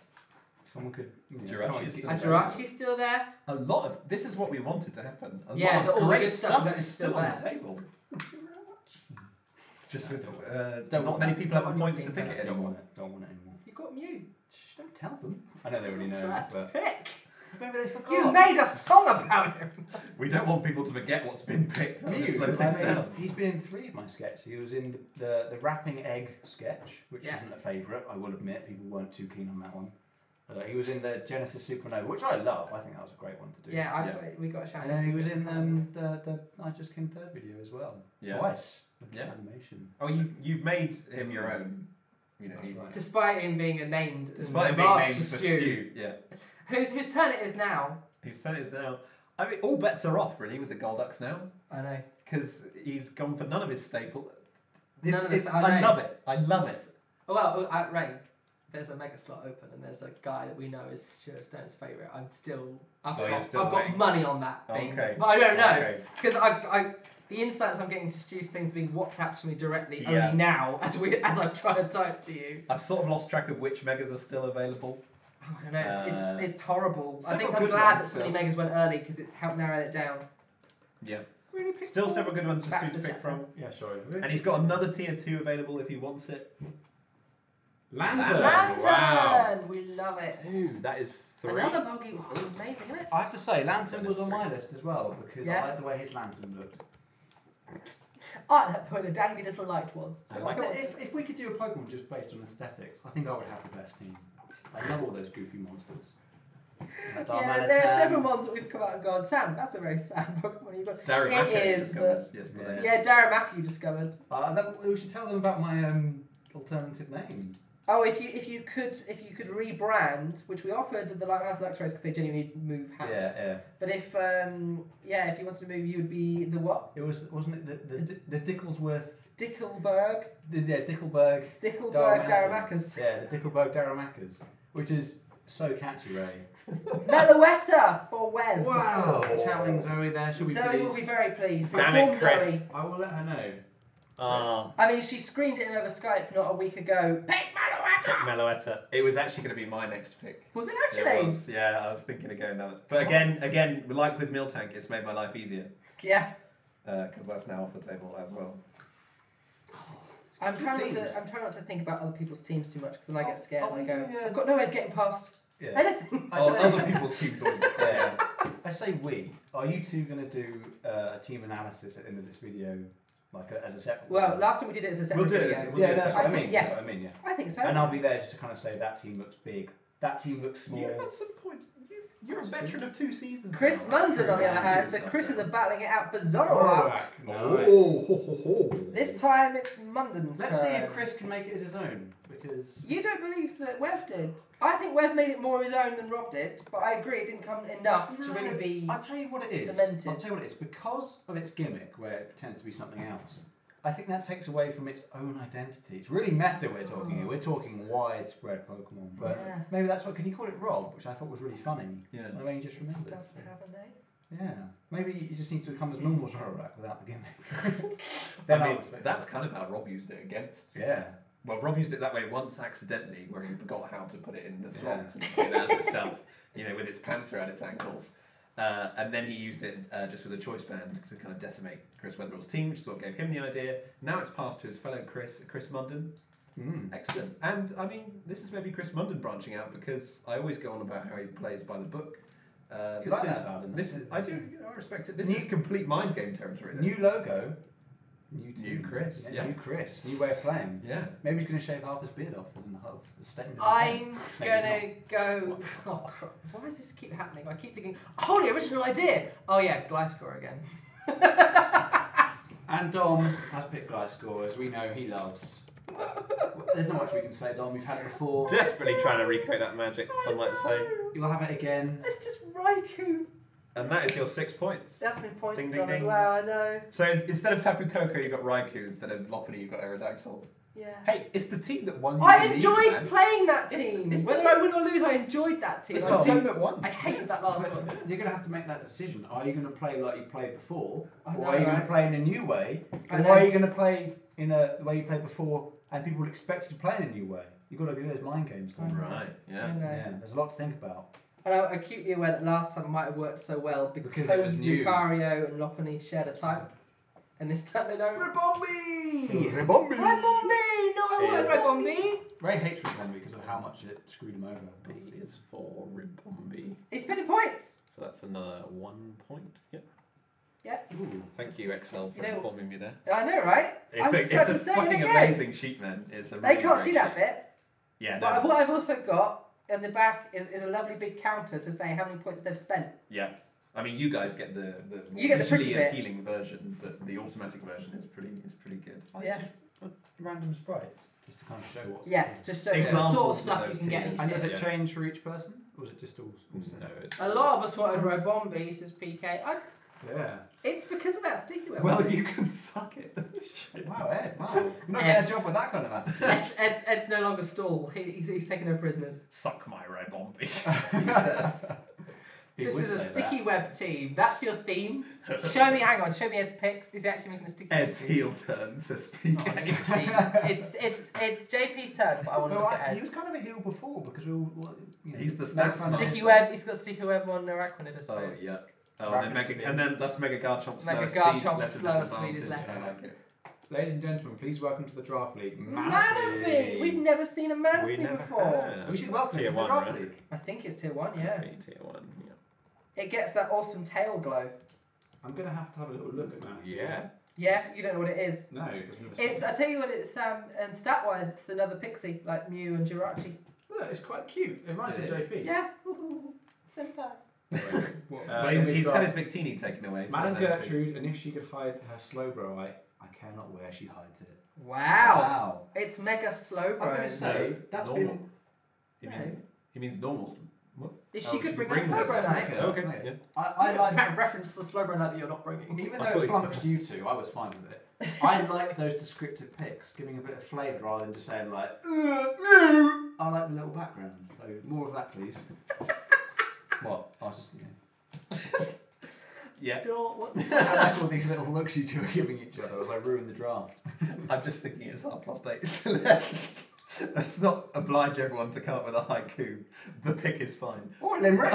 Someone could. Jirachi is still And there. Jirachi's still there. A lot of this is what we wanted to happen. A Yeah, lot that of all the great good stuff stuff is is still still on the there. table. Just with Don't not want many that. people have the Don't points want to pick that. it Don't anymore. want it. Don't want it anymore. You got Mew. Shh, don't tell them. I know they already know, First but pick. maybe they forgot. You made a song about him. We don't want people to forget what's been picked. That'll just slow I things mean, down. he's been in 3 of my sketches. He was in the wrapping egg sketch, which wasn't a favourite, I will admit. People weren't too keen on that one. He was in the Genesis Supernova, which I love. I think that was a great one to do. Yeah, we got a shout. And then he was in the I Just Came Third video as well. Yeah. Twice. Yeah. Animation. Oh, you've made him your own. You know, he's, Right. Despite him being named. despite him being March named to for Stew. Stu. Yeah. Whose turn it is now? Whose turn it is now? I mean, all bets are off really with the Golducks now I know. because he's gone for none of his staple. None of his- I I know. love it. I love it. Well, Ray, there's a mega slot open, and there's a guy that we know is Stuart Stone's favourite. I've you're got waiting. money on that thing, Okay. but I don't know Okay. because the insights I'm getting to Stu's things are being WhatsApped to me directly Yeah. only now as I'm trying to type to you. I've sort of lost track of which megas are still available. Oh, I don't know. It's horrible. I think several I'm good glad ones, that so many so- megas went early because it's helped narrow it down. Yeah. Really pick Still four. several good ones for Back Stu to to pick Jackson. from. Yeah, sorry. And he's got another tier 2 available if he wants it. Lantern. Lantern! Wow. We love it. Dude, that is 3. Another bogey. Wow, amazing, isn't it? I have to say, Lantern was on my list as well because Yeah. I like the way his lantern looked. Oh, that point the dangly little light was. I like But if we could do a Pokemon just based on aesthetics, I think I would have the best team. I love all those goofy monsters. Yeah, there are several ones that we've come out and gone, Sam, that's a very sad Pokemon you've got. Darumaka It is, discovered but- yesterday. Yeah, Darumaka you discovered. We should tell them about my alternative name. Oh, if you could rebrand, which we offered the Lighthouse Lux Race because they genuinely move house. Yeah. But if if you wanted to move, you would be the what? Wasn't it the Dicklesworth? Dickelberg. Dickelberg. Dickelberg Daramakas. Yeah, the Dickelberg Daramakas, which is so catchy, Ray. Meloetta for Web. Wow. Channeling Zoe there. She'll be Zoe will pleased. be very pleased. Damn it, Inform Chris. Zoe. I will let her know. I mean, she screamed it in over Skype not a week ago. Pick Meloetta! Meloetta. It was actually going to be my next pick. Was it It actually? was, yeah, I was thinking of going down it. But again, like with Miltank, it's made my life easier. Yeah. Because that's now off the table as well. I'm trying not to think about other people's teams too much because then I get scared and I go, I've got no way of getting past Yeah. anything. I Oh, say- other people's teams always. Yeah. I say we. Are you two going to do a team analysis at the end of this video, like as a separate? Well, one? last time we did it as a separate We'll do it video. as- we'll Yeah, do that's what I mean. yes. That's what I mean. Yeah. I think so. And I'll be there just to kind of say that team looks big. That team looks small. You had some points. You're a veteran of 2 seasons. Chris now. Munden, on the other hand, the Yourself Chris's down. are battling it out for Zoroark. Nice. Oh, ho, ho, ho. This time it's Munden's Let's see turn. if Chris can make it as his own, because You don't believe that Wev did? I think Wev made it more his own than Rob did, but I agree it didn't come enough to really be. I'll tell you what it is. cemented. I'll tell you what it is. Because of its gimmick, where it pretends to be something else, I think that takes away from its own identity. It's really meta we're talking here. We're talking widespread Pokemon, but Yeah. maybe that's what, because he called it Rob, which I thought was really funny. Yeah. I mean, you just It remembered. doesn't have a name. Yeah. Maybe he just needs to come as normal Zoroark without the gimmick. I mean, that's kind of how Rob used it against. Yeah. Well, Rob used it that way once accidentally, where he forgot how to put it in the Yeah. slots and it did it as itself, with its pants around its ankles. And then he used it just with a choice band to kind of decimate Chris Weatherall's team, which sort of gave him the idea. Now it's passed to his fellow Chris Munden. Excellent. And I mean, this is maybe Chris Munden branching out because I always go on about how he plays by the book. You like that about him, this don't is you? I do. I respect it. This is complete mind game territory. Then. New logo. New team. Chris, yeah. New Chris. New way of playing. Yeah. Maybe he's going to shave half his beard off as a statement. I'm Maybe gonna go. Oh, crap. Why does this keep happening? I keep thinking, oh, the original idea. Oh yeah, Gliscor again. And Dom has picked Gliscor, as we know he loves. There's not much we can say, Dom. We've had it before. Desperately trying to recreate that magic, some might say. You'll have it again. It's just Raikou. And that is your 6 points. That's been points Ding, done ding, as ding. well. I know. So instead of Tapu Koko, you got Raikou. Instead of Lopunny, you got Aerodactyl. Yeah. Hey, it's the team that won. You I the league, enjoyed man. playing that It's- team. it's Whether the- I win or lose, I enjoyed that team. It's I the did- team that won. I hated that last one. You're going to have to make that decision. Are you going to play like you played before? I Or know, are you going right? to play in a new way? I Or know. are you going to play in the way you played before and people will expect you to play in a new way? You've got to do those mind games, Dom. Right. I Yeah. know. Yeah, there's a lot to think about. And I'm acutely aware that last time might have worked so well because it was new. Lucario and Lopunny shared a type. And this time they don't. Rebombi! Rebombi! Rebombi! No, I want Yes. Rebombi! Ray hates Rebombi because of how much it screwed him over. B is for Rebombi. He's spending points! So that's another 1 point. Yep. Yeah. Ooh. Thank you, Excel, for You know- informing me there. I know, right? It's I a, was trying it's a to say fucking it again. amazing sheet, man. It's a They really can't great see that sheet. bit. Yeah, But no. what I've also got in the back is a lovely big counter to say how many points they've spent. Yeah. I mean, you guys get the You get the pretty visually bit. appealing version, but the automatic version is pretty good. Oh, Yeah. it's just random sprites, just to kind of show what's. Yes, just so the Examples sort of of stuff you those can get. tiers. in And each does it Yeah. change for each person, or is it just all? No, it's A lot of us wanted Rebombi, says PK. Yeah. It's because of that sticky web. Well, you can suck it. Wow, Ed. Wow. You're not getting a job with that kind of attitude. Ed's no longer stall. He's taking no prisoners. Suck my Rebombi, he says. He This would is a say sticky that. web team. That's your theme. Show me Ed's picks. He's actually making a sticky web Ed's team. heel turn, says Oh, I PK. need to see. It's JP's turn, but I want to look at He Ed. was kind of a heel before because we all. You know, He's the made stats fun of master. Sticky him. web. He's got sticky web on Arachnid, I Oh, suppose. yeah. Oh, Rapid and then that's Mega Garchomp Mega slowest Garchomp speed, slowest speed is left. I like it. Ladies and gentlemen, please welcome to the Draft League. Manaphy! We've never seen a We Manaphy never before. have. We should That's welcome tier him to the 1, Draft right? League. I think it's tier 1, yeah. Tier 1, It gets that awesome tail glow. I'm going to have a little look at that. yeah. Yeah, you don't know what it is. No, because I've never seen It's, it. I tell you what, it's and stat wise, it's another pixie like Mew and Jirachi. Look, it's quite cute. It reminds me of It JP. Yeah, senpai. But he's we've had got his Victini taken away. so Madame I don't think- Gertrude, and if she could hide her Slowbro, I care not where she hides it. Wow. It's mega slow, I'm bro. going to say that's normal. been. He means, he means normal. What? If Oh, she could she bring could a bring Slowbro this. night. Okay, That's yeah. it. I like. reference to the Slowbro night that you're not bringing. Even I though thought it you flummoxed you two, I was fine with it. I like those descriptive pics, giving a bit of flavour rather than just saying like, no. I like the little background. So more of that, please. What? I was just, Yeah. I like all these little looks you two are giving each other as I ruin the draft. I'm just thinking it's 8:30. Let's not oblige everyone to come up with a haiku. The pick is fine. Or limerick.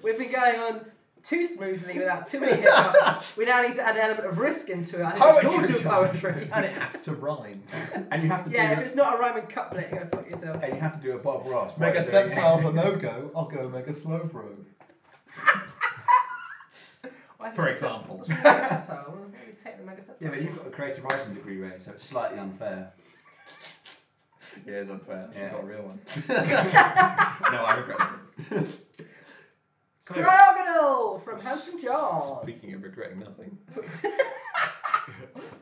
We've been going on too smoothly without too many hiccups. We now need to add an element of risk into it. I think we should all do poetry. And it has to rhyme. And you have to Yeah, if do. it's not a rhyming couplet, you go fuck yourself. And you have to do a Bob Ross. Mega by doing- Sceptile's a no-go. I'll go Mega Slowbro. For example. What's wrong with Mega Sceptile? Well, maybe take the Mega Sceptile. Yeah, but you've got a creative writing degree, Ray, so it's slightly unfair. Yeah, it's unfair. Yeah. I've got a real one. No, I regret it. So, Cryogonal from Hampton John. Speaking of regretting nothing.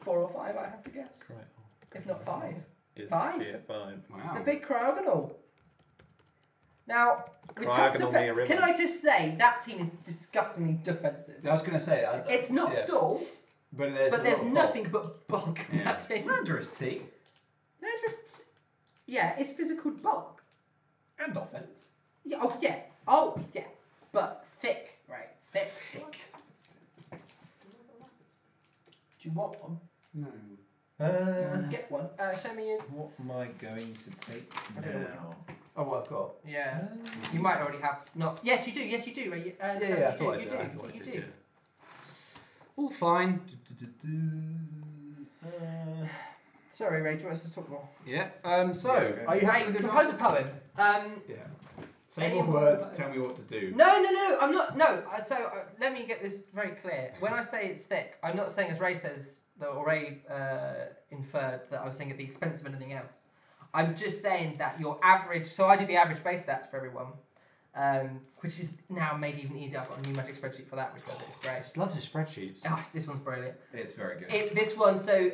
4 or 5, I have to guess. Right. If not 5. Is Five? tier 5. wow. The big Cryogonal. Now, we talked Cryogonal about, near ribbon. can I just say, that team is disgustingly defensive. I was going to say. It's not yeah. stall, But there's, but a there's lot of nothing but bulk in Yeah. that team. Landorus T. No, just, yeah, it's physical bulk. And offense. Yeah, oh yeah, but thick, right? Thick. Do you want one? No. Get one. Show me your. What am I going to take I don't know. now? Oh, what I've got. Yeah. You might already have. Not. Yes, you do. Yes, you do. Ray. Yeah, Sam, I you thought I do. did. You I do. thought I You did, do. yeah. All fine. Sorry, Ray. Do you want us to talk more? Yeah. So, Yeah, are you happy Ray, with the compose a draft? poem. Yeah. Say Any more more words. words? Tell me what to do. No, I'm not. No. Let me get this very clear. When I say it's thick, I'm not saying as Ray says, or Ray inferred that I was saying at the expense of anything else. I'm just saying that your average. So I do the average base stats for everyone, which is now made even easier. I've got a new magic spreadsheet for that, which does it. It's great. I just love the spreadsheets. Oh, this one's brilliant. It's very good. This one, so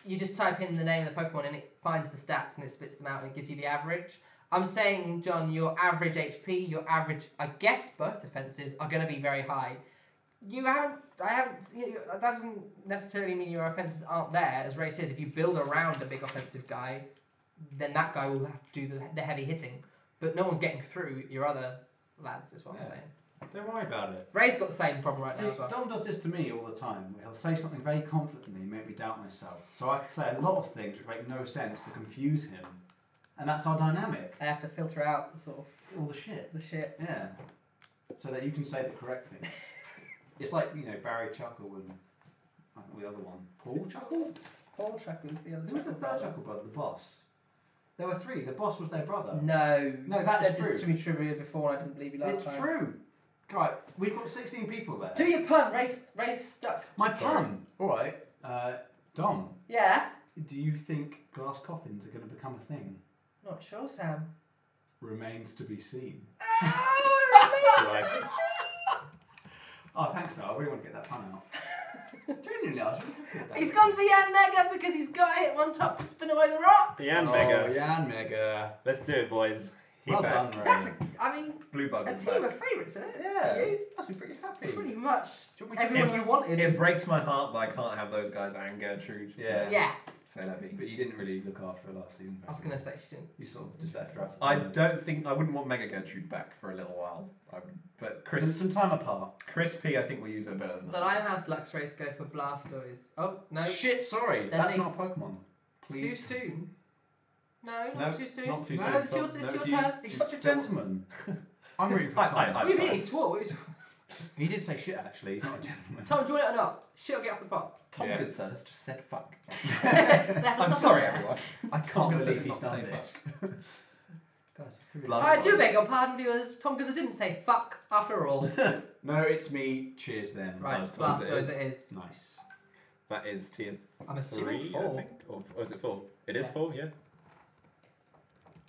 you just type in the name of the Pokemon and it finds the stats and it spits them out and it gives you the average. I'm saying, John, your average HP, your average, I guess both defenses are going to be very high. That doesn't necessarily mean your offenses aren't there. As Ray says, if you build around a big offensive guy, then that guy will have to do the heavy hitting. But no one's getting through your other lads, is what I'm Yeah. saying. Don't worry about it. Ray's got the same problem right See, now as well. Dom does this to me all the time. He'll say something very confidently, make me doubt myself. So I have to say a lot of things which make no sense to confuse him. And that's our dynamic. I have to filter out sort of All the shit. the shit. Yeah. So that you can say the correct thing. It's like, Barry Chuckle and The other one. Paul Chuckle? Paul Chuckle is the other. Who was the third Chuckle brother? The boss. There were 3. The boss was their brother. No. No, you that's said true. this to me trivia before and I didn't believe you last time. It's true. Right, we've got 16 people there. Do your pun. Race stuck. My pun. All right. Dom. Yeah. Do you think glass coffins are going to become a thing? Not sure, Sam. Remains to be seen. Right. Oh, thanks, Mel. I really want to get that pun out. Genuinely, I was really happy with that. He's gone for Yan Mega because he's got it one top to spin away the rocks. Yan Mega. Oh, Yan Mega. Let's do it, boys. Well done, Ray. That's Blue Bug a is team back. of favourites, isn't it? Yeah. You? Must be pretty happy. Pretty much. Do you want me to Everyone give you wanted. It is- breaks my heart that I can't have those guys and Gertrude. Yeah. Yeah. Say that be. But you didn't really look after her last season. I was going to say she didn't. You sort of just left her out. I don't think I wouldn't want Mega Gertrude back for a little while. But Some time apart. Chris P, I think will use her better than The that. Limehouse Lux race go for Blastoise. Oh, no. Shit, sorry. Then That's they- not a Pokemon. Too Please. soon. No, No, not too soon. not too no, soon, it's your, Tom. it's No, your it's you. turn. He's such a gentleman. I'm rooting for I- Tom. I- What do you mean sorry. he swore? He did say shit, actually. He's not a gentleman. Tom, do you want it or not? Shit or get off the pot. Tom Yeah. Good Sir has just said fuck. Let I'm us sorry, know. everyone. I Tom can't Good Sir believe did he's not done say this. Guys, it's really- Last I do one. beg your pardon, viewers. Tom Guzza didn't say fuck after all. No, it's me. Cheers, then. Right, Last time it Blastoise is. it is. Nice. That is tier I'm assuming 3, I four. think. Or is it 4? It is Yeah. 4, yeah.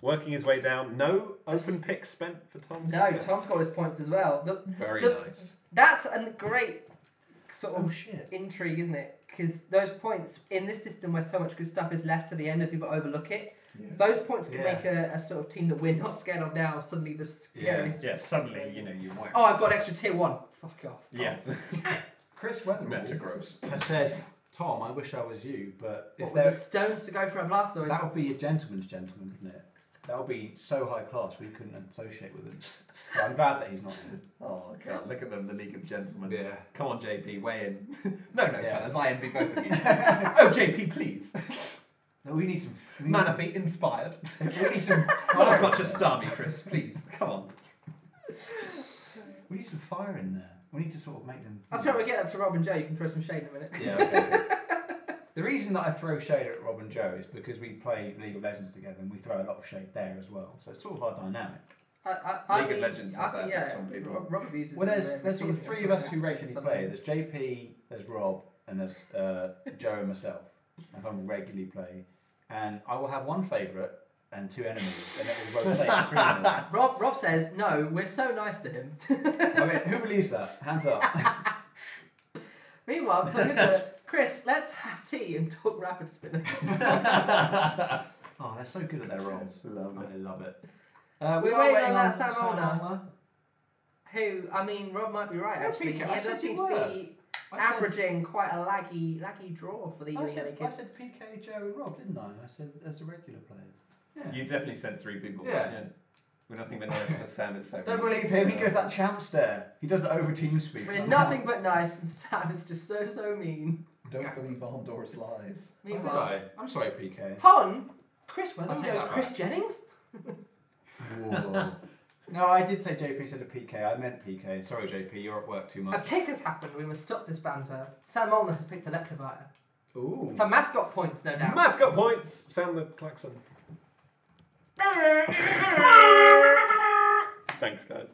Working his way down. No open picks spent for Tom. No, Good Sir. Tom's got his points as well. Very the- nice. That's a great sort of shit. intrigue, isn't it? Because those points in this system where so much good stuff is left to the end and people overlook it, Yeah. those points can Yeah. make a sort of team that we're not scared of now suddenly the scariest. Yeah, suddenly, you know, you whack. Oh, I've got extra tier 1. Fuck off. Yeah. Chris Weatherall Metagross. has said, Tom, I wish I was you, but if What, with there, the stones to go for a Blastoise? that would be a gentleman's gentleman, wouldn't it? That would be so high class we couldn't associate with him. So I'm glad that he's not here. Oh, God, look at them, the League of Gentlemen. Yeah. Come on, JP, weigh in. no, Yeah. fellas, I envy both of you. Oh, JP, please. No, we need some. Manaphy, inspired. We need some. Not as much as Starmie, Chris, please. Come on. We need some fire in there. We need to sort of make them. That's right, we get up to Rob and Joe, you can throw some shade in a minute. Yeah. Okay. The reason that I throw shade at Rob and Joe is because we play League of Legends together and we throw a lot of shade there as well. So it's sort of our dynamic. I League of Legends has that effect on people. Rob abuses Well, me there's every sort of season. 3 of us who regularly Something. play. There's JP, there's Rob, and there's Joe and myself. And I regularly play, and I will have one favourite and 2 enemies, and it will rotate between them. Rob says, no, we're so nice to him. Okay, who believes that? Hands up. Meanwhile, Tom Guzza, Chris, let's have tea and talk rapid spinners. Oh, they're so good at their roles. Love it. I love it. We're are waiting on that Sam Salmona. Alma. Who, I mean, Rob might be right You're actually. He PK. I does said seem you to were. be I said- averaging quite a laggy draw for the I Ewing said kids. PK, Joe, and Rob, didn't I? I said as the regular players. Yeah. You definitely said 3 people. Yeah. We're nothing but nice because Sam is so. Don't believe him. He goes that champ stare. He does it over team speak. We're somehow. nothing but nice, and Sam is just so mean. Don't believe Arndor's lies. Oh, did Meanwhile, I? I'm sorry, PK. Pon, Chris I'll Weatherall take goes that Chris back. Jennings. Whoa. No, I did say JP instead of PK. I meant PK. Sorry, JP. You're at work too A much. pick has happened. We must stop this banter. Sam Molnar has picked Electivire. Ooh. For mascot points, no doubt. Mascot points. Sound the klaxon. Thanks, guys.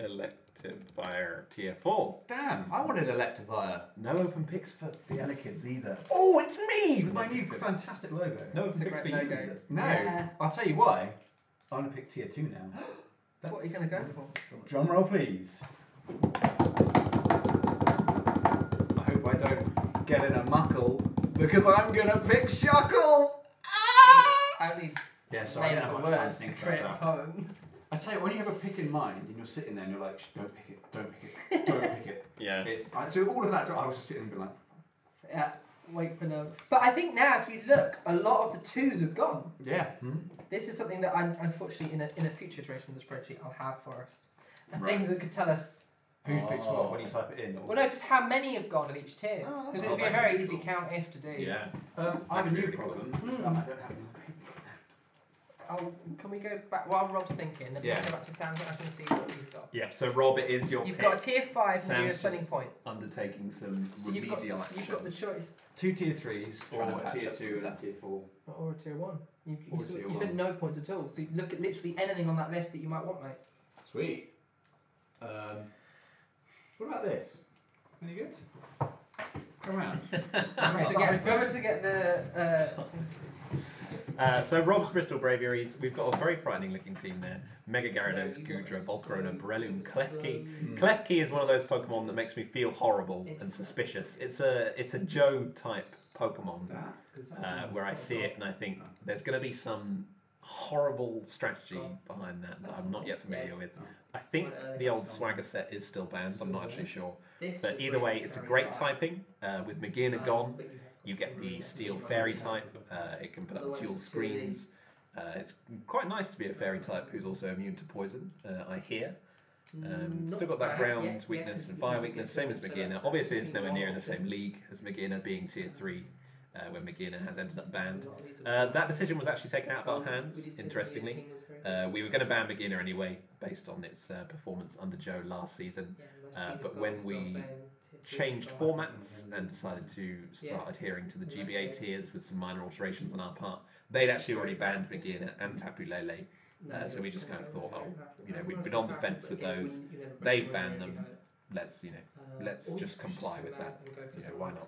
Electivire tier 4. Damn, I wanted Electivire. No open picks for the Elekkids either. Oh, it's me with my new fantastic logo. No open It's a picks for great you logo. either. No, Yeah. I'll tell you why. I'm gonna pick tier 2 now. What are you going to go for? Drum roll, please. I hope I don't get in a muckle because I'm gonna pick Shuckle. I only Yeah, sorry, I made don't up have a much time word to to think create a about that. poem. I tell you, when you have a pick in mind and you're sitting there and you're like, "Shh, don't pick it, don't pick it, don't pick it." Yeah. So all of that, I was just sitting and being like, Yeah, wait for no. But I think now, if you look, a lot of the 2s have gone. yeah. This is something that unfortunately, in a future iteration of the spreadsheet, I'll have for us. A Right. thing that could tell us, Who's picked what when you type it in? Or... well, no, just how many have gone in each tier. Oh, that's Because it not would be a bad. very easy count if to do. Yeah. I have a That'd be new really problem. cool. I don't have any paper. can we go back while Rob's thinking? Let's go back to Sam. I can see what he's got. Yeah. So Rob, it is your You've pick. got a tier 5 and you're Sam's spending just points. undertaking some So you've remedial got, action. you've got the choice. 2 tier 3s or Trying to a patch tier up 2 some and a tier 4. Or a tier 1. You tier spent 1. no points at all. So you look at literally anything on that list that you might want, mate. Sweet. What about this? Any good? Come around. Remember to get the. So Rob's Bristol Braviaries, we've got a very frightening looking team there. Mega Gyarados, Goodra, Volcarona, Breloom, Klefki. Klefki is one of those Pokemon that makes me feel horrible and suspicious. It's a Joe type Pokemon where I see it and I think there's going to be some horrible strategy behind that I'm not yet familiar with. I think the old Swagger set is still banned, I'm not actually sure. But either way, it's a great typing. With Magina gone, you get the Steel Fairy type. It can put up dual screens. It's quite nice to be a Fairy type who's also immune to poison, I hear. Still got that ground weakness and fire weakness, same as Magina. Obviously, it's nowhere near in the same league as Magina, being tier 3. When Magina has ended up banned. That decision was actually taken out of our hands, interestingly. We were going to ban Magina anyway, based on its performance under Joe last season. But when we changed formats and decided to start adhering to the GBA tiers with some minor alterations on our part, they'd actually already banned Magina and Tapu Lele. So we just kind of thought, we'd been on the fence with those. They've banned them. Let's just comply with that. Why not?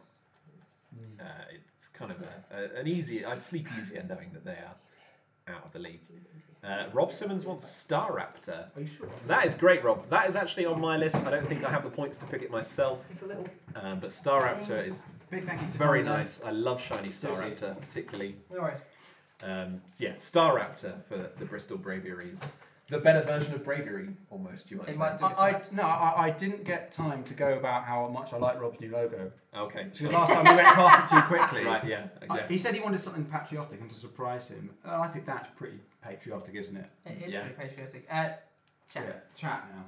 It's kind of I'd sleep easier knowing that they are out of the league. Rob Simmons wants Staraptor. Are you sure? That is great, Rob. That is actually on my list. I don't think I have the points to pick it myself. But Staraptor is very nice. I love shiny Staraptor, particularly. No worries. So yeah, Staraptor for the Bristol Braviaries. The better version of Braviary, almost, you might say. I didn't get time to go about how much I like Rob's new logo. Okay. Because last time we went past it too quickly. Right, yeah. He said he wanted something patriotic and to surprise him. I think that's pretty patriotic, isn't it? It is pretty patriotic. Chat. Yeah, chat now.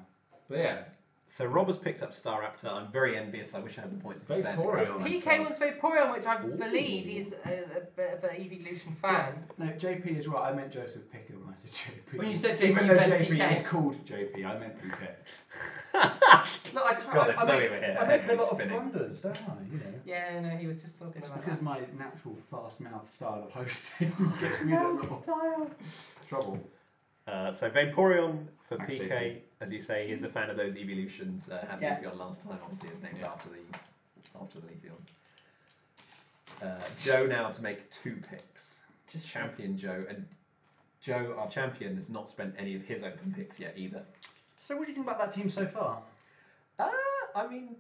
But yeah. So Rob has picked up Staraptor. I'm very envious. I wish I had the points to spare. PK wants Vaporeon, which I believe he's a bit of an Evolution fan. No, JP is right. I meant Joseph Picker when I said JP. When you said JP, even you though meant JP PK. is called JP, I meant PK. Look, I make a lot of blunders, don't I? You know. Yeah, no, he was just talking It's about because that. my natural fast mouth style of hosting gets me in a little trouble. So Vaporeon for Thanks, PK, JP. as you say, he's a fan of those evolutions. Had Leafeon last time, obviously it's named after the Leafeon. Joe now to make 2 picks. Just champion Joe, and Joe, our champion, has not spent any of his open picks yet either. So what do you think about that team so far? I mean,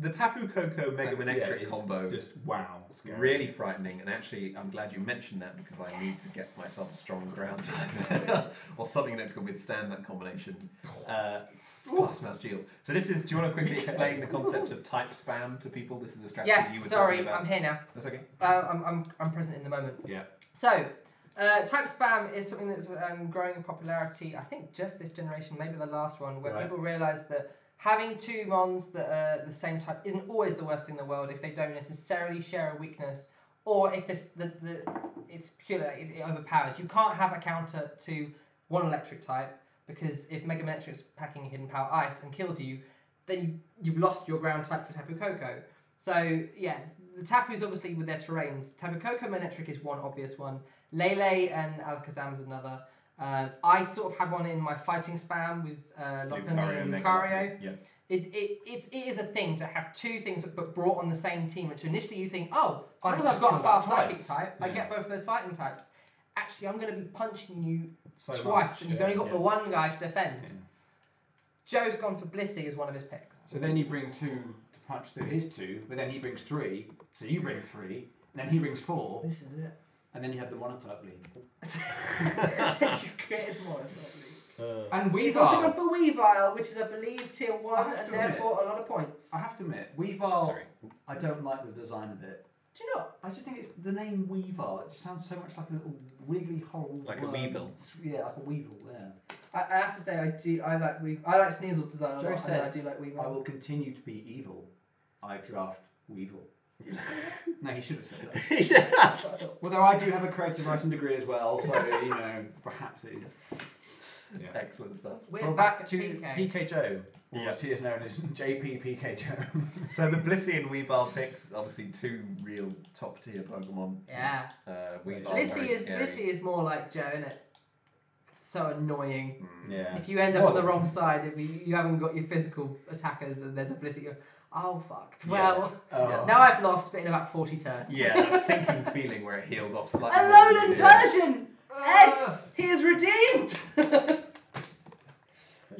the Tapu Koko Mega Manectric combo, just wow, scary. really frightening. And actually, I'm glad you mentioned that because I need to get myself a strong ground type or something that could withstand that combination. Glass Mouse Shield. So this is. Do you want to quickly explain the concept of type spam to people? This is a strategy you were talking about. I'm here now. That's okay. I'm present in the moment. Yeah. So, type spam is something that's growing in popularity. I think just this generation, maybe the last one, where people realise that having 2 mons that are the same type isn't always the worst thing in the world if they don't necessarily share a weakness, or if it's purely it overpowers. You can't have a counter to one electric type, because if Mega Manectric's packing Hidden Power Ice and kills you, then you've lost your ground type for Tapu Koko. So yeah, the Tapu's obviously with their terrains. Tapu Koko Manectric is one obvious one. Lele and Alakazam's another. I sort of had one in my fighting spam with Lopunny and Lucario. Yeah. It is a thing to have 2 things but brought on the same team, which initially you think, oh, I someone I've got a just fast got that psychic type, I get both of those fighting types. Actually, I'm going to be punching you So twice, much, and you've only got the one guy to defend. Yeah. Joe's gone for Blissey as one of his picks. So then you bring 2 to punch through his 2, but then he brings 3, so you bring 3, and then he brings 4. This is it. And then you have the monotype lead. You've created more. And He's also gone Weavile. for Weavile, which is, I believe, tier 1, and therefore a lot of points. I have to admit, Weavile, Sorry. I don't like the design of it. Do you not? I just think it's the name Weavile. It just sounds so much like a little wiggly, horrible Like a weevil. Yeah, like a weevil, yeah. I have to say, I like Sneasel's design a Joe lot, and said, I do like Weavile. I will continue to be evil. I draft Weevil. No, he should have said that. Yeah. That's what I thought. Although I do have a creative writing degree as well, so perhaps it is. Yeah. Excellent stuff. We're Well, back back at to PK. PK Joe, or Yeah. as he is known as JP PK Joe. So the Blissey and Weavile picks, obviously two real top tier Pokemon. Yeah. Weavile Blissey is more like Joe, isn't it? So annoying. Yeah. If you end up on the wrong side, you haven't got your physical attackers, and there's a Blissey, you go, oh fuck. Well, Oh. now I've lost, but in about 40 turns. Yeah, that sinking feeling where it heals off slightly. A more than Lowland you do. Persian! Ed! Yes. He is redeemed!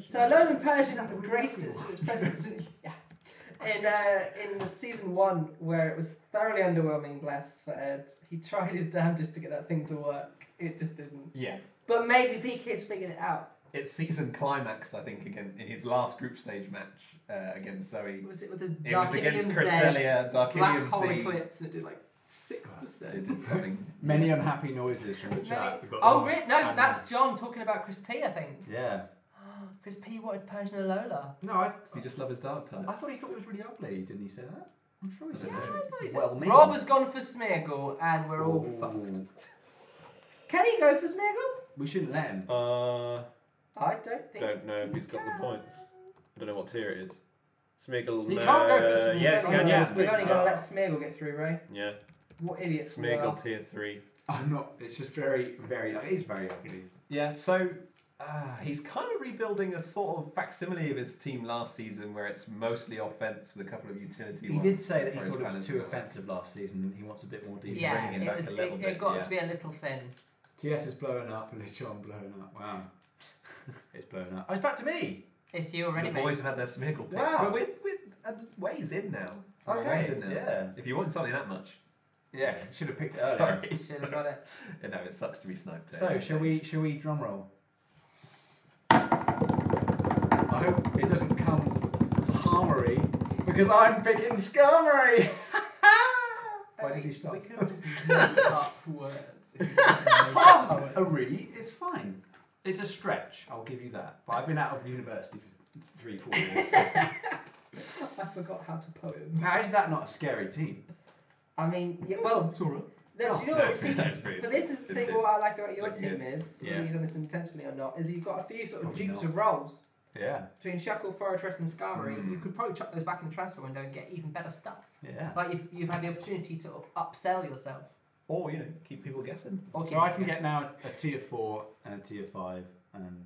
So a Lowland Persian graced its presence in season 1, where it was thoroughly underwhelming, bless, for Ed. He tried his damnedest to get that thing to work. It just didn't. Yeah. But maybe PK's figured it out. Its season climaxed, I think, again in his last group stage match against Zoe. Was it with the It was against Darkinium Cresselia, Z, Black Darkinium Hole Z. Eclipse, and it did like 6%. It did something. Many unhappy noises from the chat. We've got Oh, them. really? No, And- that's John talking about Chris P, I think. Yeah. Chris P wanted Persian Alola. No, Does he just love his dark type? I thought he thought it was really ugly. Didn't he say that? I'm sure he said Yeah, that. Well, Well, Rob has gone for Smeargle, and we're all Ooh. fucked. Can he go for Smeargle? We shouldn't let him. I don't think. Don't know if he's got the points. I don't know what tier it is. Smeagol. He can't go for Smeagol. Yes, We've can only yeah. got- We've only got to let Smeargle get through, Ray. Yeah. What idiots we are. Smeagol tier 3. I'm not. It's just very, very. It is very ugly. Yeah, so he's kind of rebuilding a sort of facsimile of his team last season where it's mostly offense with a couple of utility He ones. did say that he Throws thought it was banners too away. offensive last season. He wants a bit more defense. Yeah, bringing it back a little it bit, got yeah. to be a little thin. TS is blowing up, Lichon blowing up. Wow. It's blowing up. Oh, it's back to me. It's you already, The mate. boys have had their Smeagol picks, Wow. but we're a ways in now. We're a Okay, ways in now. yeah. If you want something that much, Yeah, should have picked it earlier. sorry. Should have got it. No, it sucks to be sniped. at So, every shall stage. we drum roll? I hope it doesn't come to Harmery because I'm picking Skarmory. Why did he stop? We could have just made up words. Harmery is fine. It's a stretch, I'll give you that. But I've been out of university for 3-4 years. I forgot how to poem. Now, is that not a scary team? I mean, yeah, well, It's alright. no, do you know No, what? See, that's pretty- but this is the it's thing. good. What I like about your It's team good. is, Yeah. whether you've done this intentionally or not, is you've got a few sort of Probably dupes not. of roles Yeah. between Shuckle, Fortress, and Skarmory. Mm. You could probably chuck those back in the transfer window and get even better stuff. Yeah. Like you've had the opportunity to upsell yourself. Or, keep people guessing. Or So I can get now a tier 4 and a tier 5 and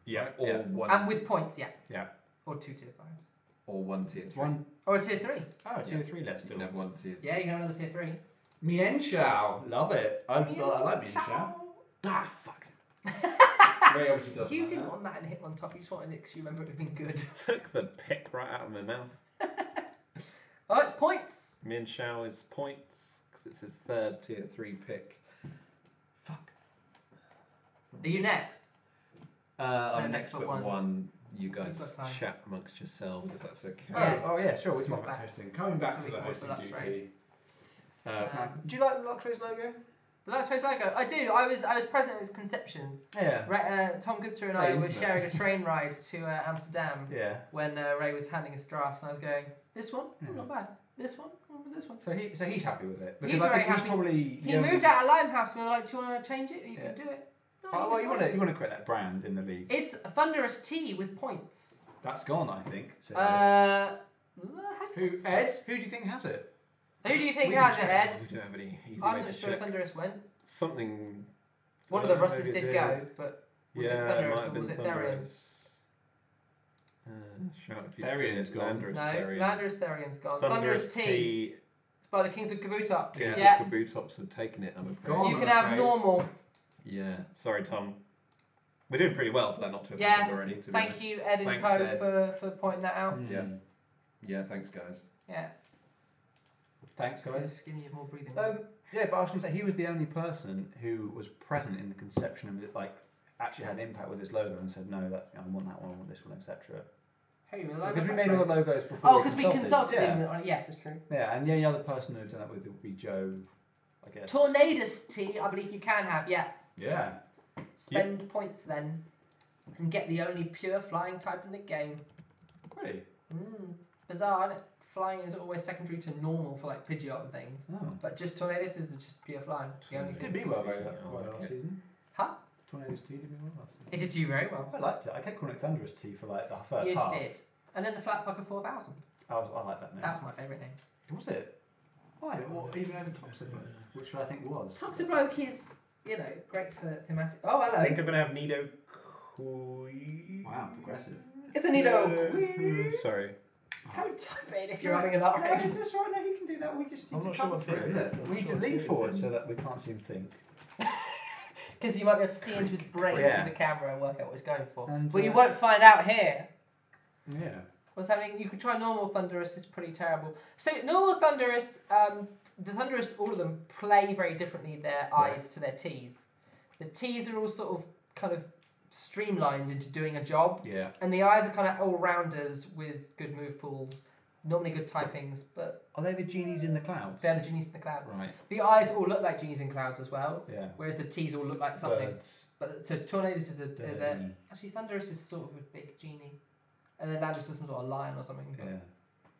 Yeah, Right, or yeah. one. and with points, yeah. Yeah. Or 2 tier 5s. Or one tier 3. one. Or a tier 3. Oh, tier 3 left You still. can have one tier 3. Yeah, you can have another tier 3. Mienshao, love it. I like Mienshao. Ah, fuck. Ray obviously doesn't. You like didn't that. want that in Hitmon top. You just wanted it because you remember it had been good. Took the pick right out of my mouth. Oh, it's points. Min Shao is points because it's his third. Tier 3 pick. Fuck. Are you next? I'm next next but but one. one. You guys got time. chat amongst yourselves if that's okay. Yeah. Oh yeah, sure. We Swap talk about back. hosting. Coming back So to we the can watch the hosting Lux duty. race. Do you like the Lux Race logo? The Lux Race logo. I do. I was present at its conception. Yeah. Tom Goodster and Very I were intimate. sharing a train ride to Amsterdam Yeah. when Ray was handing us drafts, and I was going, "This one, Yeah. not bad. This one, this one." So he's happy with it because He's I very think he's happy. probably He moved out of Limehouse, and we were like, "Do you want to change it? Are you Yeah. going to do it?" No, Oh, he well, was you fine. want to create that brand in the league. It's a Thunderous T with points. That's gone, I think. So Has who? Ed? Who do you think has it? Who do you think We has can it, check. Ed? We don't have any easy I'm way not to sure check. Thunderous went. Something. One of the maybe Russes it did go, but was Yeah, it it Thunderous might have or been was it Therian? Thunderous. Shout if you Therian's see it. gone. Landorus No, Therian. Landorus Therian's gone. Thunderous T. T. By the Kings of Kabutops. Kings Yeah. of Kabutops have taken it, I'm afraid. Go on. You can I'm have afraid. normal. Yeah, sorry, Tom. We're doing pretty well for that not to have Yeah, happened already. To be Thank honest. you, Ed and Thanks, Co, Ed. for pointing that out. Mm. Yeah. Yeah, thanks guys. Yeah. Thanks, guys. Just giving you more breathing room. Yeah, but I was going to say he was the only person who was present in the conception of it, like actually had impact with his logo and said, no, that I want that one, I want this one, etc. Hey, we like Because we that made all the phrase. logos before. Oh, because we consulted yeah. him. Yes, it's true. Yeah, and the only other person who'd done that with would be Joe, I guess. Tornadus T, I believe you can have. Yeah. Yeah. Spend points then, and get the only pure flying type in the game. Really? Bizarre, isn't it? flying is always secondary to normal for like Pidgeot and things. Oh. But just Tornadus is just pure flying. The only Did thing. me well very Oh, well okay. last season. Huh? Tornadoes T did me well last season. It did you very well. I liked it. I kept calling it Thunderous T for like the first You half. did. And then the Flatfucker 4000. I like that name. That's my favourite name. Was it? Why? What, even over Toxiblow, which I think was. Toxibloke is, you know, great for thematic. Oh, hello. I think I'm going to have Nido Kui. Wow, progressive. It's a Nido. Sorry. Don't type it in if you're having an art. No, it's just right. No, you can do that. We just need I'm to not sure come what through it is. it. We need to lean forward so that we can't see him think. Because you might be able to see into his brain Yeah. through the camera and work out what he's going for. And, But you won't find out here. Yeah. What's happening? You could try normal Thunderous. It's pretty terrible. So normal Thunderous, the Thunderous, all of them play very differently their eyes to their T's. The T's are all sort of kind of streamlined into doing a job, Yeah. and the eyes are kind of all-rounders with good move pools, normally good typings, but Are they the genies in the clouds? they're the genies in the clouds. Right. The eyes all look like genies in clouds as well, Yeah. whereas the T's all look like something. Birds. But so Tornadus is Dirty. actually Thunderous is sort of a big genie, and then Landorus is some sort of lion or something. But Yeah.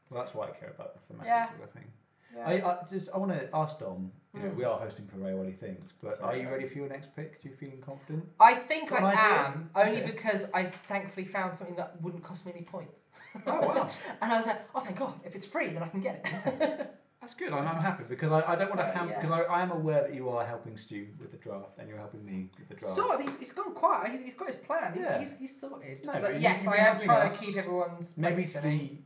Well, that's why I care about the thematic Yeah. sort of thing. yeah. I want to ask Dom. You know, Mm. we are hosting for Ray What He Thinks, but Sorry, are you guys. ready for your next pick? Do you feeling confident? I think Got I an idea? am, only Okay. because I thankfully found something that wouldn't cost me any points. Oh wow. And I was like, oh thank God, if it's free then I can get it. That's good. I'm happy because I don't want to So, have yeah. because I am aware that you are helping Stu with the draft and you're helping me with the draft. Sort of, he's gone quiet, he's got his plan, Yeah. he's sorted. No, but but yes, you I am helping trying us. to keep everyone's Maybe plates to spinning. be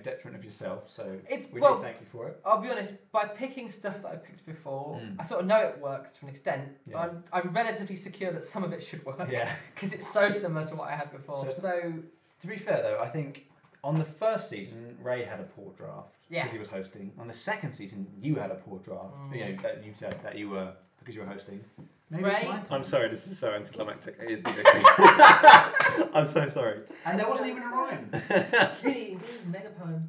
detriment of yourself. So It's we well, do thank you for it. I'll be honest, by picking stuff that I picked before, Mm. I sort of know it works to an extent. Yeah. I'm relatively secure that some of it should work. Yeah. Because it's so similar to what I had before. So To be fair though, I think on the first season Ray had a poor draft Yeah. because he was hosting. On the second season you had a poor draft. Mm. You know that you said that you were because you were hosting. Maybe Ray? it's my time. I'm sorry, this is so anticlimactic. It is Nido Kui. I'm so sorry. And there wasn't even a rhyme. mega poem.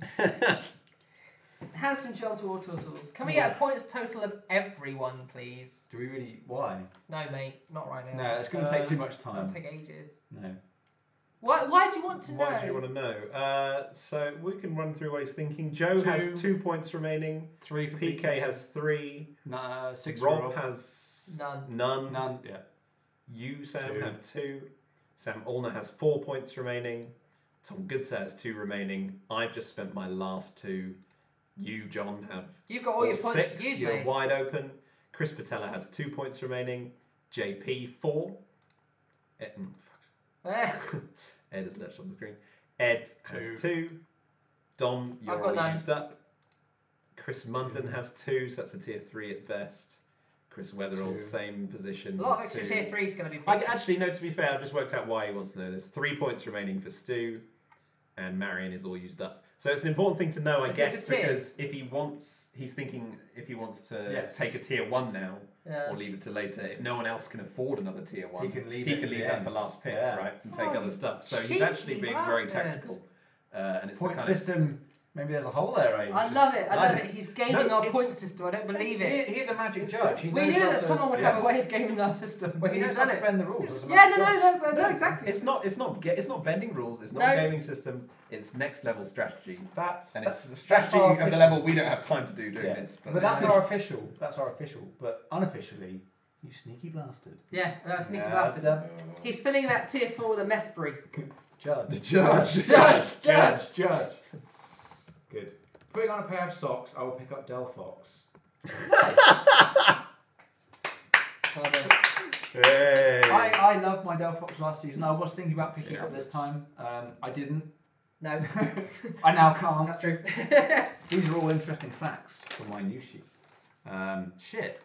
Handsome John to all turtles. Can we get a points total of everyone, please? Do we really? Why? No, mate, not right now. No, it's going to take too much It'll time. take ages. No. Why do you want to know? Why do you want to know? So we can run through what he's thinking. Joe has 2 points remaining. 3 for PK has 3. 6 Rob for Rob. has None. None. Yeah. You, Sam, 2. have 2. Sam Allner has 4 points remaining. Tom Goodsay has 2 remaining. I've just spent my last 2. You, John, have You've got all your points 6. to use, You're mate. wide open. Chris Patella has 2 points remaining. JP 4. Ed has left on the screen. Ed has 2. Dom, you're I've got all none. used up. Chris Munden has 2, so that's a tier 3 at best. Chris Weatherall, 2. same position. A lot of with extra 2. tier 3 is going to be I, big. actually, no, to be fair, I've just worked out why he wants to know this. 3 points remaining for Stu, and Marion is all used up. So it's an important thing to know, I Is it guess, the tier? because if he wants, he's thinking if he wants to Yes. take a tier 1 now, Yeah. or leave it to later. If no one else can afford another tier 1, He can leave he it can to leave the that end. for last pick, Yeah. right? And take Oh, other stuff. So he's cheeky actually being very bastard. tactical. And it's Point the kind system. Maybe there's a hole there, eh? I love it. I love Nice. it. He's gaming No, our it's- point system. I don't believe it. He's a magic judge. He We knows knew how that to- someone would yeah. have a way of gaming our system. Well, he He's knows how done to it. bend the rules. as a Yeah, magic no, judge. no, exactly. It's not bending rules. It's not No. a gaming system. It's next level strategy. That's And that's it's the strategy our at the official- level we don't have time to do doing Yeah. this. But that's our official. That's our official. But unofficially, you sneaky bastard. Yeah, that's sneaky Yeah, bastard. done. He's filling that tier 4 with a Mesprit. Judge. The judge. Judge. Judge. Good. Putting on a pair of socks, I will pick up Del Fox. Hey. I loved my Del Fox last season. I was thinking about picking it up Yeah. this time. I didn't. No, I now can't. that's true. These are all interesting facts for my news sheet. Shit.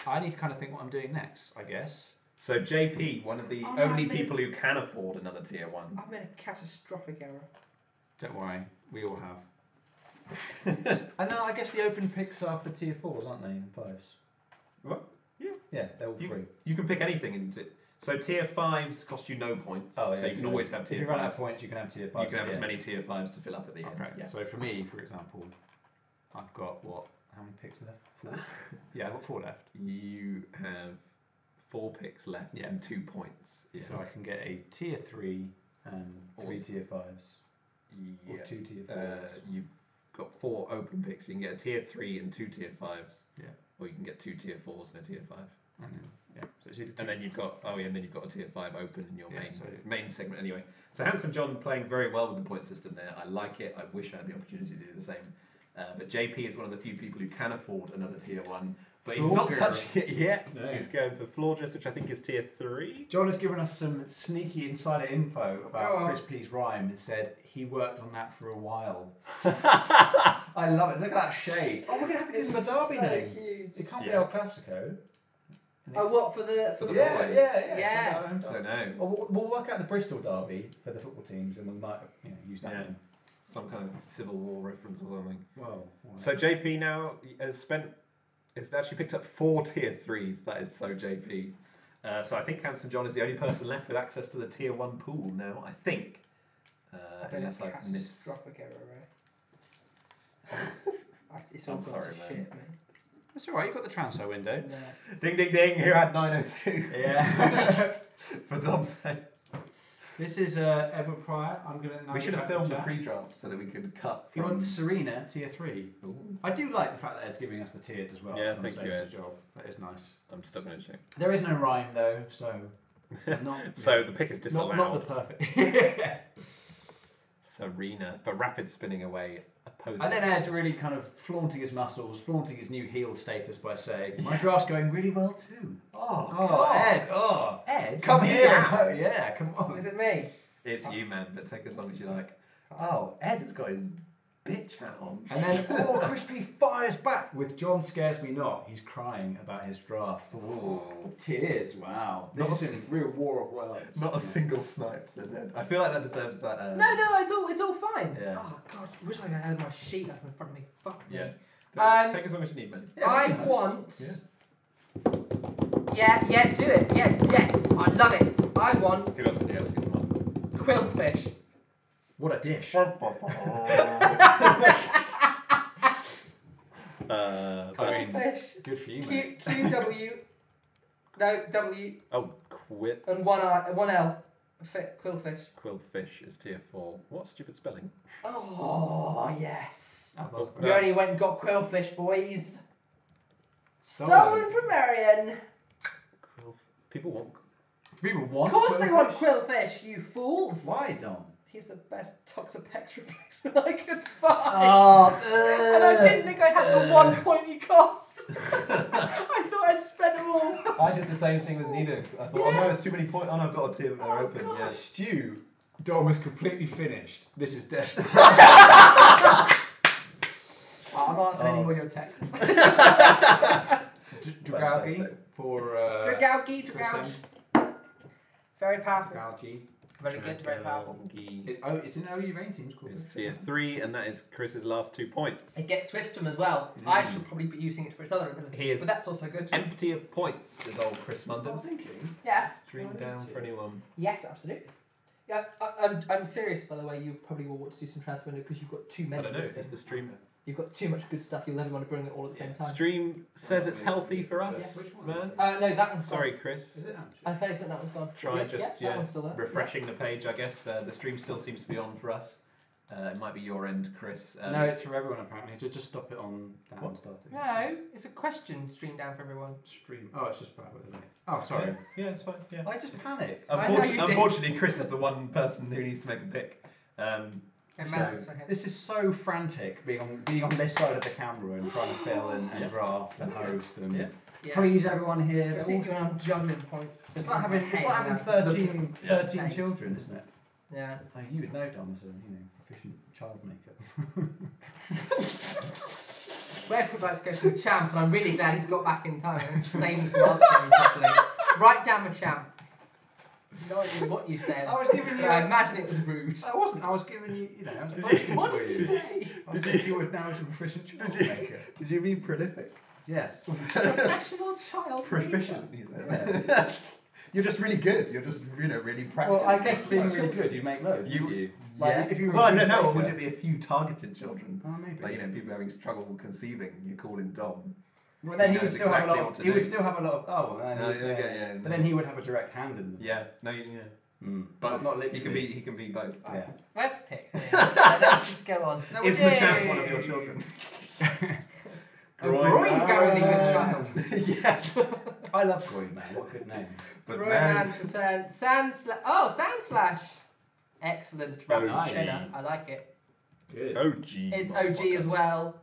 I need to kind of think what I'm doing next, I guess. So JP, one of the Oh, only I mean- people who can afford another tier 1. I've made a catastrophic error. Don't worry, we all have. And then I guess the open picks are for tier 4s, aren't they? And 5s. What? Yeah. Yeah, they're all free. You can pick anything into it. So tier 5s cost you no points. Oh, yeah, so you can always have If tier you run out of 5s. points, you can have tier 5s. You can have at as the many end. tier 5s to fill up at the end. Okay, Yeah. so for me, for example, I've got what? How many picks left? 4? Yeah, I've got 4 left. You have 4 picks left Yeah. and 2 points. Yeah. So I can get a tier 3 and 3 tier 5s. Or Yeah. 2 tier 4s. You've got 4 open picks. You can get a tier 3 and 2 tier 5s. Yeah. Or you can get 2 tier 4s and a tier 5. Yeah. So it's either And then you've got a tier 5 open in your Yeah, main segment anyway. So Handsome John playing very well with the point system there. I like it. I wish I had the opportunity to do the same. But JP is one of the few people who can afford another tier 1. But he's not touched it yet. No. He's going for Flawdress, which I think is tier 3. John has given us some sneaky insider info about Chris P's rhyme and said he worked on that for a while. I love it. Look at that shade. Oh, we're gonna have to give him a derby name. Huge. It can't be El Clasico. Oh, what for the boys? Yeah. Don't know. We'll work out the Bristol derby for the football teams, and we might use that name. Some kind of Civil War reference or something. Well, so JP now has actually picked up 4 tier 3s. That is so JP. So I think Handsome John is the only person left with access to the tier 1 pool now. I think. Unless I miss. It's all I'm sorry, shit, man. mate. that's all right. You've got the transfer window. No. Ding ding ding! Here at 9:02. Yeah. For Dom's sake. This is Edward Pryor. I'm gonna. We should have filmed the pre-draft so that we could cut. He wants Serena tier 3. Ooh. I do like the fact that Ed's giving us the tiers as well. Yeah, From thank the you, Saints' Ed. Job. That is nice. I'm still going to check. There is no rhyme though, so not. So the pick is disallowed. Not the perfect. Serena for rapid spinning away opposing. And then Ed really kind of flaunting his muscles, flaunting his new heel status by saying, "My draft's going really well too." Oh, Ed! Oh, Ed! Come here. Oh, yeah, come on. Is it me? It's you, man, but take as long as you like. Oh, Ed has got his bitch hat on. And then, Chris P fires back with John Scares Me Not. He's crying about his draft. Ooh. Tears, wow. This is a real war of words. Not a single snipe, says Ed. I feel like that deserves that. No, it's all fine. Yeah. Oh god, I wish I had my sheet up in front of me. Fuck me. Yeah. Take as long as you need, man. Yeah, I nice. want. Yeah, do it. Yeah, yes, I love it. I want Who else is one? quillfish. What a dish. Quillfish. Good for you, mate. QW. No, W Oh, quit. and one L. Quillfish. Quillfish is tier 4. What stupid spelling? Oh, yes. Oh, We only went and got quillfish, boys. Stolen. Stolen from Marion. People want. People Of want course they want quillfish. quillfish, you fools. Why, Dom? He's the best Toxapex replacement I could find. Oh, And I didn't think I had the 1 point he cost. I thought I'd spend them all. I did the same thing with Nina. I thought, oh no, it's too many points. Oh no, I've got a tier open. God. Yeah. Stew, Dom is completely finished. This is desperate. I'm not answering any more of your texts. Dragaugi Fantastic. for. Dragaugi. Very powerful. Dragaugi. Very good, very powerful. It's in OU ratings. It's tier 3, and that is Chris's last 2 points. It gets Swift Swim as well. I should probably be using it for its other ability. He is but that's also good. Empty of points is old Chris I was Munden. thinking. Yeah. Stream down for anyone. Yes, absolutely. Yeah, I'm serious, by the way. You probably will want to do some transfer because you've got too many. I don't know. good It's the things. stream. You've got too much good stuff. You'll never want to bring it all at the same time. Stream says it's healthy for us, Yeah, which one? man. No, that one's Sorry, gone. Chris. Is it actually? I'm fairly certain that one's gone. Try that one's still there. refreshing the page, I guess. The stream still seems to be on for us. It might be your end, Chris. No, it's for everyone apparently. So just stop it on down What? starting. No, it's a question streamed down for everyone. Stream. Oh, it's just bad, isn't it? Oh, sorry. Yeah, it's fine. Yeah. I just panicked. I know you did. Unfortunately, Chris is the one person who needs to make a pick. It So- matters for him. This is so frantic being on this side of the camera and trying to fill and draft and host and Yeah. please everyone here. Particularly when I'm juggling points. It's like having Hey, 13 Yeah. children, isn't it? Yeah. Oh, you would know, Dom, as a proficient child maker. Redford likes to go to a champ, and I'm really glad he's got back in time and saved me from answering properly. Write down the champ. No idea what you said. I was giving you- I imagine it was rude. I wasn't. I was giving you, I was Did boasting you- What for did you say? I was saying you would know as a proficient child maker. Did you mean prolific? Yes. Professional child. Proficient, he said. You're just really good. You're just, really practiced. Well, I guess being really good, you make loads. You- You. Yeah. Like, if you were Well, a I good don't know. Or baker- would it be a few targeted children? Oh, maybe. Like, people having struggle conceiving, you call in Dom. Well, then He he would knows still have a exactly lot. what to He would do. still have a lot of. Oh, well, then No, he would- yeah. But then he would have a direct hand in them. Yeah, no, yeah. Both. Not literally. He can be both. Yeah. Let's pick. Let's just go on. So Is the champ one of your children? Groin-going child. Yeah. I love Groin Man. What a good name. But Groin man, Man for 10. Sand Slash. Excellent. Oh, nice. Cheddar. I like it. Good. OG. It's OG as well.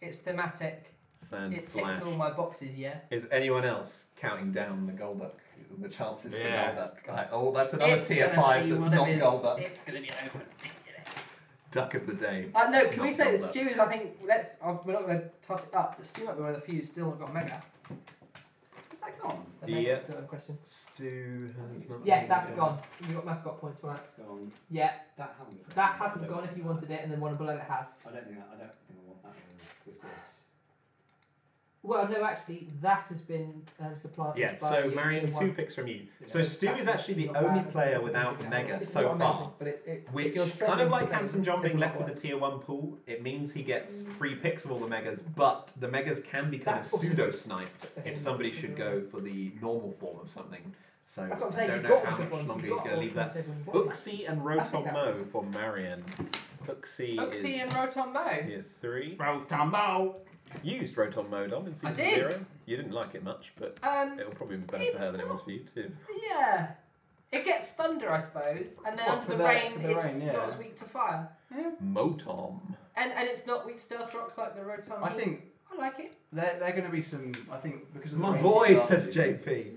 It's thematic. Sand It slash. ticks all my boxes, yeah. Is anyone else counting down the Golduck? The chances for Yeah. Golduck? Like, oh, that's another tier gonna 5 be that's one of not his- Golduck. It's going to be an open. Duck of the day. No, can we Not say that Golduck. Stu is, I think, we're not going to tot it up, but Stu might be one of the few who's still not got Mega. What's that gone? The Mega's Yeah. still in question. Stu has not. Yes, that's gone. You got mascot points for that. It's gone. Yeah, That hasn't. that hasn't gone if you wanted it, and then one below it has. I don't think I want that one with this. Well, no, actually, that has been supplanted Yeah, by so the Marion, tier 2 one. picks from you. Yeah. So Stu is actually the Not only bad, player it's without not a Mega It's so not amazing, far. but it Which, you're kind of struggling like for things, Handsome John it's being not left with worse. a tier 1 pool, it means he gets free picks of all the Megas, but the Megas can be kind of That's also- pseudo-sniped if somebody should go for the normal form of something. So That's what I'm I saying. don't You've know got how all the much ones, longer you've he's got going to all leave the that. ones everyone wants. Uxie and I think Rotom Mo for Marion. Uxie Uxie and is Rotom Mo. tier 3. Rotombo! Used Rotom Mo Dom in I season did. 0. You didn't like it much, but it'll probably be better it's for her than it not- was for you too. Yeah. It gets thunder, I suppose, and then What, under for the the- rain, for the it's rain, yeah. not as weak to fire. Motom. And it's not weak to stealth rocks like the Rotom. I think I like it. they're going to be some. I think because of the My rain boy season says last season, JP.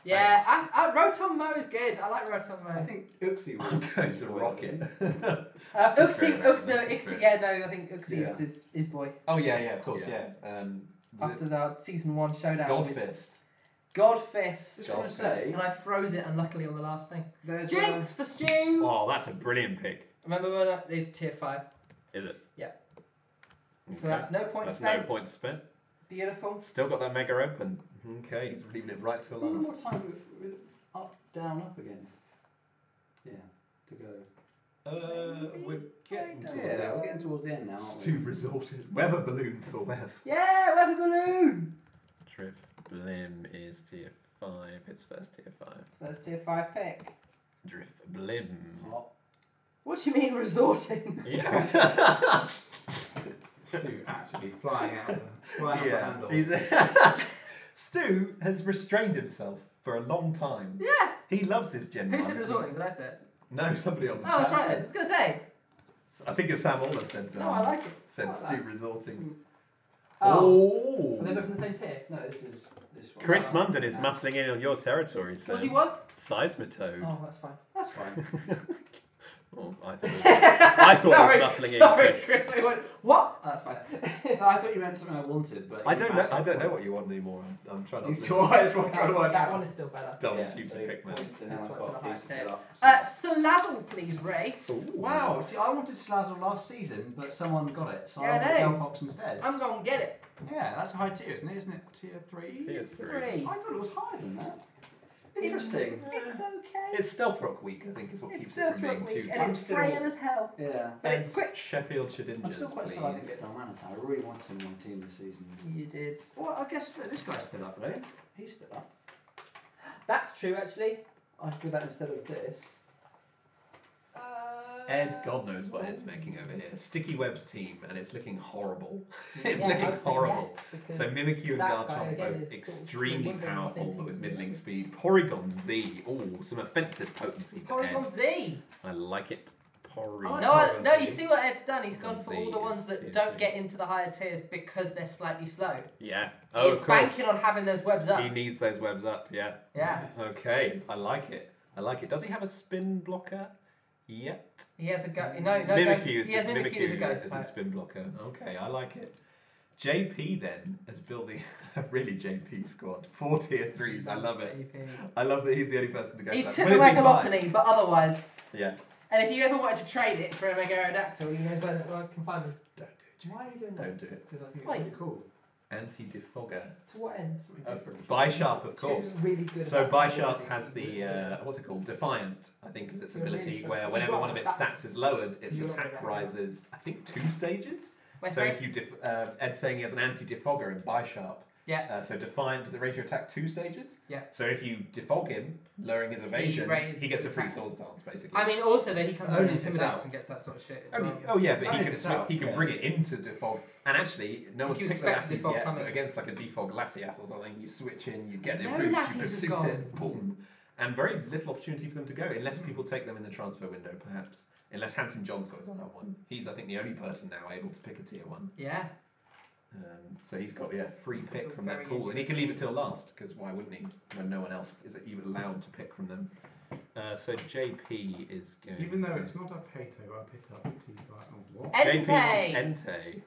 Yeah, Rotom Mo is good. I like Rotom Mo. I think Uxie was. I'm going to rock it. Uxie, great, no, that's Uxie, great. yeah, no, I think Uxie Yeah. is his boy. Oh yeah, of course, Yeah. yeah. After the season 1 showdown. Goldfist. Godfist. Just want to Goldfist. say, And I froze it unluckily on the last thing. there's Jinx for Stu! Oh, that's a brilliant pick. Remember when it's tier 5. Is it? Yeah. Okay. So that's no points That's spent. no points spent. Beautiful. Still got that Mega open. Okay, he's leaving it right till one last. more time with up, down, up again. Yeah, to go. We're getting towards Yeah, it. we're getting towards the end now, aren't we? Stu resorted. Weather balloon for Wev. Yeah, weather balloon! Drift Blim is tier 5. It's first tier 5. So that's tier 5 pick. Drift Blim. Hot. What do you mean resorting? Yeah. Stu actually flying out the handle. Stu has restrained himself for a long time. Yeah. He loves his Gen Who 1. said resorting? Did I say it? No, somebody on the Oh, that's chat right then. I was going to say. I think it's Sam Aller said. No, I like it. Said I like Stu that. resorting. Oh. Are they both in the same tier? No, this is this one. Chris Munden is No. muscling in on your territory. What does Sam. he want? Seismitoad. Oh, that's fine. That's fine. Oh, I thought Sorry, it was muscling in. sorry, Chris. Chris. I went, what? Oh, that's fine. No, I thought you meant something I wanted, but I don't know. I don't know what you want anymore. I'm trying not He's to. trying to work That out. one is still better. Dumb Yeah, as you so pick, man. points, and now That's I've what's got in a these high still tier. up. Salazzle, please, Ray. Ooh. Wow, see, I wanted Slazzle last season, but someone got it, so Yeah, I I know. went Delphox instead. I'm going to get it. Yeah, that's a high tier, isn't it? Isn't it tier 3? Tier 3. I thought it was higher than that. Interesting. It's okay. It's Stealth Rock week, I think, is what It's keeps it still from being week, too. and I'm it's still- frail as hell. Yeah. But it's quick. Sheffield I'm Shedinjas, still quite sad I didn't please. get Salmanita. I really wanted him on my team this season. You did. Well, I guess that this guy's still up, though. He's still up. That's true, actually. I could do that instead of this. Ed, God knows what Ed's making over here. Sticky Web's team, and it's looking horrible. It's Yeah, I looking would say horrible. yes, because So Mimikyu and that guy Garchomp again both is sort of extremely wondering powerful, the same but with things, middling isn't speed. Porygon Z, ooh, some offensive potency for Porygon Ed. Z. I like it. Porygon. No, you see what Ed's done? He's gone for Z all the ones is that tier don't two. get into the higher tiers because they're slightly slow. Yeah. Oh, He's of course. banking on having those webs up. He needs those webs up. Yeah. Yeah. Okay. I like it. I like it. Does he have a spin blocker yet? He has a go. No, Mimikyu is he has Mimikyu as a ghost is a type. spin blocker. Okay, I like it. JP then has built a really JP squad. 4 tier 3s. I love it. JP. I love that he's the only person to go He for that. took Will a it be mine? Megalophony, but otherwise. Yeah. And if you ever wanted to trade it for a Mega Aerodactyl, you know where I can find them. Don't do it. Why are you doing Don't that? do it. Because I think it's Wait. really cool. Anti-defogger. To what end? Bisharp, of course. Two really good. So attacks Bisharp already. has the what's it called? Defiant, I think, is its You're really ability. strong. Where You've whenever got one of its that. stats is lowered, its You're attack not rises. I think 2 stages. Wait, So sorry? if you Ed's saying he has an anti-defogger in Bisharp, Yeah. So define, does it raise your attack 2 stages? Yeah. So if you defog him, lowering his evasion, he gets a free swords dance basically. I mean, also that he comes in Only and if it's intimidates out. and gets that sort of shit. As well. Oh yeah, but Only he if can it's out, he can yeah. bring it into defog. And actually, no one's You picked the expect lassies defog yet, coming. but against like a defog Latias or something, you switch in, you get the No roost, Latias you has pursuit gone. it, boom. And very little opportunity for them to go, unless people take them in the transfer window, perhaps. Unless Hanson John's got his eye on one. He's, I think, the only person now able to pick a tier 1. Yeah. So he's got free This is pick all from that very pool, and he can leave it till last because why wouldn't he? When no one else is even allowed to pick from them. So JP is going. Even though it's not a Pato, I picked up T5. Oh, what? JP Entei. wants Entei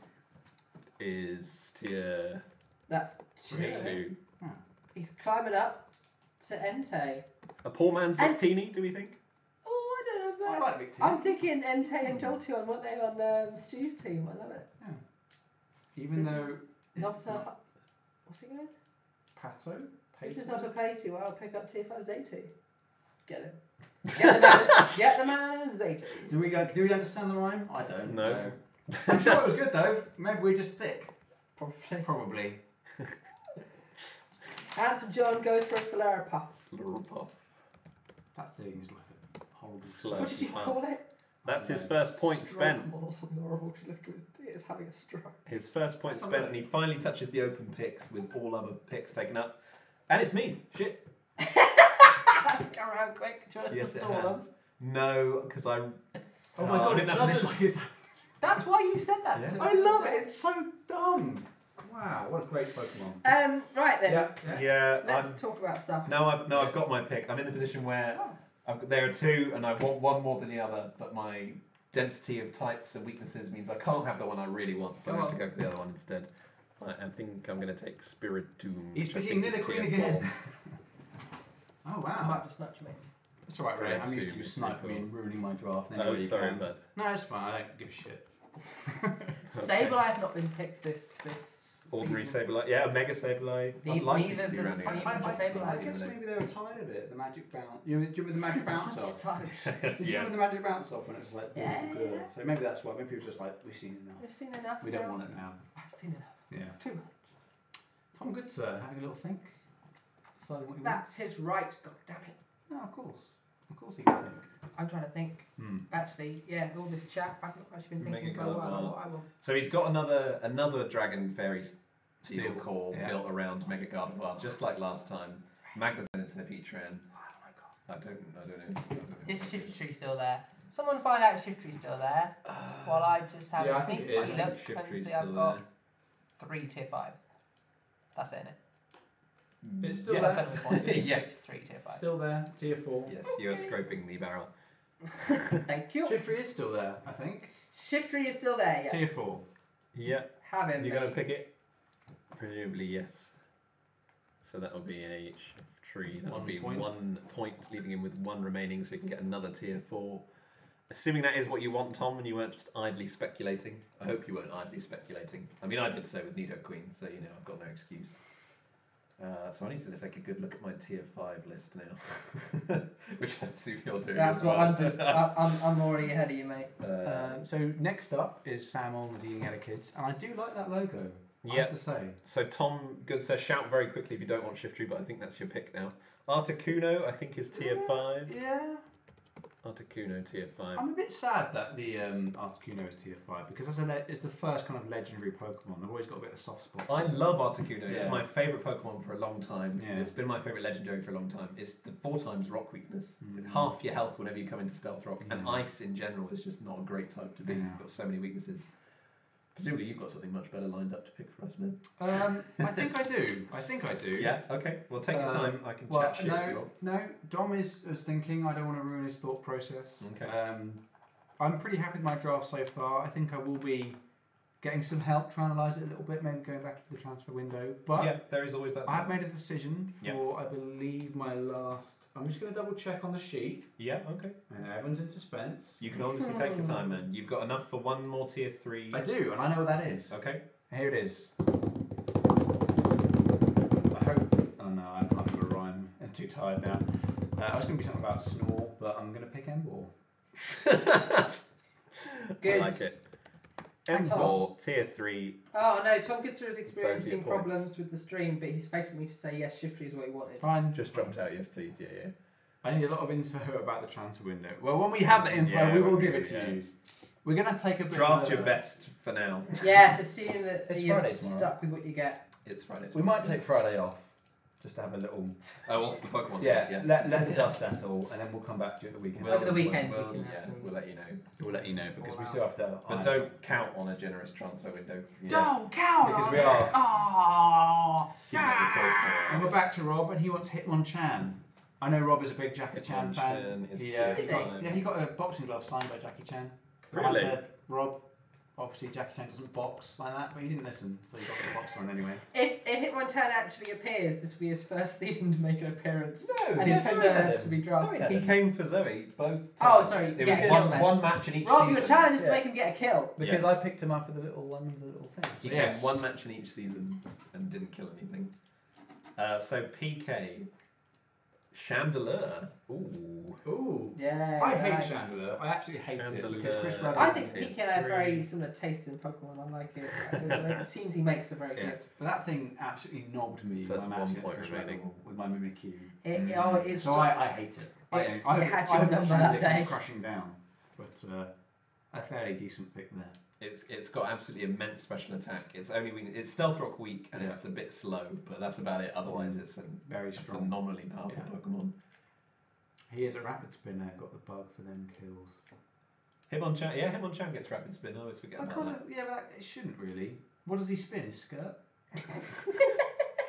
is tier That's 2. He's climbing up to Entei. A poor man's Victini, do we think? Oh, I don't know. I like Victini. I'm thinking Entei and Jolteon, weren't they on Stu's team? I love it. Even This though is not a. What's it going? Pato, This is Pato. not a pay to. I'll pick up tier 5 Zaytu. Get him. Get the man. Get the man Zaytu. Do we understand the rhyme? I don't No. know. I'm sure it was good though. Maybe we're just thick. Probably. Handsome John goes for a Solera Puff. Slurpuff. That thing is like a horrible. Slurp. What did you call it? That's his first point spent. Or something horrible. Look, it's having a stroke. His first point spent, and he finally touches the open picks with all other picks taken up. And it's me. Shit. Let's go around quick. Do you want us Yes, to it stall has. us? No, because I. Oh my god, I'm it in that doesn't position. like it's. That's why you said that. Yeah. to I us. love it. It's so dumb. Wow, what a great Pokemon. Right then. Yeah, Let's talk about stuff. I've got my pick. I'm in a position where there are 2, and I want one more than the other, but my density of types and weaknesses means I can't have the one I really want, so I have to go for the other one instead. I think I'm going to take Spiritomb. He's which I picking think is Nidoqueen tier again. 4. Oh I might wow. have to snatch you, mate. That's alright, Ray. Grade I'm used two, to you Mr. sniping me Paul. and ruining my draft. Oh, You sorry, can. bud. No, it's fine. I don't give a shit. Sableye's not been picked this Ordinary season. Sableye. Yeah, Mega Sableye. Neither Unlikely to of be us- rounding neither out. of us I Sableye. guess maybe they were tired of it. The magic bounce. Do you remember the magic bounce I'm just off? tired of shit. Did you remember the magic bounce off when it was like Yeah. So maybe that's why. Maybe people were just like, we've seen enough. We've seen enough. We don't now. want it now. I've seen enough. Yeah. Too much. Tom Good, sir, having a little think. Deciding what you want. That's his right. God damn it. No, of course. Of course he can think. I'm trying to think. Actually, yeah, all this chat, I've not actually been thinking Mega for a while Gardevoir. what I will. So he's got another Dragon Fairy Steel Steel, Core yeah. built around Mega Gardevoir, just like last time. Magda's in its Nepetran. Oh my god. I don't know. Is Shiftry still there? Someone find out if Shiftry's still there. While I just have Yeah, I a think sneak it is. look I and think Shiftry's see still I've got 3 tier 5s. That's it, innit? It's still Yes. there. That's better than one. Yes. 3 tier 5s. Still there. Tier 4. Yes, you're scraping the barrel. Thank you. Shiftry is still there, I think. Shiftry is still there, yeah. Tier 4. Yeah. Have him. You're going to mate. pick it? Presumably, yes. So that'll be a Shiftry. That'll 1 be point. 1 point, leaving him with 1 remaining, so you can get another tier 4. Assuming that is what you want, Tom, and you weren't just idly speculating. I hope you weren't idly speculating. I mean, I did so with Nidoqueen, so you know I've got no excuse. So I need to take a good look at my tier 5 list now, which I assume you're doing. That's as what well. I'm just. I'm already ahead of you, mate. So next up is Sam Olmers eating out of kids, and I do like that logo. I Yeah. have to say. So Tom Good says shout very quickly if you don't want Shiftry, but I think that's your pick now. Articuno, I think, is tier 5. Yeah. Articuno, tier 5. I'm a bit sad that the Articuno is tier 5 because it's the first kind of legendary Pokemon. I've always got a bit of a soft spot. I love Articuno. Yeah. It's my favourite Pokemon for a long time. Yeah. It's been my favourite legendary for a long time. It's the 4 times rock weakness. Mm. Half your health whenever you come into Stealth Rock. And Yeah. Ice in general is just not a great type to be. Yeah. You've got so many weaknesses. Presumably you've got something much better lined up to pick for us, man. I think I do. I think I do. Yeah, okay. Well, take your time. I can Well, chat shit if you want. no. Dom is thinking. I don't want to ruin his thought process. Okay. I'm pretty happy with my draft so far. I think I will be getting some help to analyse it a little bit, maybe going back to the transfer window. But Yeah, there is always that. I have made a decision Yeah. for, I believe, my last. I'm just going to double check on the sheet. Yeah, okay. And everyone's in suspense. You can honestly take your time, man. You've got enough for 1 more tier 3. I do, and I know what that is. Okay. Here it is. I hope. Oh no, I can't do a rhyme. I'm too tired now. I was going to be something about snore, but I'm going to pick Embor. I Good. like it. M4 tier 3. Oh no, Tom Gitzer is 30 experiencing points. problems with the stream, but he's facing me to say yes, Shift 3 is what he wanted. Fine. Just dropped out. Yes, please. Yeah. I need a lot of info about the transfer window. Well, when we have the info, Yeah, we will when give we it to do, you. We're going to take a bit Draft of your best for now. Yes, assume that It's you're Friday tomorrow. stuck with what you get. It's Friday. We might take Friday off, just to have a little... Oh, off the Pokemon. Yeah, Yes. let the dust settle, and then we'll come back to it at the weekend. Over the weekend, We'll, we can have some- we'll let you know. We'll let you know, because we still have to... But don't count on a generous transfer window. Don't count Because on we are. it. Oh, Keep up the Toy Story. and we're back to Rob, and he wants Hitmonchan. I know Rob is a big Jackie Chan fan. Hitmonchan is He tier got, five. yeah, he got a boxing glove signed by Jackie Chan. And Really? I said, Rob, obviously Jackie Chan doesn't box like that, but he didn't listen, so he got the box on anyway. If Hitmonchan actually appears, this will be his first season to make an appearance. No, and he's he's Zoe nerves to be drafted. He came for Zoe both Oh, times. sorry, It get was a kill one match in each Rob, season. your challenge is to Yeah. make him get a kill. Because Yeah. I picked him up with one of the little things. He Yes. came one match in each season and didn't kill anything. So PK, Chandelure. Ooh. Ooh. Yeah. I hate nice. Chandler. I actually hate it Chandelure. because Chris I Brothers. I think Tier PK and I have very three. similar tastes in Pokemon. I like it. The teams he makes are very Yeah, good. but that thing absolutely knobbed me So when that's I'm 1 actually point at Chris remaining. level with my Mimikyu. It's So I hate it. I it I had I your hope number Chandler that day. comes crashing down, but a fairly decent pick there. It's got absolutely immense special attack. It's only it's Stealth Rock weak and Yeah. it's a bit slow, but that's about it. Otherwise, it's a Very strong. phenomenally powerful Yeah. Pokemon. He is a rapid spinner. Got the bug for them kills. Hitmonchan gets rapid spin. I always forget I about kind that. of yeah, but it shouldn't really. What does he spin? His skirt?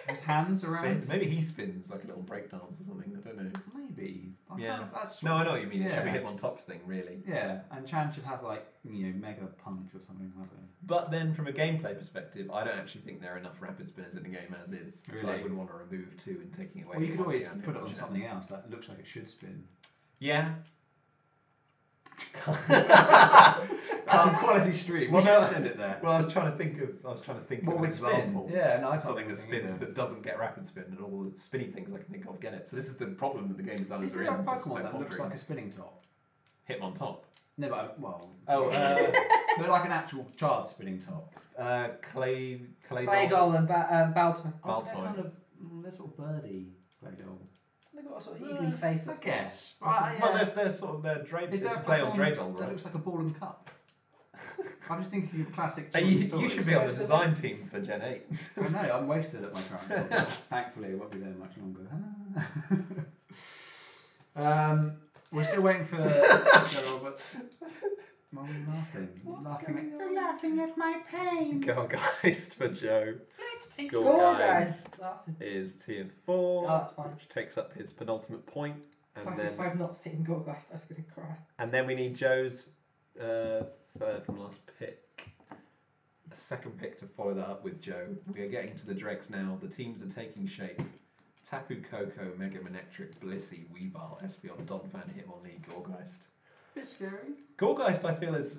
His hands around? Maybe he spins like a little breakdance or something. I don't know. Maybe. Yeah. Kind of, that's No, I know what you mean. It should be Yeah. Hitmontop's thing, really. Yeah, and Chan should have like mega punch or something like that. But then, from a gameplay perspective, I don't actually think there are enough rapid spinners in the game as is. So I Really? wouldn't want to remove two and taking away. Well, you could one always and put it on Hitmonchan. something else that looks like it should spin. Yeah. That's a quality stream. Well, We no, should send it there. Well, I was trying to think of What an would spin? example. Yeah, no, I can't Something that think spins either. that doesn't get rapid spin, and all the spinny things I can think of get it. So this is the problem that the game designers Is are there a in. because Pokemon they're that looks pondering. like a spinning top? Hitmontop. No, but well. Oh, no, like an actual child spinning top. Clay Claydol and Balto. Oh, they're Baltoy. kind of they're sort of birdy Claydol. They've got a sort of eagly face. I that's guess. Well, they're sort of Drade. Is It's there a play on Pokemon Dreidel, that right? looks like a ball and cup? I'm just thinking of classic. Hey, children's you stories. should be on the design team for Gen 8. I know, I'm wasted at my current job. But thankfully, it won't be there much longer. We're still waiting for Robert. Mum laughing. You're laughing at my pain. Gorgeist for Joe. Gorgeist. Is tier 4, Oh, that's fine. which takes up his penultimate point, If I've not seen Gorgeist, I was going to cry. and then we need Joe's third from last pick. A second pick to follow that up with Joe. We are getting to the dregs now. The teams are taking shape. Tapu Koko, Mega Manectric, Blissey, Weavile, Espeon, Donphan, Hitmonlee, Gorgeist. Bit scary. Gorgeist, I feel, is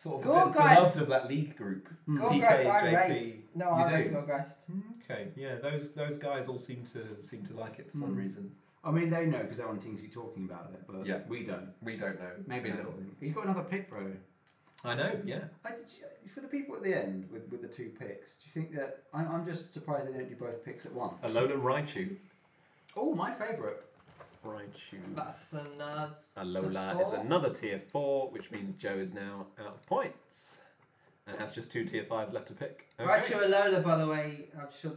sort of a bit Gorgeist- beloved of that league group. Gorgeist, I JP. rate. No, You I do? rate Gorgeist. Okay, yeah, those guys all seem to like it for some reason. I mean, they know because they're on Teams talking about it, but Yeah. we don't. We don't know. Maybe a little bit. He's got another pick, bro. I know, yeah. For the people at the end with the two picks, do you think that I'm just surprised they don't do both picks at once? Alolan Raichu. Oh, my favourite. Raichu. That's another. Alola is another tier 4, which means Joe is now out of points. And has just 2 tier 5s left to pick. Okay. Raichu Alola, by the way, I'm sure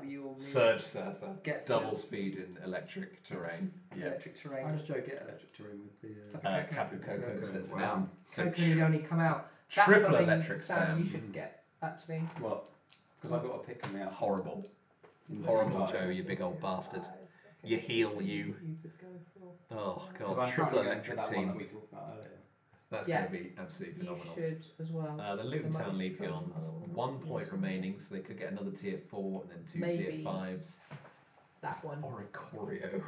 you all knew. Surge Surfer. Gets Double the speed in electric terrain. Yeah. electric terrain. I just don't get electric terrain with the. Tapu Koko Koko, sets it wow. down. So Coco had only come out. That's triple something, electric Sam, spam. you should get, actually. What? Because I've got a pick coming out. Horrible. in Horrible, July. Joe, you big old bastard. You heal, you. Oh, Because God. I'm Triple currently going for electric that one team. that we talked about earlier. That's Yeah. going to be absolutely You phenomenal. should as well. The Luton There Town might be some Leafeons, other one. 1 point remaining, so they could get another tier 4 and then 2 tier Maybe. 5s. That one. Oricorio.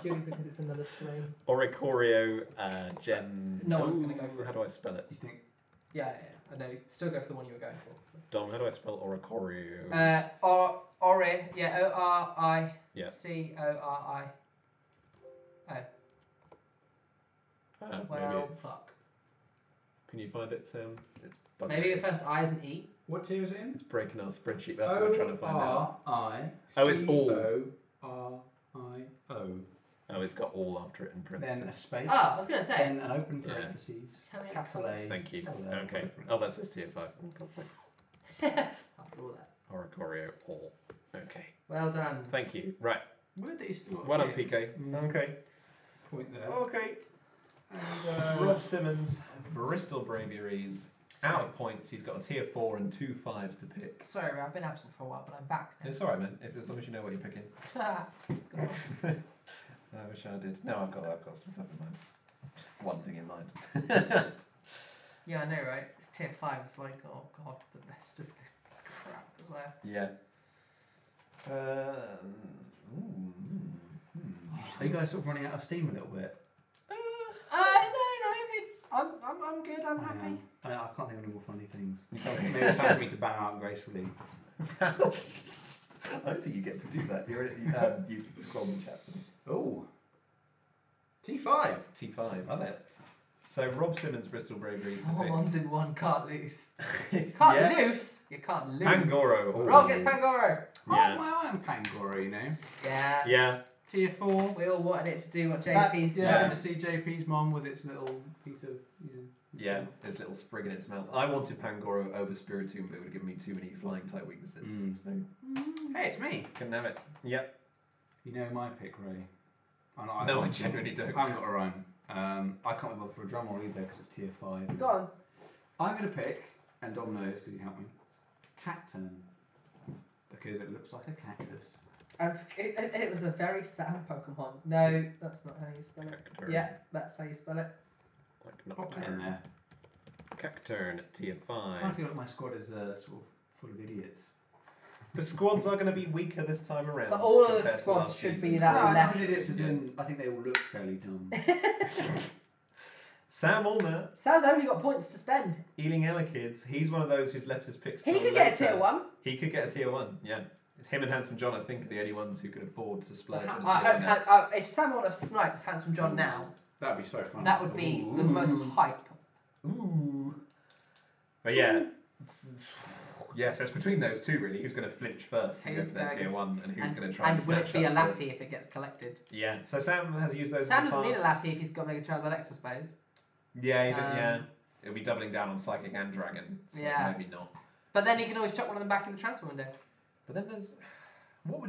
Purely because it's another terrain. Oricorio, Gen. No one's gonna go for it. How do I spell it? You think? Yeah. I know. Still go for the one you were going for. Dom, how do I spell Oricorio? Ori, yeah, O-R-I. Yeah. C-O-R-I. Maybe Well, it's. fuck. Can you find it, Sam? It's Maybe the first I is an E. What tier is it in? It's breaking our spreadsheet. That's what we're trying to find out. O-R-I. Oh, it's all. O-R-I-O. Oh, it's got all after it in parentheses. Then a space. Ah, I was going to say. Then an open Yeah. parentheses. Tell me Capital A. Thank you. capital A, Okay. open Oh, that says tier 5. Oh, God's sake. After all that. Oricorio all. Okay. Well done. Thank you. Right. Where did he still got Well done, a PK. Okay. point there? Okay. And, Rob Simmons, Bristol Braveries. Out of points, he's got a tier 4 and 2 5s to pick. Sorry, I've been absent for a while, but I'm back now. It's alright, man. As long as you know what you're picking. Good on. I wish I did. No, I've got some stuff in mind. One thing in mind. Yeah, I know, right? It's tier 5, it's like, oh god, the best of the crap as well. Yeah. Are you guys sort of running out of steam a little bit? No, it's, I'm good, I'm happy. I can't think of any more funny things. Maybe it's time for me to bow out gracefully. I don't think you get to do that. You scroll the chat. Oh. T5. T5. Love it. So Rob Simmons, Bristol Braveries to All pick. ones in one, can't lose. Yeah. Can't lose? You can't lose. Pangoro. Rob gets Pangoro. Yeah. Oh, well, I'm Pangoro, you know. Yeah. Yeah. Tier 4. We all wanted it to do what That's, JP's yeah, done. to see JP's mom with its little piece of, Yeah, this little sprig in its mouth. I wanted Pangoro over Spiritomb, but it would have given me too many flying type weaknesses. So Hey, it's me. couldn't have it. Yep. You know my pick, Ray. No, I genuinely don't. I haven't got a rhyme. I can't be bothered for a drum roll either because it's tier 5. Go on. I'm going to pick, and Dom knows because he helped me, Cacturn. Because it looks like a cactus. And it was a very sad Pokemon. No, that's not how you spell it. Cacturn. Yeah, that's how you spell it. Like Pop it in there. Cacturn, tier I 5. feel like my squad is sort of full of idiots. The squads are going to be weaker this time around. But all of the compared to squads last should season. be that No, less. not idiots as in, I think they all look fairly dumb. Sam Ulner, Sam's only got points to spend. Ealing Ella Kids, he's one of those who's left his picks. He till could get a later. tier 1. He could get a tier 1, yeah. Him and Handsome John, I think, are the only ones who could afford to splurge on a tier I 1 hope now. if Sam Order snipes Handsome John now, That'd be so fun. that would be the most hype. Ooh. But yeah, yeah. So it's between those two really. Who's going to flinch first and go for their tier 1, and who's going to try and will it snatch be a up Lati if it gets collected? Yeah. So Sam has used those. Sam in the doesn't need a past. Lati if he's got Mega Charizard X, I suppose. Yeah, yeah. It'll be doubling down on Psychic and Dragon. So Yeah. maybe not. But then he can always chuck one of them back in the transfer window. But then there's what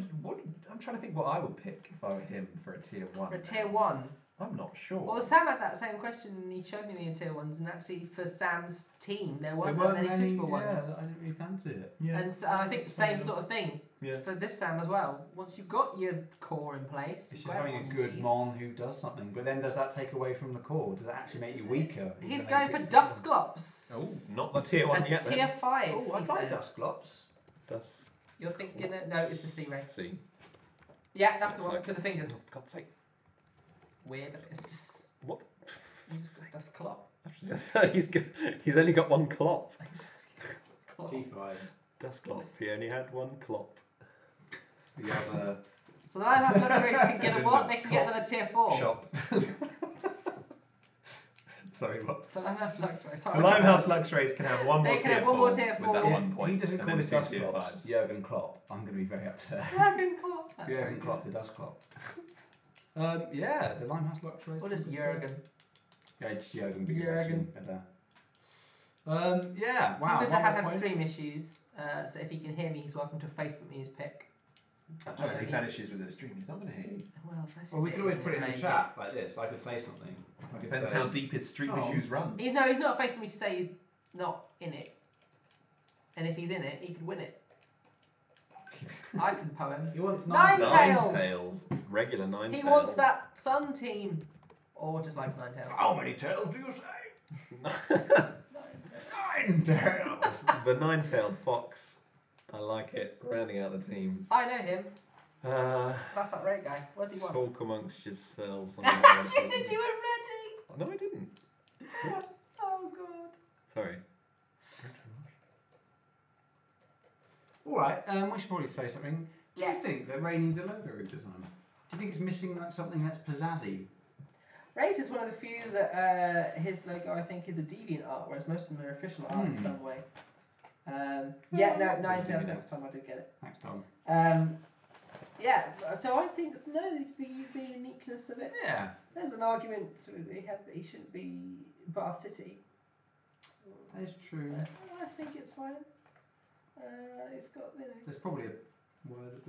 I'm trying to think what I would pick if I were him for a tier 1. For a tier 1. I'm not sure. Well, Sam had that same question and he showed me the tier 1s, and actually for Sam's team there weren't that many suitable ones. I didn't really fancy it. Yeah. And so I think the same sort of thing Yeah. for this Sam as well. Once you've got your core in place, It's you've just got having a everyone you good need. mon who does something, but then does that take away from the core? Does it actually make you weaker? He's Even though going you for picked it? Dusclops. Oh, not the tier 1 A yet. tier 5. Oh, I'd he like says. Dusclops. Dust. You're thinking it? No, it's a C ray. See. Yeah, that's the Looks one like with the fingers. Oh, God's sake. Weird. It's just What? Dusclop. he's only got one clop. Clop. T5. Dust clop. He only had one clop. The other. So the Limehouse Luxuries can As get a in what? the They can get clop another tier 4. Shop. Sorry, what? The Limehouse Luxuries. The Limehouse Luxrays can have one more They can tier have one more 4 tier with 4. that If 1 point. He doesn't and call then his 2 tier Dusclops 5s. Jurgen Klopp. I'm going to be very upset. Jurgen Klopp. That's very Jurgen good. Klopp to Dusclops. Yeah, the Limehouse Luxrays. What is Jurgen? Yeah, it's Jurgen. But Jurgen. Yeah, wow. Because one has more had point. stream issues, so if he can hear me, he's welcome to Facebook me his pick. Oh, if he's had issues with the stream, he's not going to hear you. Well, this Well, is we could always isn't put it in the Maybe. chat like this. I could say something. I could Depends say, how deep his stream Tom. issues run. He's not Facebook me to say he's not in it. And if he's in it, he could win it. I can poem. He wants Ninetales! Ninetales. Regular Ninetales. He wants that Sun team. Or just likes Ninetales. How many tails do you say? 9 tails. The nine-tailed fox. I like it. Rounding out the team. I know him. Uh, That's that red guy. Where's he won? talk amongst yourselves. You said you were ready! No, I didn't. What? Oh god. Sorry. All right, we should probably say something. Do Yeah. you think that Ray needs a logo redesign? Do you think it's missing like something that's pizzazzy? Ray's is one of the few that his logo, I think, is a deviant art, whereas most of them are official art in some way. Yeah, no, 9 tails next time I did get it. Thanks, Tom. Yeah, so I think the uniqueness of it. Yeah. There's an argument he shouldn't be Bath City. That is true. I think it's fine. It's got, you know. There's probably a word,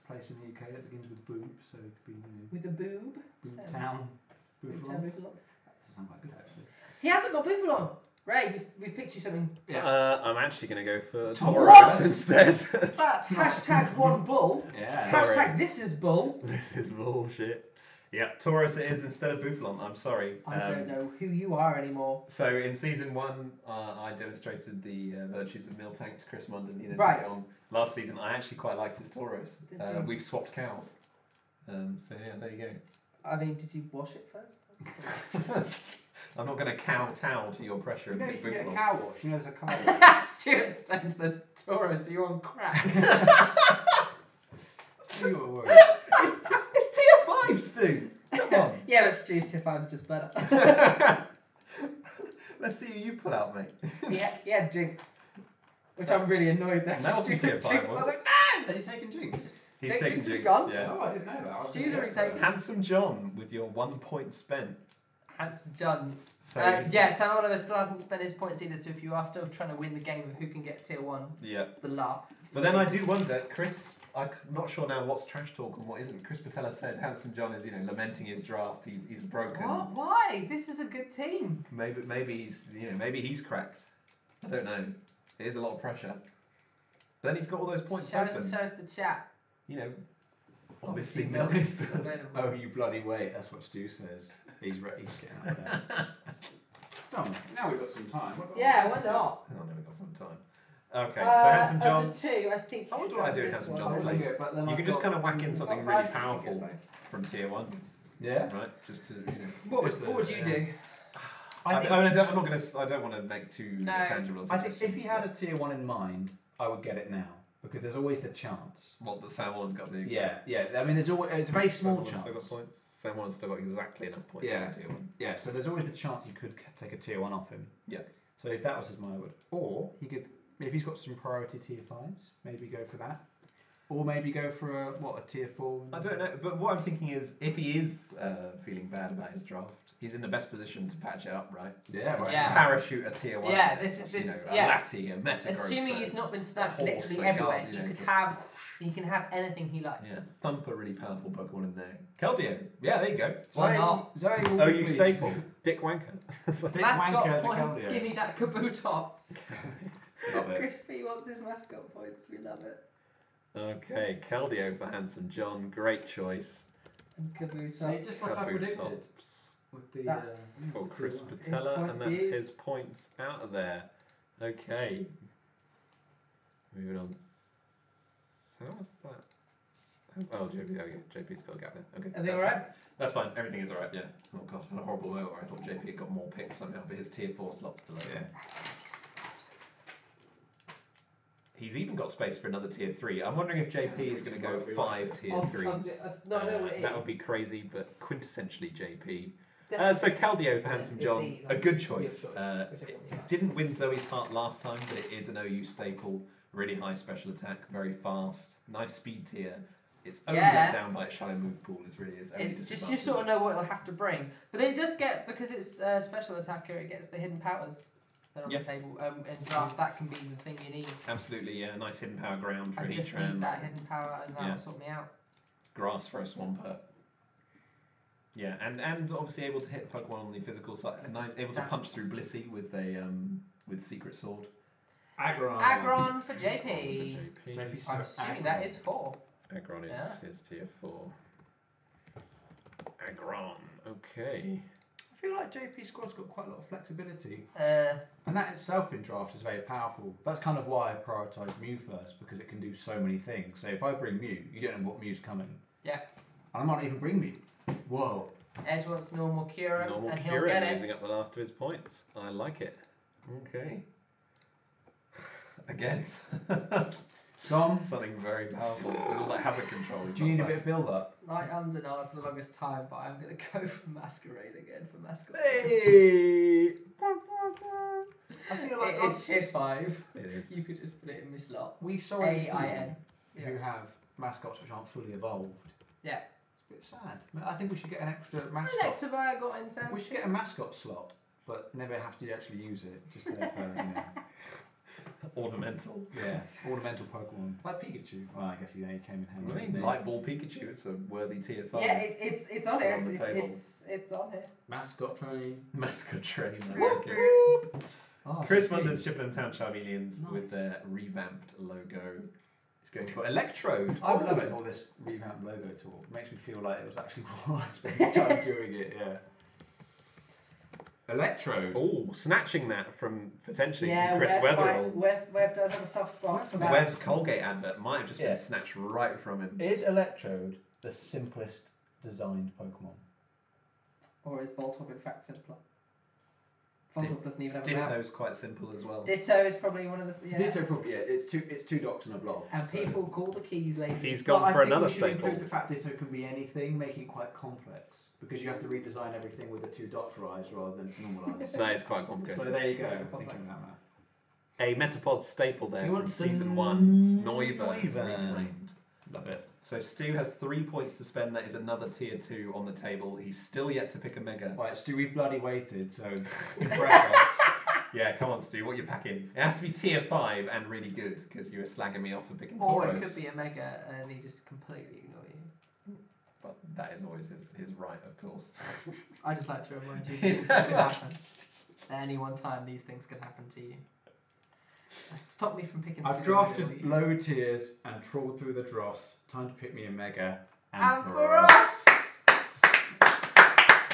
place in the UK that begins with boob, so it could be, you know, With a boob. boob town. Boob Town That Boobalons. sounds quite good, actually. He hasn't got Boobalon. Ray, we've picked you something. Yeah. I'm actually going to go for Taurus. Taurus instead. That's hashtag one bull. Yeah. Sorry. Hashtag this is bull. This is bullshit. Yeah, Taurus it is instead of Bouffalon. I'm sorry. I don't know who you are anymore. So in season 1, I demonstrated the virtues of Miltank to Chris Munden. He didn't Right. take it on. Last season, I actually quite liked his Tauros. Did you? We've swapped cows. So yeah, there you I mean, did you wash it first? go. I'm not going to kowtow to your pressure You and know, pick you can get a Bouffalon. cow wash. You know, there's a cow wash. Stuart Stone says Taurus, are you on crack? You were worried. It's tier 5, Stu. Come on. Yeah, but Stu's tier 5s are just better. Let's see who you pull out, mate. He had Jinx. Which I'm really annoyed that That wasn't Stu tier took 5, Jinx. I was was it? like, Have you taken Jinx? He's Jinx taken is Jinx. gone. Yeah. Oh, I didn't know that. I was Stu's gonna already go for it. taken. Handsome John with your 1 point spent. Handsome John. So Yeah, Sam Oliver still hasn't spent his points either, so if you are still trying to win the game of who can get tier 1, yeah. the last. But then I do wonder, Chris. I'm not sure now what's trash talk and what isn't. Chris Patella said Handsome John is, lamenting his draft. He's broken. What? Why? This is a good team. Maybe he's cracked. I don't know. It is a lot of pressure. But then he's got all those points Show us open. the chat. Obviously Milk Milk is is. available. Oh, you bloody wait. That's what Stu says. He's ready. He's getting out there. Tom, now we've got some time. Yeah, why not? Oh no, we've got some time. Okay, so Handsome John. Of the two, I think. Oh, what do I do in Handsome I John's was place? thinking it, but then You I've can just got- kind of whack in something Well, really I can powerful get both. from tier 1, Yeah. right? Just to What Just would you yeah. do? I don't want to make too No, tangible. I think if you had a tier 1 in mind, I would get it now because there's always the chance. what the Sam Wallen's got the Yeah. I mean, there's always it's a very small Sam Wallen's still got chance. points. Sam Wallen's still got exactly enough points Yeah. for tier 1. Yeah. So there's always the chance you could take a tier 1 off him. Yeah. So if that was his mind, I would. Or he could, if he's got some priority tier 5s, maybe go for that. Or maybe go for a tier 4. I don't know, but what I'm thinking is, if he is feeling bad about his draft, he's in the best position to patch it up, right? Yeah. Right. Yeah. Parachute a tier 1. Yeah, this is- a yeah. Lati, a Metagross. Assuming he's not been snapped a horse, literally a everywhere, guard, he you know, could just- have. He can have anything he likes. Yeah, Thumper, really powerful Pokemon in there. Keldeo, yeah, there you go. Why not? Zoe will Oh, be you pleased. staple, Dick Wanker. Dick Mascot Wanker, the points. Keldeo. Give me that Kabutops. Love it. Crispy wants his mascot points. We love it. Okay, Keldeo for Handsome John, great choice. And Kabutops. So just like I predicted Kabutops with the That's- for tier Chris 1. Patella, and points that's is- his points out of there. Okay, moving on. How was that? Oh, JP, JP's got a gap there. Okay, Are they that's alright? fine. That's fine. Everything is alright. Yeah. Oh god, I had a horrible moment where I thought JP had got more picks somehow, but his tier 4 slots still open. Yeah. He's even got space for another tier 3. I'm wondering if JP is going to go 5 tier 3s. No, I know what it is. That would be crazy, but quintessentially JP. Definitely. So Keldeo for Handsome It's John, these, a good choice. whichever one you It like. didn't win Zoe's heart last time, but it is an OU staple. Really high special attack, very fast, nice speed tier. It's only Yeah. let down by its shallow move pool. Is really its only It's just you disadvantage. sort of know what it'll have to bring, but it does get, because it's special attacker, it gets the hidden powers that are on Yeah. the table. In draft, that can be the thing you need. Absolutely, yeah. Nice hidden power ground for I just Heatran. need that hidden power, and that'll Yeah. sort me out. Grass for a Swampert. Yeah, and obviously able to hit Pokemon on the physical side, and able to punch through Blissey with a with Secret Sword. Aggron. Aggron for JP. JP. I'm assuming that is 4. Aggron is Yeah. his tier 4. Aggron, okay. I feel like JP squad's got quite a lot of flexibility. Uh, And that itself in draft is very powerful. That's kind of why I prioritise Mew first, because it can do so many things. So if I bring Mew, you don't know what Mew's coming. Yeah. And I might not even bring Mew. Whoa. Edge wants normal Cura, Normal and he'll Cura get it. using up the last of his points. I like it. Okay. Again. Dom, Something very powerful with all that hazard control. do you need a bit of build-up? I undenied for the longest time, but I'm going to go for Masquerade again for Mascot. Hey! I feel like It is tier 5. It is. You could just put it in this lot. we saw a few AIN. who have mascots which aren't fully evolved. Yeah. It's a bit sad. I think we should get an extra mascot. Electivire got into. We should get a mascot slot, but never have to actually use it. Just there for, Ornamental. yeah, ornamental Pokemon. Like Pikachu. Well, I guess he came in handy. I mean, Light Ball Pikachu, it's a worthy tier 5. Yeah, it's on here. on the table. It's on here. Mascot train. Mascot train. I Woo, like it. woo. Oh, Chris so Munder's cute. Chippenham Town Charmeleons Nice. with their revamped logo. It's going for Electrode. I love it, all this revamped logo talk. It makes me feel like it was actually what I spent time doing it, yeah. Electrode. Oh, snatching that from potentially Yeah, from Chris Weatherall. Webb does have a soft spot for that. Webb's Colgate advert might have just Yeah. been snatched right from him. Is Electrode the simplest designed Pokemon? Or is Voltorb in fact simpler? Voltorb doesn't even have a mouth. Ditto's quite simple as well. Ditto is probably one of the. Yeah. Ditto probably, yeah. It's two docs and a blob. And people call the keys lazy. He's But gone I for think another we should staple. include the fact Ditto can be anything, making it quite complex. Because you have to redesign everything with the two dots for eyes rather than normal eyes. That is quite So complicated. there you go, Yeah, thinking complex. about that. A Metapod staple there You from want season some 1. Noiva Noiva. reclaimed. Love it. So Stu has 3 points to spend. That is another tier 2 on the table. He's still yet to pick a mega. Right, Stu, we've bloody waited, so impress us. Yeah, come on, Stu. What are you packing? It has to be tier 5 and really good because you were slagging me off for picking Or Tauros. it could be a mega and he just completely ignore you. But that is always his right, of course. I just like to remind you these things can happen. At any one time, these things can happen to you. Stop me from picking. I've Pseudo drafted Riddle. low tiers and trawled through the dross. Time to pick me a mega. And for us!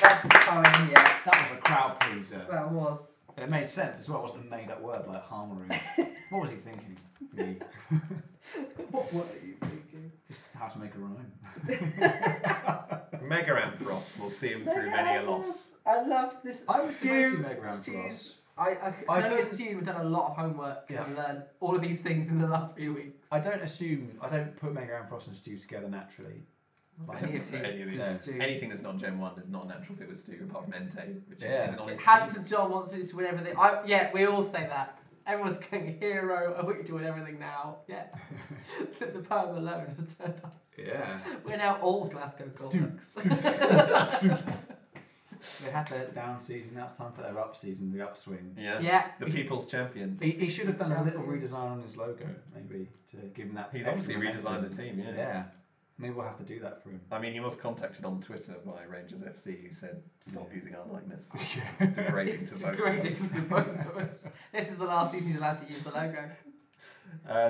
That's coming, yeah. That was a crowd pleaser. That was. It made sense as well. It wasn't a made up word like harmony. What was he thinking? Me. What were you thinking? Just how to make a rhyme. Mega Ampharos will see him through many a loss. I love this. I was debating Stu- Mega Ampharos. Stu's- I can I only don't- assume you've done a lot of homework Yeah. and learned all of these things in the last few weeks. I don't put Mega Ampharos and Stew together naturally. Any of Any of these, these. Stu. Anything that's not Gen 1 is not a natural fit with Stu, apart from Entei, which Yeah. isn't on his team. Handsome John wants you to win everything. Yeah, we all say that. Everyone's going hero. I want you to win everything now. Yeah. The poem alone has turned us. Yeah. We're now all Glasgow Goldbugs. They had their down season, now it's time for their up season, the upswing. Yeah. Yeah. The people's champion. He should have done a little Champion. redesign on his logo, maybe, to give him that. He's extra obviously redesigned momentum. the team, yeah. Yeah. Maybe we'll have to do that for him. I mean, he was contacted on Twitter by Rangers FC who said, stop Yeah. using our likeness. Degrading It's to both of degrading us. to both of us. This is the last season he's allowed to use the logo.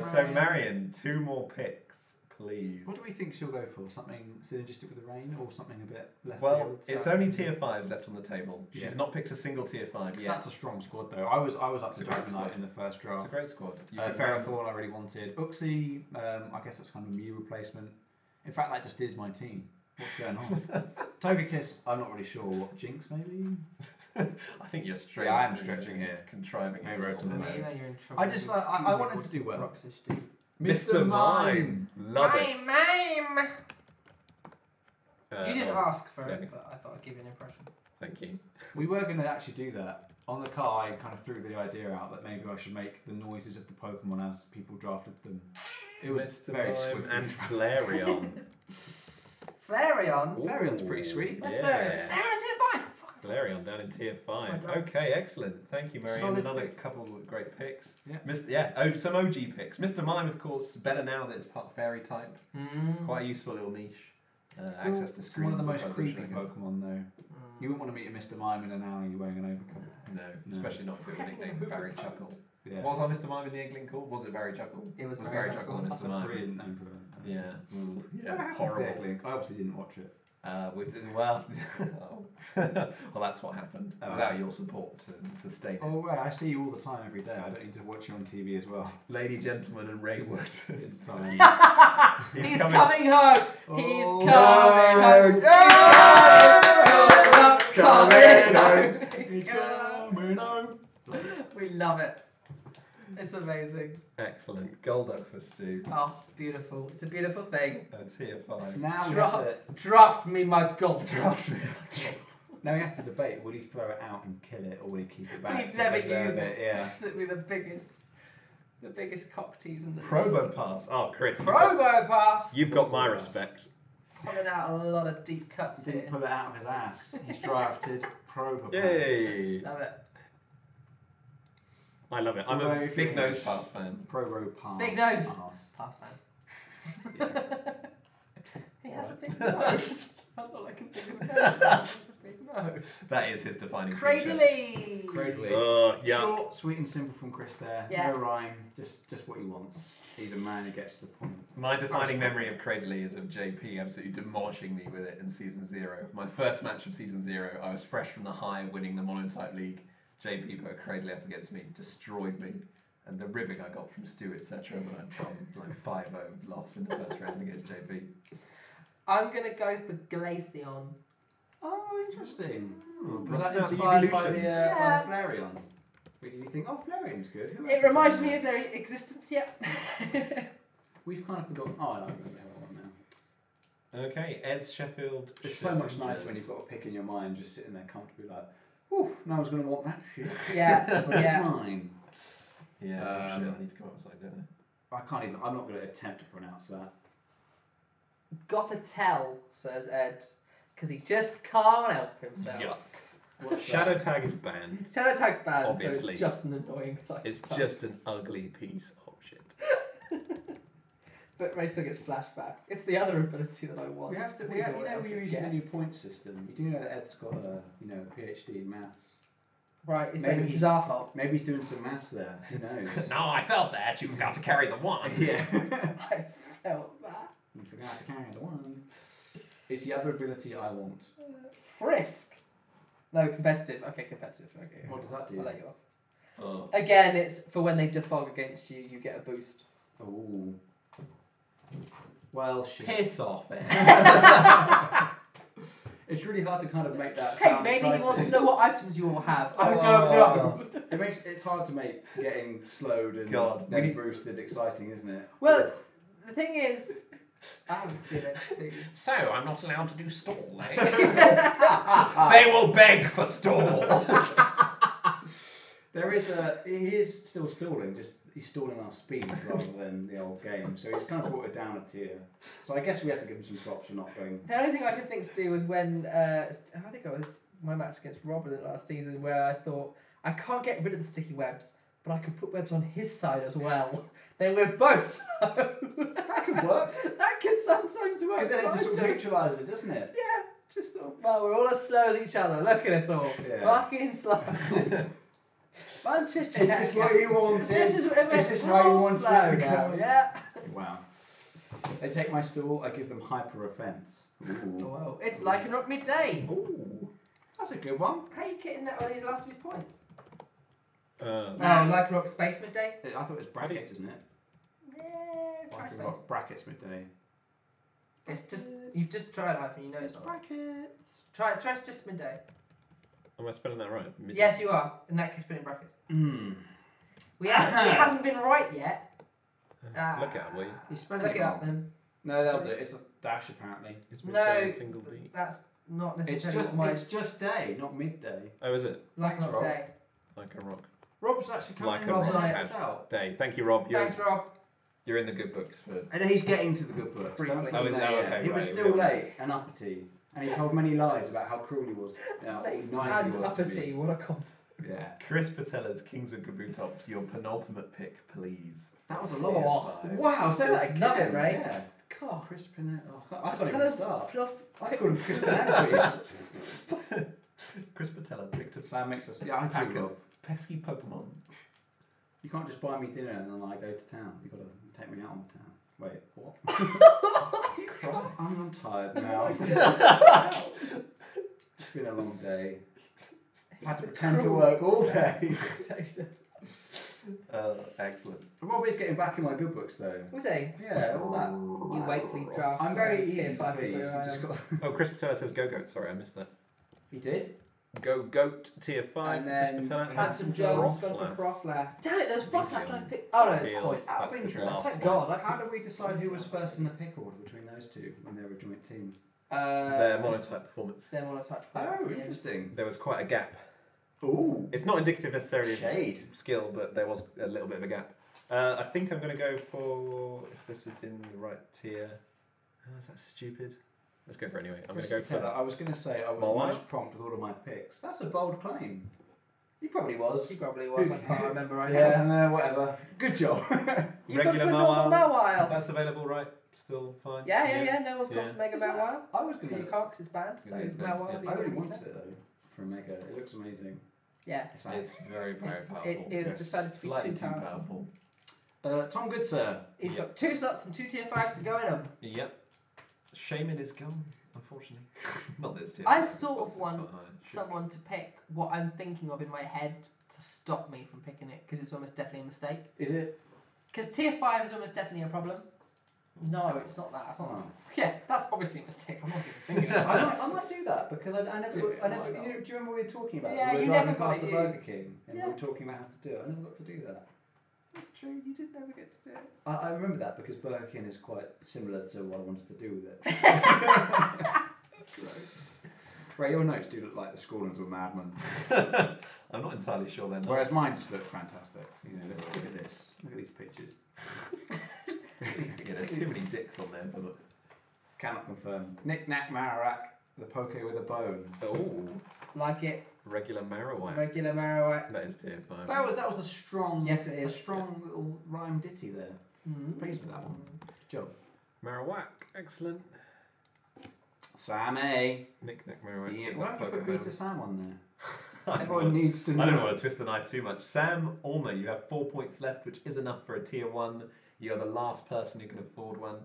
So, Marion, 2 more picks, please. What do we think she'll go for? Something synergistic with the rain or something a bit left Well, field? it's So- only tier 5s left on the table. She's Yeah. not picked a single tier 5 yet. That's a strong squad though. I was up It's to a great Dragonite squad. in the first It's a draft. great squad. You can Ferrothorn I really wanted. Uxie, I guess that's kind of a Mew replacement. In fact, that just is my team. What's going on? Togekiss, I'm not really sure. What, Jinx maybe? I think you're stretching. Yeah, I am stretching here. Contriving it a Maybe little to the bit. moon. You know you're in trouble. I just like I wanted to do well. Roxish do. Mr. Mime. Love it. Mime! You didn't oh, ask for yeah. it, but I thought I'd give you an impression. Thank you. We were going to actually do that. On the car, I kind of threw the idea out that maybe I should make the noises of the Pokemon as people drafted them. It was Mr. very Mime swift. and Flareon. Flareon? Flareon's pretty sweet. That's Yeah. Flareon. Flareon did fine. Flareon down in tier 5. Well done. Okay, excellent. Thank you, Marion. Solid Another pick. couple of great picks. Yeah. Some OG picks. Mr. Mime, of course, better now that it's part fairy type. Quite a useful little niche. Access to Still screens. one of the and most puzzle creepy triggers. Pokemon though. You wouldn't want to meet a Mr. Mime in an alley wearing an overcoat. No, especially not if it were nicknamed Barry Chuckle. Yeah. What was our Mr. Mime in the Egglin called? Was it Barry Chuckle? It was Barry Barry Chuckle Chuckle. and That's Mr. a Mime. brilliant name for it. Yeah. Ooh, What yeah. happened to Horrible. Egglink? I obviously didn't watch it. Well, well, that's what happened. Oh. Without your support to sustain it. Oh right, I see you all the time every day. I don't need to watch you on TV as well. Lady, gentleman, and Raywood. It's time. He's coming home. He's Oh, coming home. no. He's coming home. He's coming home. We love it. It's amazing. Excellent. Excellent. Gold up for Stu. Oh, beautiful. It's a beautiful thing. That's here 5. Now we have to, Draft me my gold. now we have to debate: will he throw it out and kill it, or will he keep it back? He'd to never preserve use it. Yeah. It'd be the biggest cock tease in the Probo pass. Oh, Chris. Probo pass. You've got my respect. Pulling out a lot of deep cuts He here. didn't pull it out of his ass. He's drafted Probo. Yay! Love it. I love it. I'm a Very big nose Finnish. pass fan. Probo pass. Big nose. Pass. Pass man. He has a big nose. That's all I can think of. He has a big nose. That is his defining feature. Cradley. Cradley. Yeah. Short, sweet and simple from Chris there. Yeah. No rhyme, just what he wants. He's a man who gets to the point. My defining memory of Cradley is of JP absolutely demolishing me with it in Season 0. My first match of Season 0, I was fresh from the high of winning the Monotype League. JP put Cradley up against me, destroyed me. And the ribbing I got from Stu, etc. when I'd gone like 5-0 loss in the first round against JP. I'm going to go for Glaceon. Oh, interesting. Was Busting that out the inspired by the, evolutions. by the Flareon? Or did you think, oh, Flareon's good? Who else It has reminds done me that? of their existence, yep. We've kind of forgotten. Oh, I don't remember that one now. Okay, Ed's Sheffield. It's so much nicer when you've got a pick in your mind, just sitting there comfortably, like, "Ooh, no one's going to want that shit." Yeah, But yeah. it's mine. Yeah, oh shit, Um, I need to come up with something, don't I? I can't even. I'm not going to attempt to pronounce that. Gothitelle, says Ed, because he just can't help himself. Yuck. What's Shadow Tag is banned. Shadow Tag's banned, Obviously. so it's just an annoying type. It's just an ugly piece of shit. But Ray still gets flashback. It's the other ability that I want. We have to. We We know have, what else we're it using a new gets. point system. You do know that Ed's got a PhD in maths. Right, it's Maybe saying he's- it's our fault. Maybe he's doing some maths there. Who knows? No, I felt that. You forgot to carry the one. Yeah. I felt that. You forgot to carry the one. It's the other ability I want. Frisk. No, competitive. Okay, competitive. Okay. What does that do? I'll let you off. Oh. Again, it's for when they defog against you, you get a boost. Oh. Well, shit. Piss off, Ed. It's really hard to kind of make that Hey, sound maybe exciting. he wants to know what items you all have. I Oh. don't know. It's hard to make getting slowed and God, we then need- boosted exciting, isn't it? Well, the thing is, I haven't seen it. Too. So, I'm not allowed to do stall, eh? They will beg for stall. There is he is still stalling, just he's stalling our speed rather than the old game. So he's kind of brought it down a tier. So I guess we have to give him some props for not going. The only thing I can think to do was when I think it was my match against Robert last season, where I thought I can't get rid of the sticky webs, but I can put webs on his side as well. Then we're both slow. That could work. That could sometimes work. Because then it but just I sort of neutralises it, doesn't it? yeah, just sort of, well, we're all as slow as each other. Look at us all. Yeah. Fucking slow. Bunch of Is this jackass. what you wanted? Is this we're how you all wanted slow it to now, go? Yeah. Wow. They take my stool, I give them hyper offence. Oh, Ooh. well, it's like an up midday. Ooh. That's a good one. How are you getting that on these last few points? Uh, Oh, like rock space midday? I thought it was brackets, isn't it? Yeah, try Like a space. rock brackets midday. It's just you've just tried hyphen, you know it's not. Brackets. Try it's just midday. am I spelling that right? Midday? Yes, you are. In that case, put it in brackets. Mm. It hasn't been right yet. Look at it, will you? You spelling Look it it up wrong. then. No, that'll do. It's a dash apparently. Is No, midday a single D? that's not It's necessarily just what it's just day, not midday. Oh, is it? like Thanks, not Rob. day. Like a rock. Rob's actually coming Like in a Rob's rock. on it out. Day. Thank you, Rob. Thanks, Rob. You're in the good books for. And then he's getting to the good books. Briefly. Don't put Oh, him is there that yet. okay, He was right, still we- late and uppity, and he told many lies about how cruel he was. How Late nice and he was to uppity, what a comp. me. Yeah, Chris Patella's Kings with Gaboo Tops, your penultimate pick, please. that was a Oh, lot. Five. Wow, say that again. Love it, Ray. Yeah. God. Chris Pinette. Oh, I can't Tell even us- start. Pluff. I called him Chris Pinette. Chris Patella picked a Sam makes us. Yeah, I pack do. of Rob. pesky Pokemon. You can't just buy me dinner and then I go to town. You got to take me out on the town. Wait, what? I'm tired now. It's been a long day. I had to pretend to work all day. Excellent. Rob is getting back in my good books though. Was he? Yeah, all that. You wait till you draft. I'm very tier easy to 5 please. where I You just am. got. Oh, Chris Patella says go. Sorry, I missed that. He did. Go Goat tier 5 And for then Chris Patella. And Handsome then Jones gone for Frostlass. Frostlass. Damn it, there's Frostlass Medium. I picked. Oh no, it's Feels point. Out of that's his interest. last Thank one. God. How did we decide who was first in the pick order between those two when they were a joint team? Their monotype performance. They're monotype. Oh, interesting. There was quite a gap. Ooh. It's not indicative necessarily of Shade. skill, but there was a little bit of a gap. I think I'm going to go for, if this is in the right tier. Oh, is that stupid? Let's go for it anyway. I'm going to go for. I was going to say I was Moa? most prompt with all of my picks. That's a bold claim. He probably was. He probably was. I can't remember right now. Yeah, whatever. Good job. You Regular got for normal Mawile. That's available, right? Still fine. Yeah. No one's Yeah. got Mega Is that- Mawile. I was You going to. can't because it's banned. So It is banned, Mawile's yeah. I the really only wanted one. it though for a mega. It looks amazing. Yeah. It's very, very It's- powerful. it was decided to be Slightly too too powerful. powerful. Tom Goodsir. He's Yep. got 2 slots and 2 tier 5s to go in them. Yep. Shaman is gone, unfortunately. Not this tier. I five, sort but of it's want not high. Should- someone to pick what I'm thinking of in my head to stop me from picking it because it's almost definitely a mistake. Is it? Because tier 5 is almost definitely a problem. No, it's not that. It's not. Oh. Yeah, that's obviously a mistake. I'm not even thinking I about it. might do that because I never. Do it, I never. why not? Do you remember we were talking about? Yeah, we were you driving never got past to the Burger use. King and Yeah. we were talking about how to do it. I never got to do that. That's true. You did never get to do it. I remember that because Burger King is quite similar to what I wanted to do with it. Right, your notes do look like the Scoolans were madmen. I'm not entirely sure then. Whereas mine just look fantastic. You know, look at this. Look at these pictures. Yeah, there's too many dicks on there. But Cannot confirm. Knick Knack Marowak, the poke with a bone. oh, Like it. regular Marowak. Regular Marowak. That is tier 5. That was a strong. Yes, it A is. strong little rhyme ditty there. Mm. Pleased with that one. Good job. Marowak, excellent. Sam A. Nick Marowak. Yeah, get why that don't you put Pokemon. Beta Sam on there? I don't Everyone want- needs to know. I don't want to twist the knife too much. Sam Ormer, you have 4 points left, which is enough for a tier 1. You are the last person who can afford one.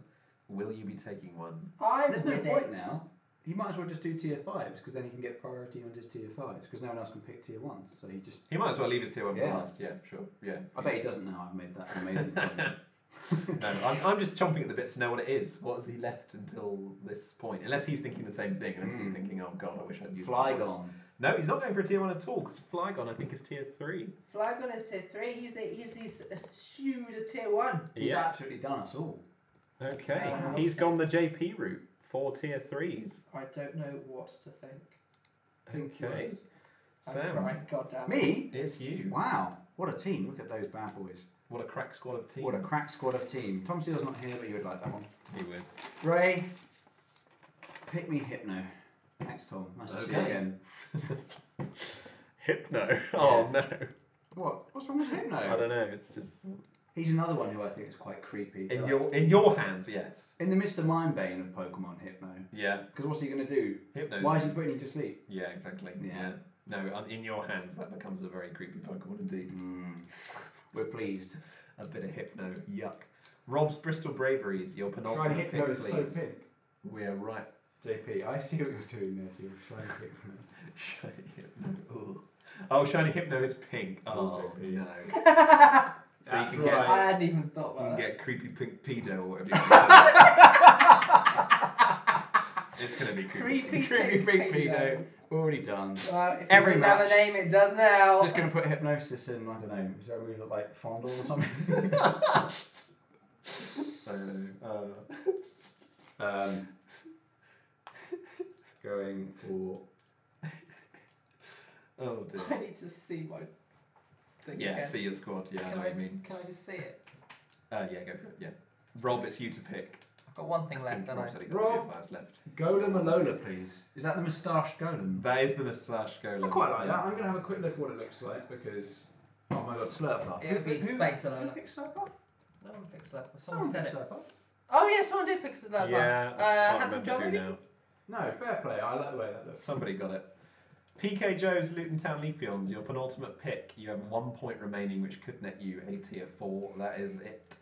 Will you be taking one? I'm There's no with point it. now. You might as well just do tier 5s because then he can get priority on his tier 5s because no one else can pick tier 1s. So he just. He might as well leave his tier 1 Yeah. for last. Yeah, sure. Yeah. I bet he doesn't know I've made that amazing point. No, I'm just chomping at the bit to know what it is. What has he left until this point? Unless he's thinking the same thing. Unless he's thinking, oh god, I wish I'd used my points. Flygon. No, he's not going for a tier 1 at all, because Flygon, I think, is tier 3. Flygon is tier 3. He's eschewed a tier 1. He's absolutely done us all. Okay, Wow. he's gone the JP route. 4 tier 3s. I don't know what to think. Okay. I'm Sam, trying. God damn it. Me? it's you. Wow. What a team. Look at those bad boys. What a crack squad of team. What a crack squad of team. Tom Steele's not here, but you would like that one. He would. Ray, pick me Hypno. Thanks, Tom. Nice to see you Okay. again. Hypno. Oh no. What? What's wrong with Hypno? I don't know. It's just He's another one who I think is quite creepy. in Like, your hands, yes. in the Mr. Mindbane of Pokemon, Hypno. Yeah. Because what's he going to do? Hypno. Why is he putting you to sleep? Yeah, exactly. Yeah. Yeah. No, in your hands, that becomes a very creepy Pokemon indeed. We're pleased. A bit of Hypno. Yuck. Rob's Bristol Braveries. Your Shiny penultimate Hypno pick, is please. so pink. We're right. JP, I see what you're doing there, you shiny Hypno. Shiny Hypno. Ooh. Oh, Shiny Hypno is pink. Oh, JP. no. So That's you can get right. I hadn't even thought you can about that. get creepy pink pedo or whatever. It's gonna be creepy. Creepy pink pedo. Already done. Well, if Every you didn't have a match. name, it does now. Just going to put hypnosis in, I don't know, is there a move that like fondle or something? I don't know. Going for. Oh dear. I need to see my thing Yeah, again. see your squad. Yeah, I Can know what you mean. Can I just see it? Yeah, go for it. Yeah. Rob, it's you to pick. I've got one thing I left, think don't I? Rob's only got Rob. 2 5s left. Golem Alola, please. Is that the moustache golem? That is the moustache golem. I quite like that. I'm going to have a quick look at what it looks like because. Oh my god, Slurpuff. It would be Space Who Alola. picked Slurpuff? No one picked Slurp. Someone Someone said picked it. Slurpuff. Oh yeah, someone did pick Slurp. Yeah, I can't Handsome remember John who maybe? now. No, fair play. I like the way that looks. Somebody got it. PK Joe's Luton Town Leafeons, your penultimate pick. You have 1 point remaining, which could net you a tier 4. That is it.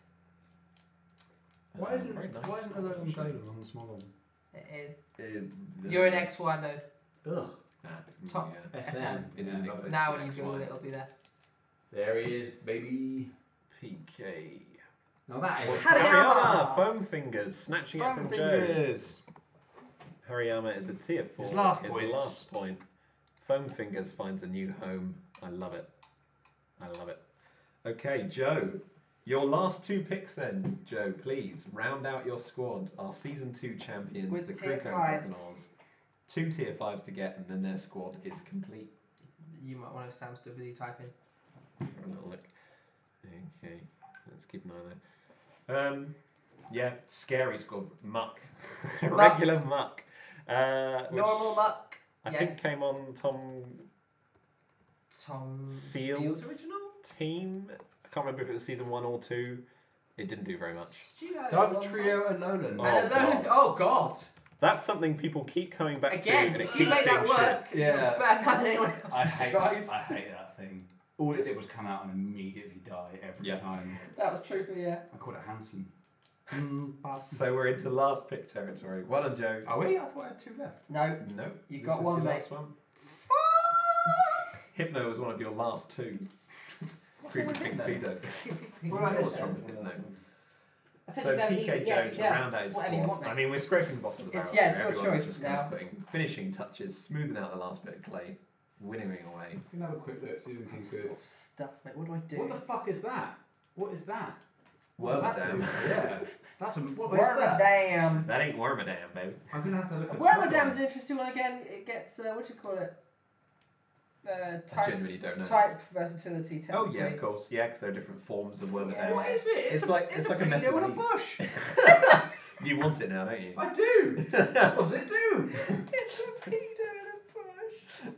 Why isn't very nice. Alolan golem on the small one? It Uh, is. You're in XY mode. Ugh. Top. Yeah. SM. SM. It didn't Yeah, exist. Now in when you XY. Google it, it'll be there. There he is, baby. PK. Now that is. What's Hariyama! Hariyama! Foam Fingers, snatching it from Joe. Fingers. Hariyama is a tier 4. His last His points. last point. Foam Fingers finds a new home. I love it. I love it. Okay, Joe. Your last 2 picks then, Joe. Please round out your squad. Our season 2 champions, With the tier Kruko 5s. Pokémons. 2 tier 5s to get, and then their squad is complete. You might want to Sam still busy typing. Have a little look. Okay, let's keep an eye there. Yeah, scary squad. Muck. Regular muck. Which Normal muck. I Yeah. think came on Tom Tom Seal's original. team. I can't remember if it was season 1 or 2. It didn't do very much. Dugtrio and Nolan. Oh God. That's something people keep coming back to, Again, and it if you keeps make being that work, shit. Yeah. you're better than anyone else I who's hate tried. that. I hate that thing. All it did was come out and immediately die every time. That was true for you. I called it Hanson. So we're into last pick territory. Well done, Joe. Are we? I thought I had 2 left. No. No, You this got is one, your mate. last one. Hypno was one of your last 2. Creepy Pink Peter. What about this From one? Hypno. I said So you don't PK need- Joe to yeah, round out his whatever you squad. want, mate. I mean, we're scraping the bottom of the It's- barrel. yeah, here. it's your Everyone's choice just kind of now. putting finishing touches, smoothing out the last bit of clay, winnowing away. You can have a quick look, see if anything's Sort good. of stuff, mate. What do I do? What the fuck is that? What is that? Wormadam. Yeah. That's a. What is that? Wormadam. That ain't Wormadam, baby. I'm gonna have to look at Wormadam is an interesting one again. It gets what do you call it? I Type genuinely don't know. type versatility. Oh yeah, technically. of course. Yeah, because there are different forms of Wormadam. Yeah. What is it? It's like a pedo method in a leaf. bush. You want it now, don't you? I do. What does it do? It's a pedo in a bush.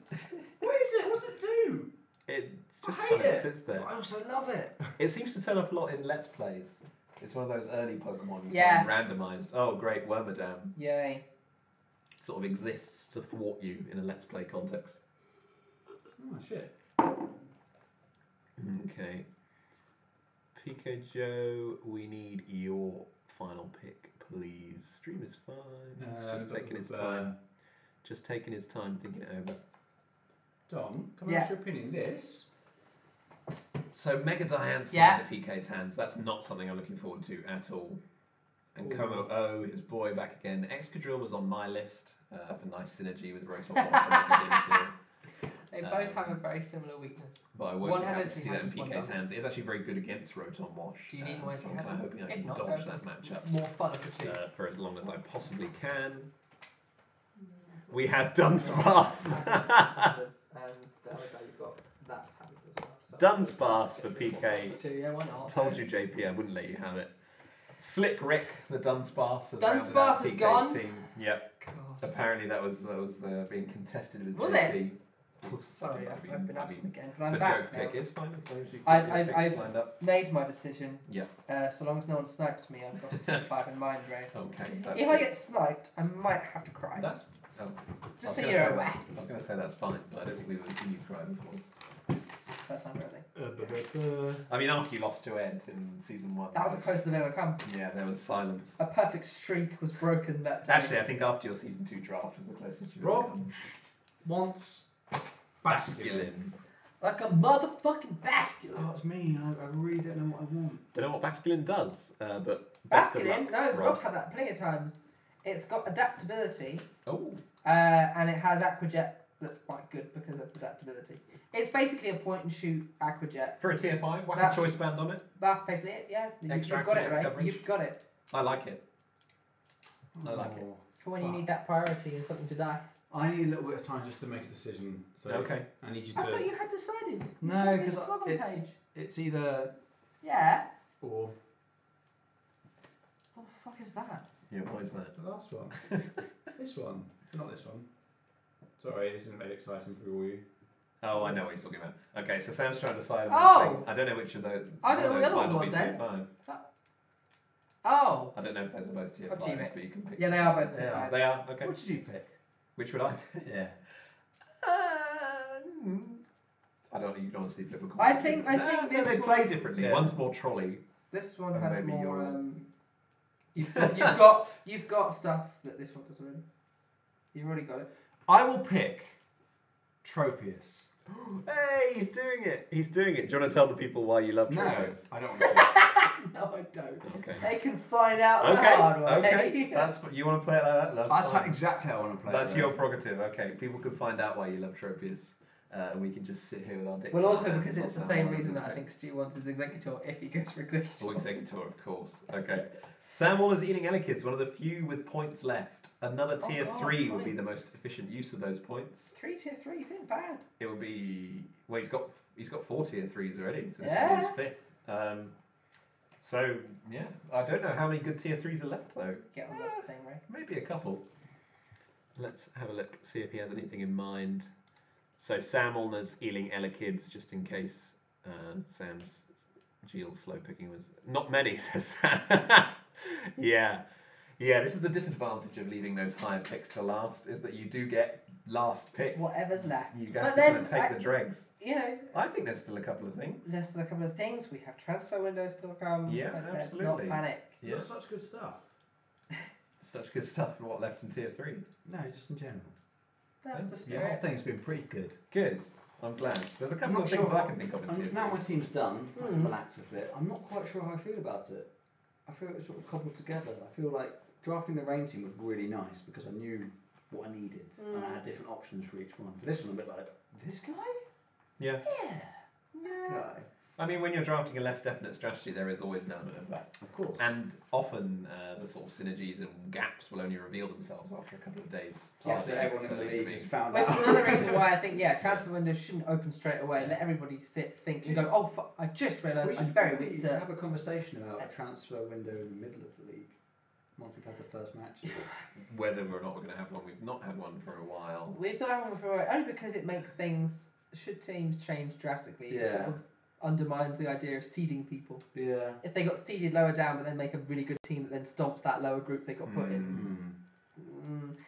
What is it? What's it do? It just I hate kind of it. sits there. I also love it. It seems to turn up a lot in Let's Plays. It's one of those early Pokemon you Yeah. find randomised. Oh, great, Wormadam Yay. sort of exists to thwart you in a Let's Play context. Oh shit. Okay. PK Joe, we need your final pick, please. Stream is fine. It's just taking his time. Just taking his time thinking it over. Dom, can I Yeah. ask your opinion? This. So Mega Diancie Yeah. into PK's hands, that's not something I'm looking forward to at all. And Ooh. Como O, his boy, back again. Excadrill was on my list for nice synergy with Rotom Wash and Mega Dinosaur. They both have a very similar weakness. But I One won't be has happy it, to two see that in has it, one PK's doesn't. hands. It's actually very good against Rotom Wash. Do you need one so who I'm has kind of it? hoping I If can not, dodge go that for matchup more fun of the two. for as long as I possibly can. We have Dunsparce. And the other guy you've got, that's hazard as well. So Dunsparce for PK. Two, yeah, why not? Told you, JP, I wouldn't let you have it. Slick Rick, the Dunsparce, has Dunsparce rounded out is PK's gone? team. Yep. God. Apparently that was being contested with Was JP. Sorry, I've been I absent mean, again, but I'm the back joke now. pick is fine as long as you I- get your I- picks I've- lined up. Made my decision. Yeah. So long as no one snipes me, I've got a tier 5 in mind, Ray. Okay. That's If good. I get sniped, I might have to cry. That's. Oh, Just I so was you're gonna say aware. that- I was going to say that's fine, but I don't think we've ever seen you cry before. First time, really. I mean, after you lost to Ed in season 1. That was the closest I've ever come. Yeah, there was silence. A perfect streak was broken that day. Actually, I think after your season 2 draft was the closest you've ever Rob? come. Once. Basculin. Like a motherfucking basket. Oh, it's me. I really don't know what I want. Don't know what Basculin does, but best of Basculin? luck, No, Rob. Rob's had that plenty of times. It's got adaptability, Oh, and it has Aquajet that's quite good because of adaptability. It's basically a point and shoot Aquajet. for a tier 5, whack That's- a choice band on it. That's basically it, yeah. Extra You've got it, Aquajet right? coverage. You've got it. I like it. I like it. For when you need that priority and something to die. I need a little bit of time just to make a decision. So Okay. I need you I thought to. you had decided. You No, sent me the because smuggle it's page. it's either Yeah. or. What the fuck is that? Yeah, what is that? The last one. This one. Not this one. Sorry, this isn't very exciting for all you. Oh, I know what he's talking about. Okay, so Sam's trying to decide on Oh! this thing. I don't know which of those. I don't know what the other might one not was be then. tier 5. Oh. I don't know if those are both tier Up to you, 5s, mate. but you can pick. Yeah, they are both They tier are. fives. They are? Okay. What did you pick? Which would I pick? Yeah. I don't. You can honestly flip a coin. I think No, this they one- play differently. Yeah. One's more trolley. This one And has maybe more. you're- You've got stuff that this one does already. You've already got it. I will pick Tropius. Hey, he's doing it. He's doing it. Do you want to tell the people why you love No, Tropius? I don't want to. No, I don't. Okay. They can find out the hard way. Okay. That's what you want to play it like that. That's fine. exactly how I want to play That's it. your prerogative. Okay. People can find out why you love Tropius, and we can just sit here with our dicks. Well, in also our hands because it's whilst the our same mum reason is that I playing. think Stu wants his Executor if he goes for Executor. Or Executor, of course. Okay. Sam Waller's Eating Elikids, one of the few with points left. Another tier 3 would be the most efficient use of those points. 3 tier 3 isn't bad. It would be he's got 4 tier 3s already, so this Yeah. will be his 5th. So yeah, I don't know how many good tier 3s are left though. Get on that thing, right? Maybe a couple. Let's have a look, see if he has anything in mind. So Sam Ulner's Ealing Elikids, just in case Sam's Gilles slow picking was not many, says Sam. Yeah. Yeah, this is the disadvantage of leaving those higher picks to last, is that you do get last pick. Whatever's left. You But have to then, kind of take the dregs. You know, I think there's still a couple of things. there's still a couple of things. We have transfer windows still come. Yeah, but absolutely. Let's not panic. Yeah, That's such good stuff. such good stuff. And what left in tier 3? No, just in general. That's the The whole spirit. thing's been pretty good. Good. I'm glad. There's a couple I'm of not things sure I can think of in tier 3. Now my team's done, I Mm. can relax a bit. I'm not quite sure how I feel about it. I feel it's sort of cobbled together. I feel like drafting the rain team was really nice because I knew what I needed and I had different options for each one. For this one, I'm a bit like, this guy? Yeah. Yeah. Guy. I mean, when you're drafting a less definite strategy, there is always an element of that. Of course. And often the sort of synergies and gaps will only reveal themselves after a couple of days. After studying everyone in the it, so league to has me. found Which out. is another reason why I think, transfer windows shouldn't open straight away. Let everybody think, and go, oh, fuck, I just realised We I'm should very probably weak to... have a conversation about a transfer window in the middle of the league once we've had the first match. Whether or not we're going to have one, we've not had one for a while. We've not had one for only because it makes things... Should teams change drastically, it Yeah. sort of undermines the idea of seeding people. Yeah. If they got seeded lower down, but then make a really good team that then stomps that lower group they got put in.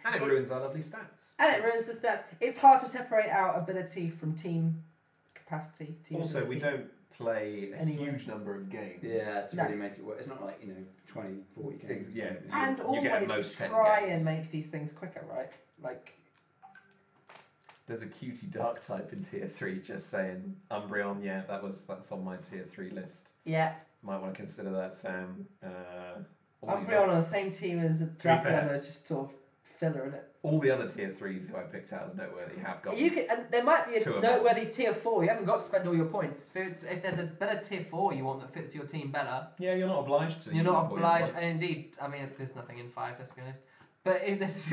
And it ruins our lovely stats. And it ruins the stats. It's hard to separate out ability from team capacity. Team Also, ability. we don't play a Anyway. huge number of games. Yeah, to No. really make it work. It's not like, 20, 40 games. Yeah. And You get always most 10 try games. and make these things quicker, right? Like, There's a cutie dark type in tier 3 just saying Umbreon, yeah, that's on my tier 3 list. yeah, Might want to consider that, Sam. Umbreon on the same team as fair. Drapion is just sort of filler in it. All the other tier 3s who I picked out as noteworthy have got You can, and there might be Two a of them. noteworthy tier 4. You haven't got to spend all your points. If there's a better tier 4 you want that fits your team better, Yeah, you're not obliged to. you're use not up all your obliged. points. And indeed, I mean, there's nothing in 5, let's be honest. But if there's...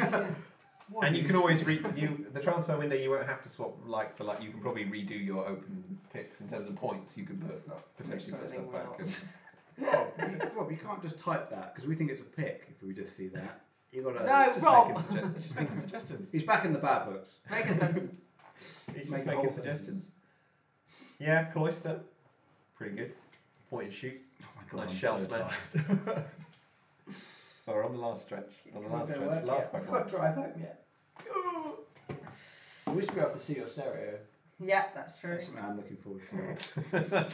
And you can always the transfer window. You won't have to swap like for like. You can probably redo your open picks in terms of points. You can That's not- potentially put that's stuff not back. what And, Rob, you can't just type that because we think it's a pick if we just see that. You gotta. No, just Rob! just making suggestions. He's back in the bad books. Make a sentence. He's Make just a whole making suggestions. Yeah, Cloister, pretty good. Point and shoot. Oh my Nice I'm shell so smash. tired. Oh, we're on the last stretch. On the last Don't stretch. work Last yet. I've Pokemon. got to drive home yet. We should be able to see your stereo. Yeah, that's true. That's something I'm looking forward to.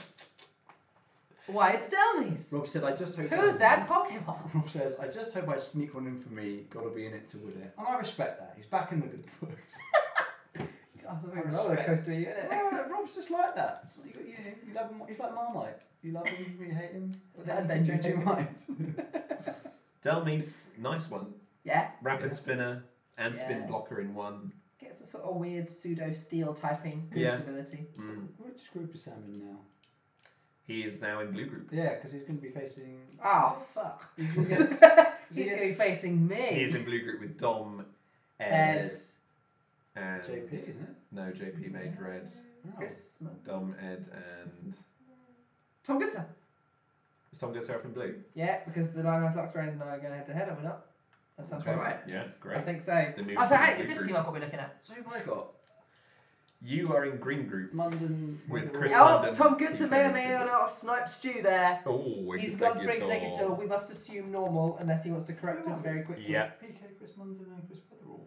Why, it's Delmies! Rob said, I just hope. Who's that Pokemon? Rob says, I just hope I sneak one in for me. Gotta be in it to win it. And I respect that. He's back in the good books. God, I'm a roller coaster, you innit? Rob's just like that. It's like, you love him. He's like Marmite. You love him, you hate him. But And then then you change your you- mind. Delmise, nice one. Yeah, Rapid spinner and spin Yeah. blocker in one. gets a sort of weird pseudo steel typing Yeah. ability. Mm. Which group is Sam in now? He is now in blue group. Yeah, because he's going to be facing. Oh, fuck. He's He's against- going to be facing me. He is in blue group with Dom, Ted, and JP, isn't it? No, JP made red. No. Chris, Dom, Ed, and Tom Goodson. is Tom Gooser up in blue? Yeah, because the Nine House Lux Rains and I are going head to head, are we not? That sounds about right. Yeah, great. I think so. The new Oh, so hey, blue is this group. team I've got to be looking at? So who have I got? You are in green group. London. With London Chris Royal. Oh, London, Tom Goodson may or may Executor. not snipe Stew there. Oh, He's gone for Executor. We must assume normal unless he wants to correct us very quickly. Yeah. PK, Chris London, and Chris Weatherall.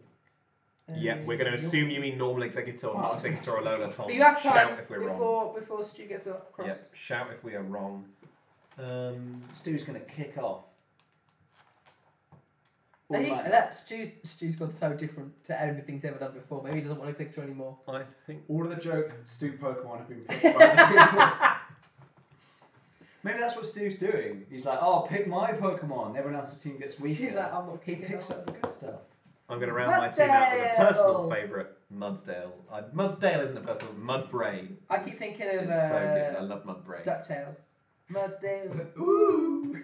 Yeah, we're going to assume you mean normal Executor, Oh. not Executor or Lola, Tom. But you have Shout time if we're wrong. before Stu gets across. Yep, shout if we are wrong. Stu's going to kick off. I think All-nighter. that Stu's gone so different to anything he's ever done before. Maybe he doesn't want Executor anymore. I think All of the joke Stu Pokemon have been picked by the people. Maybe that's what Stu's doing. He's like, oh, pick my Pokemon. Everyone else's team gets weaker. She's like, I'm not He keeping picks up. up the good stuff. I'm going to round my team out with a personal Mudsdale! favourite, Mudsdale. Mudsdale isn't a personal, Mudbrain. I keep thinking of It's so good. I love Mudbrain. DuckTales. Mudsdale. Ooh.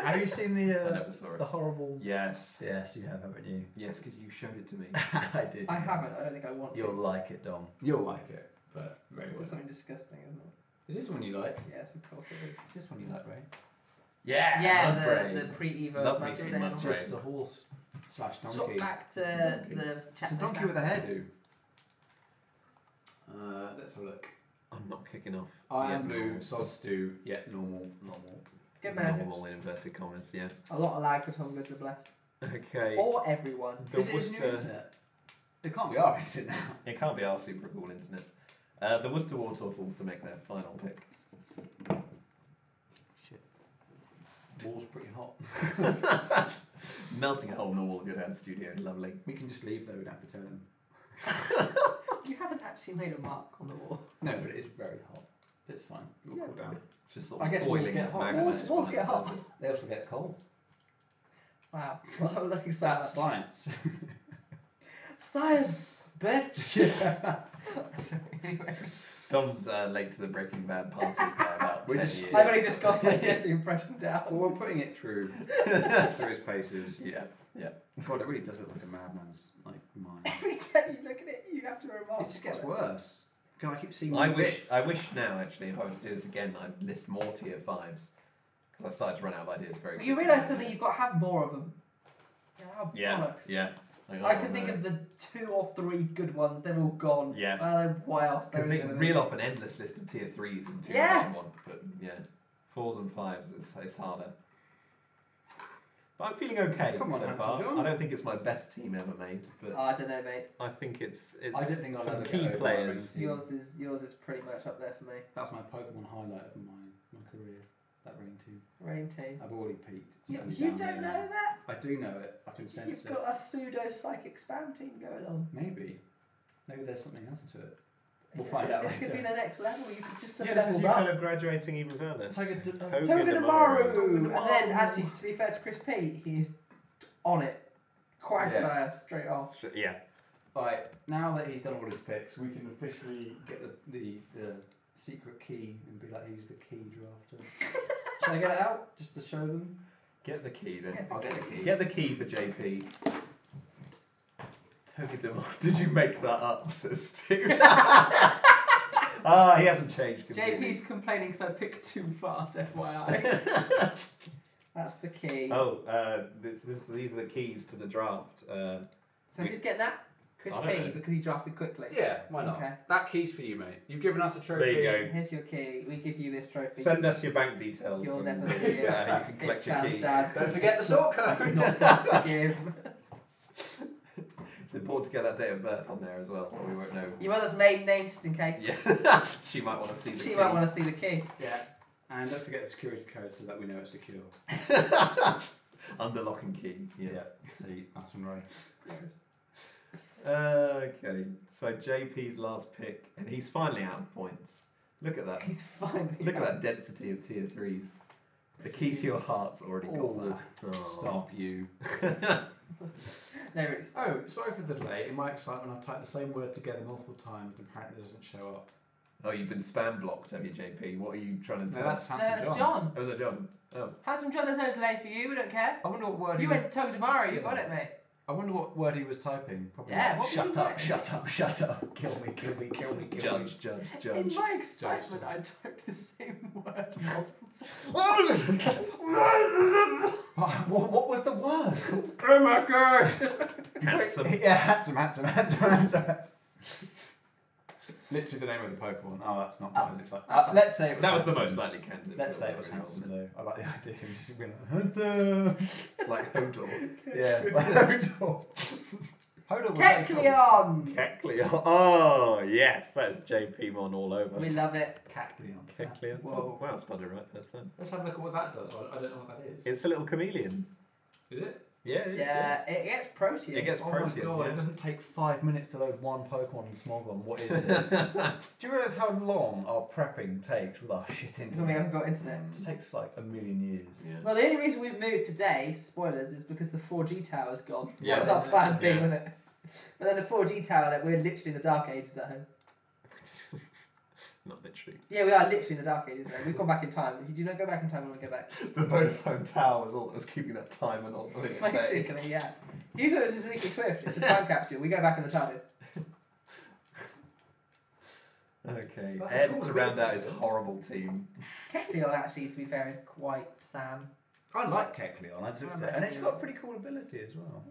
Have you seen I the never saw it. the horrible? Yes. Yes, you have, haven't you? Yes, because you showed it to me. I did. I haven't. I don't think I want to. You'll like it, Dom. You'll like it, but very This well. is something disgusting, isn't it? Is this one you like? Yes, of course it is. Is this one you like, Ray? Yeah, Yeah, Mudbrain. the pre-Evo Love me some Mudsdale. Mudbrain. Just a horse slash donkey. Swap back to It's a donkey. the It's a donkey with a hairdo. Let's have a look. I'm not kicking off. I Yeah, am blue, normal. Sod Stew, yet normal. Good man. Normal in inverted commas, yeah. A lot of lag for Tom Goods are blessed. Okay. Or everyone. The Is it his new Worcester. internet? It can't be our internet now. It can't be our super cool internet. The Worcester War Turtles to make their final pick. Shit. Wall's pretty hot. Melting a hole in the wall of your dad's studio, lovely. We can just leave though, we don't have to tell him. You haven't actually made a mark on the wall. No, but it is very hot. It's fine. It will Yeah. cool down. It's just sort I of guess walls boiling get hot. magma Walls- is walls one get of the hot. surface. They also get cold. Wow. Well, I'm looking so That's much. science. Science, bitch. Sorry, anyway. Tom's late to the Breaking Bad party by about We're 10 just- years. I've only just got my Jesse impression down. Well, we're putting it through his paces. Yeah, yeah. God, it really does look like a madman's like mind. Every time you look at it, you have to remark. It just gets worse. God, I keep seeing. I new wish bits. now actually if I was to do this again I'd list more tier 5s because I started to run out of ideas very Well, you quickly. realise suddenly you've got to have more of them. Yeah, Bollocks. yeah. I can think of the 2 or 3 good ones. They're all gone. Yeah. What else? There Can is think, gonna reel be? off an endless list of tier 3s and tier Yeah. 1, but yeah, 4s and 5s is harder. But I'm feeling okay Come on, so Handsome far. John. I don't think it's my best team ever made, but Oh, I don't know, mate. I think it's I don't think I'll some ever get key over players. Team. Yours is pretty much up there for me. That's my Pokemon highlight of my career. That Rain team. Rain team. I've already peaked. It's You, only you down don't there know now. that? I do know it. I can sense You've it. got a pseudo psychic spam team going on. Maybe there's something else to it. We'll find out This later. could be the next level. You could just have Yeah, this is leveled you up. kind of graduating even further. Togedemaru! Togedemaru. And then, actually, to be fair to Chris P, he is on it. Quagsire straight off. Yeah. Right, now that he's done all his picks, we can officially get the secret key and be like, he's the key drafter. Shall I get it out just to show them? Get the key then. I'll get the key. Get the key for JP. Togedemaru. Did you make that up, says Stu? He hasn't changed completely. JP's complaining because I picked too fast, FYI. That's the key. Oh, these are the keys to the draft. So who's getting that? Chris I don't P, know. because he drafted quickly. Yeah, why not? Okay. That key's for you, mate. You've given us a trophy. There you go. Here's your key. We give you this trophy. Send us your bank details. You'll and never see it. yeah, you can It collect your sounds key. dad. Don't forget the sort code. Not that to give. It's important to get that date of birth on there as well, so we won't know. Your mother's maiden name, just in case. Yeah, she might want to see the She key. might want to see the key. Yeah. And don't forget the security code so that we know it's secure. Under lock and key. Yeah. See, that's one right. Okay, so JP's last pick, and he's finally out of points. Look at that. He's finally. Look at that density of tier 3s. The key to your heart's already got Oh, that. Stop you. No, really. Oh, sorry for the delay. In my excitement, I've typed the same word together multiple times and apparently it doesn't show up. Oh, you've been spam blocked, have you, JP? What are you trying to No, tell that's us? No, Handsome that's John. John. Oh, was that John? Oh. Handsome John, there's no delay for you. We don't care. I wonder what word You he was. went to Togedemaru. You Yeah. got it, mate. I wonder what word he was typing. Probably Yeah, like, what were shut you up, typing? shut up, shut up. Kill me, kill me, kill me, kill me. Judge, judge, In judge. my excitement, I typed the same word multiple What was the word? times. Oh my god! Handsome. Yeah, handsome. Literally the name of the Pokemon. Oh, that's not bad. It's like, That's fine. let's say it was That was the handsome. most likely candidate. Let's for say it was the original, handsome though. I like the idea of him just being like, Like Hodor. yeah, like Hodor. Hodor was very cool. Kecleon! Kecleon. Oh, yes, that's JP Mon all over. We love it. Kecleon. Kecleon. Whoa. Oh, wow, spotted it right first time. Let's have a look at what that does. I don't know what that is. It's a little chameleon. Is it? Yeah, it is. Yeah, it gets protein. It gets Oh protein. my god, yeah. it doesn't take 5 minutes to load one Pokemon in Smogon. What is this? Do you realise how long our prepping takes with our shit Because we internet? haven't got internet. It takes like a million years. Yeah. Well, the only reason we've moved today, spoilers, is because the 4G tower's gone. Yeah. That was our plan B, Yeah. wasn't it? But then the 4G tower, that we're literally in the dark ages at home. Not literally. Yeah, we are literally in the dark ages. Though. We've gone back in time. If you do not go back in time, we won't go back. The Vodafone tower was all that was keeping that timer not doing it. Basically, yeah. You thought it was a Suzuki Swift. It's a time capsule. We go back in the TARDIS. Okay, That's Ed cool to round ability, out his isn't it? horrible team. Kecleon, actually, to be fair, is quite Sam. I like Kecleon, I do, I'm and it's actually- got pretty cool ability as well.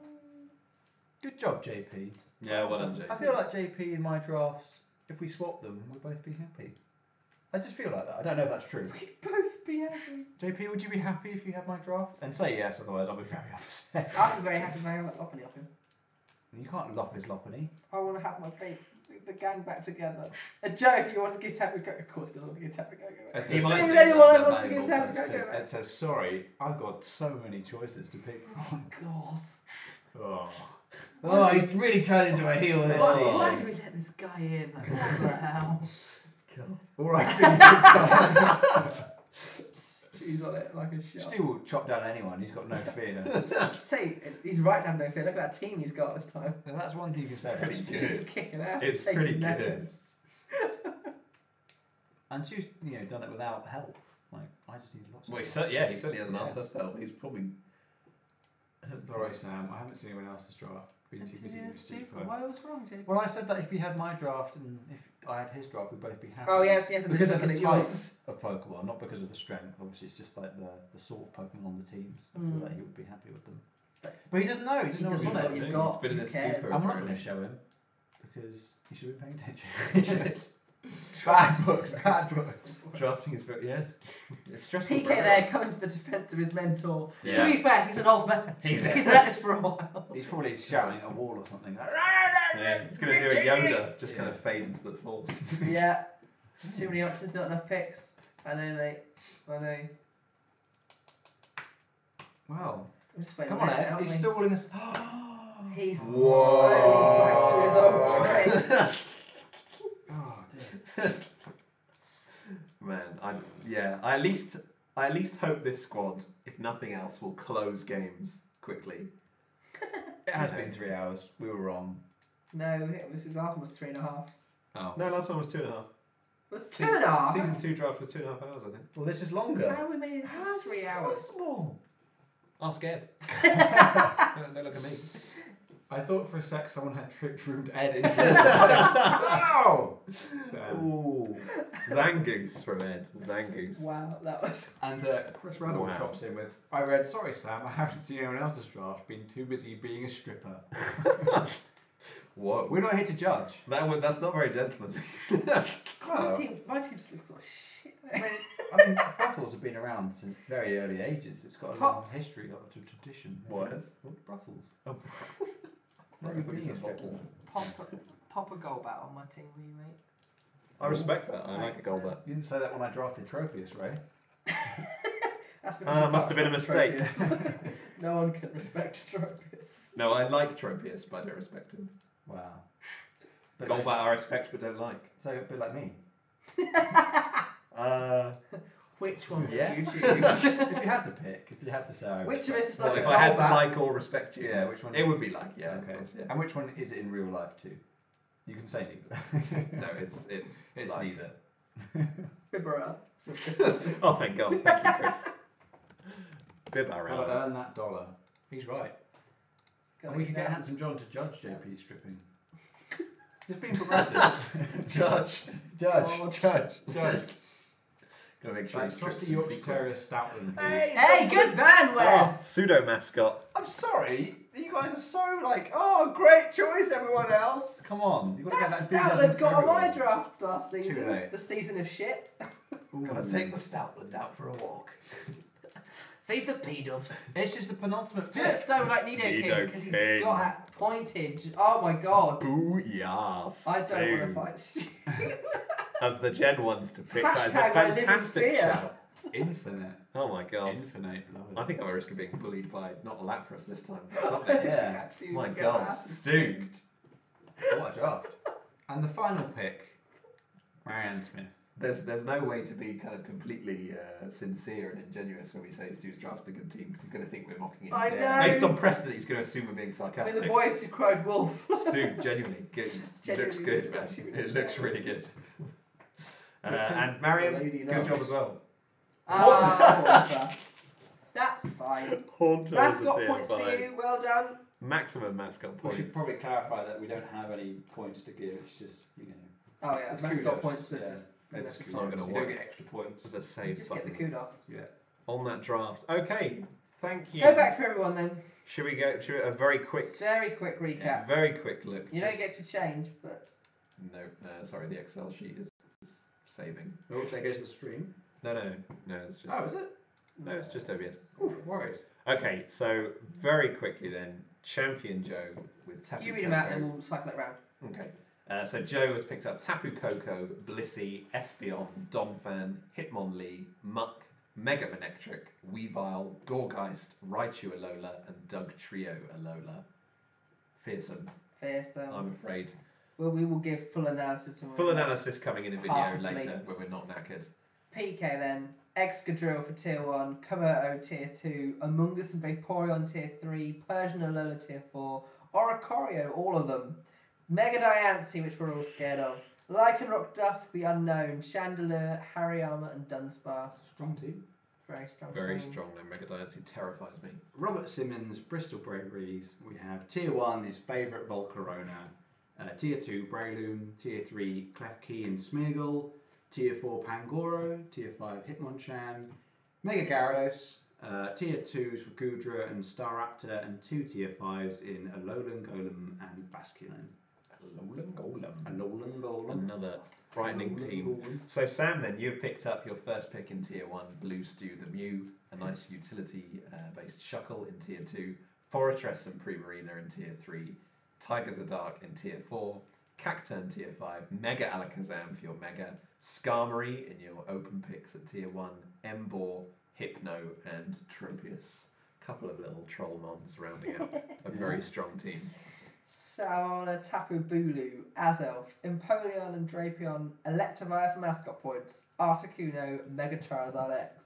Good job, JP. Yeah, well done, JP. I feel like JP in my drafts, if we swap them, we'd both be happy. I just feel like that. I don't know if that's true. We'd both be happy. JP, would you be happy if you had my draft? And say yes, otherwise I'll be very upset. I'd be very happy if I got Loppany off him. You can't lop his Loppany. I want to have my the gang back together. And Joe, if you want to give Tapu Koko, of course, he doesn't want to give Tapu Koko. It's He a- might If do anyone that, wants to give valuable Tapu first Koko, pick. It says, sorry, I've got so many choices to pick from. God. Oh. Oh, he's really turned into a heel this Why season. do we let this guy in? Like, what the hell? Alright, He's on it like a shot. Stu will chop down anyone, he's got no fear. Say, he's right to have no fear. Look at that team he's got this time. And that's one thing you can say. Pretty He's good. just kicking out. It's taking pretty good. names. And Stu's, done it without help. Like, I just need lots of Well, he help. certainly hasn't asked us for help. He's probably. Sorry, Sam, I haven't seen anyone else's draft. Been too busy with Stu. Why was wrong, JP? Well, I said that if he had my draft and if I had his draft, we'd both be happy. Oh, yes, and Because of looking the at type yours. of Pokemon, not because of the strength. Obviously, it's just like the sort of Pokemon on the teams. I Mm. feel like he would be happy with them. But he doesn't know. He doesn't know what's doesn't on know it. what you've He's got. been in Who a cares? stupor. I'm not going apparently. to show him because he should have been paying attention. Bad books, bad books. Drafting is very it's stressful. PK for there everyone. coming to the defence of his mentor. Yeah. To be fair, he's an old man. He's- He's been at this for a while. He's probably shouting at a wall or something. Like, Yeah, he's gonna do a Yoda, just kind of fade into the force. Yeah. Too many options, not enough picks. I know, mate. I know. Wow. I'm just waiting Come on, a minute, Ed. aren't He's we? stalling us. He's Whoa. back to his old tricks. Oh, dear. Man, I at least hope this squad, if nothing else, will close games quickly. It has been 3 hours. We were wrong. No, it was his last one was 3.5. Oh. No, last one was 2.5. It was 2.5. Season 2 draft was 2.5 hours, I think. Well, this is longer. How we made it 3 hours? Possible. Ask Ed. Don't look at me. I thought for a sec someone had trick-roomed Ed into it. Wow! Ooh. Zangoose from Ed. Zangoose. Wow, that was. And Chris Randall Wow. chops in with, I read, sorry Sam, I haven't seen anyone else's draft, been too busy being a stripper. Whoa. We're not here to judge. That's not very gentlemanly. God, my team just looks like shit. I mean, brothels have been around since very early ages. It's got a long history, got a tradition. What? Brothels. Oh. Not I thought you being a said stripper. bottles. Pop a goal bat on my team, will you, mate? I respect that. I like a goal bat. You didn't say that when I drafted Tropius, Ray. That's because you Must have been a can't mistake. respect Tropius. No one can respect Tropius. No, I like Tropius, but I don't respect him. Wow. But Goal bat I respect but don't like. So a bit like me. Which one Yeah. do you choose? If you had to pick, if you had to say, I Which of respect- us is like Well, a if I had to goal bat? like or respect you, Yeah, which one? it would be like, yeah, Okay. of course, yeah. And which one is it in real life too? You can say neither. No, it's It's like- neither. Fibera. Oh, thank God, thank you, Chris. Bib Gotta around. earn that dollar. He's right. And we could get Handsome John to judge JP's stripping. Just being progressive. Judge. Judge. Gotta make sure Like, he strips trusty in Yorkshire Terrier sequence. Stoutland. Hey, good man, Wes! Oh, pseudo mascot. I'm sorry. You guys are so like, oh, great choice, everyone else. Come on. You've got to get that That enthusiasm Stoutland got on from my everyone. draft last season. Too late. The season of shit. Gotta take the Stoutland out for a walk. Feed the P-dubs. It's just the penultimate Stuart pick. Stone like Nido Nido King because he's King. got that pointage. Oh my god. Ooh, yes. I don't want Dude. to fight Stu. Of the Gen ones to pick, that is a Hashtag I live in fantastic fear. shout. Infinite. Oh my god. Infinite. Love it. I think I'm at risk of being bullied by not a Lapras this time. Something. Yeah. Actually, My get god. ass Stu. kicked. What a draft. And the final pick, Marianne Smith. There's no way to be kind of completely sincere and ingenuous when we say Stu's drafted a good team because he's going to think we're mocking him. I Yeah. know. Based on precedent, he's going to assume we're being We're sarcastic. the boys who cried wolf. Stu, genuinely good. It looks Genuinely, good, this is man. actually really It looks scary. really good. Because And the Marion, lady good knows. job as well. Haunter. That's fine. Haunter Mascot points for you. Well done. Maximum mascot We points. should probably clarify that we don't have any points to give. It's just, Oh yeah, It's mascot kudos, points that yeah. just. they're you just know, I'm kudos. gonna You don't work. get extra points. The save just get the button kudos. Yeah. on that draft. Okay, thank you. Go back for everyone then. Should we go? Should we, a very quick, Very quick recap. very quick look. You don't get to change, but No, sorry, the Excel sheet is saving. Oh, there goes the stream. No, it's just. Oh, is it? No, it's just OBS. Ooh, worried. Okay, so very quickly then, Champion Joe with Tapu you read them out, Koko. then we'll cycle it round. Okay. So Joe has picked up Tapu Koko, Blissey, Espeon, Donphan, Hitmonlee, Muck, Mega Manectric, Weavile, Gorgeist, Raichu Alola, and Doug Trio Alola. Fearsome, Fearsome. I'm afraid. Well, we will give full analysis. And Full analysis coming in a video Half asleep. later when we're not knackered. PK then. Excadrill for tier 1, Komodo tier 2, Amoonguss and Vaporeon tier 3, Persian Alola tier 4, Oricorio, all of them. Mega Diancie, which we're all scared of. Lycanroc Dusk, the Unknown, Chandelure, Hariyama, and Dunsparce. Strong team. Very strong. Very team. strong, no, Mega Diancie terrifies me. Robert Simmons, Bristol Braveries. We have Tier 1, his favourite Volcarona. Tier 2, Breloom. Tier 3, Klefki and Smeargle. Tier 4, Pangoro. Tier 5, Hitmonchan. Mega Gyarados. Tier 2s for Gudra and Staraptor. And 2 Tier 5s in Alolan Golem and Basculin. Alolan Golem. Alolan Golem. Another frightening Alolan team. Golem. So Sam, then you've picked up your first pick in Tier 1, Blue Stew the Mew, a nice utility-based Shuckle in Tier 2, Fortress and Primarina in Tier 3, Tiger Zadark in Tier 4, Cacturn Tier 5, Mega Alakazam for your Mega, Skarmory in your open picks at Tier 1, Emboar, Hypno and Tropius. Couple of little troll mons rounding out a very strong team. Saola, Tapu Bulu, Azelf, Empoleon and Drapion, Electivire for mascot points, Articuno, Mega Charizard X,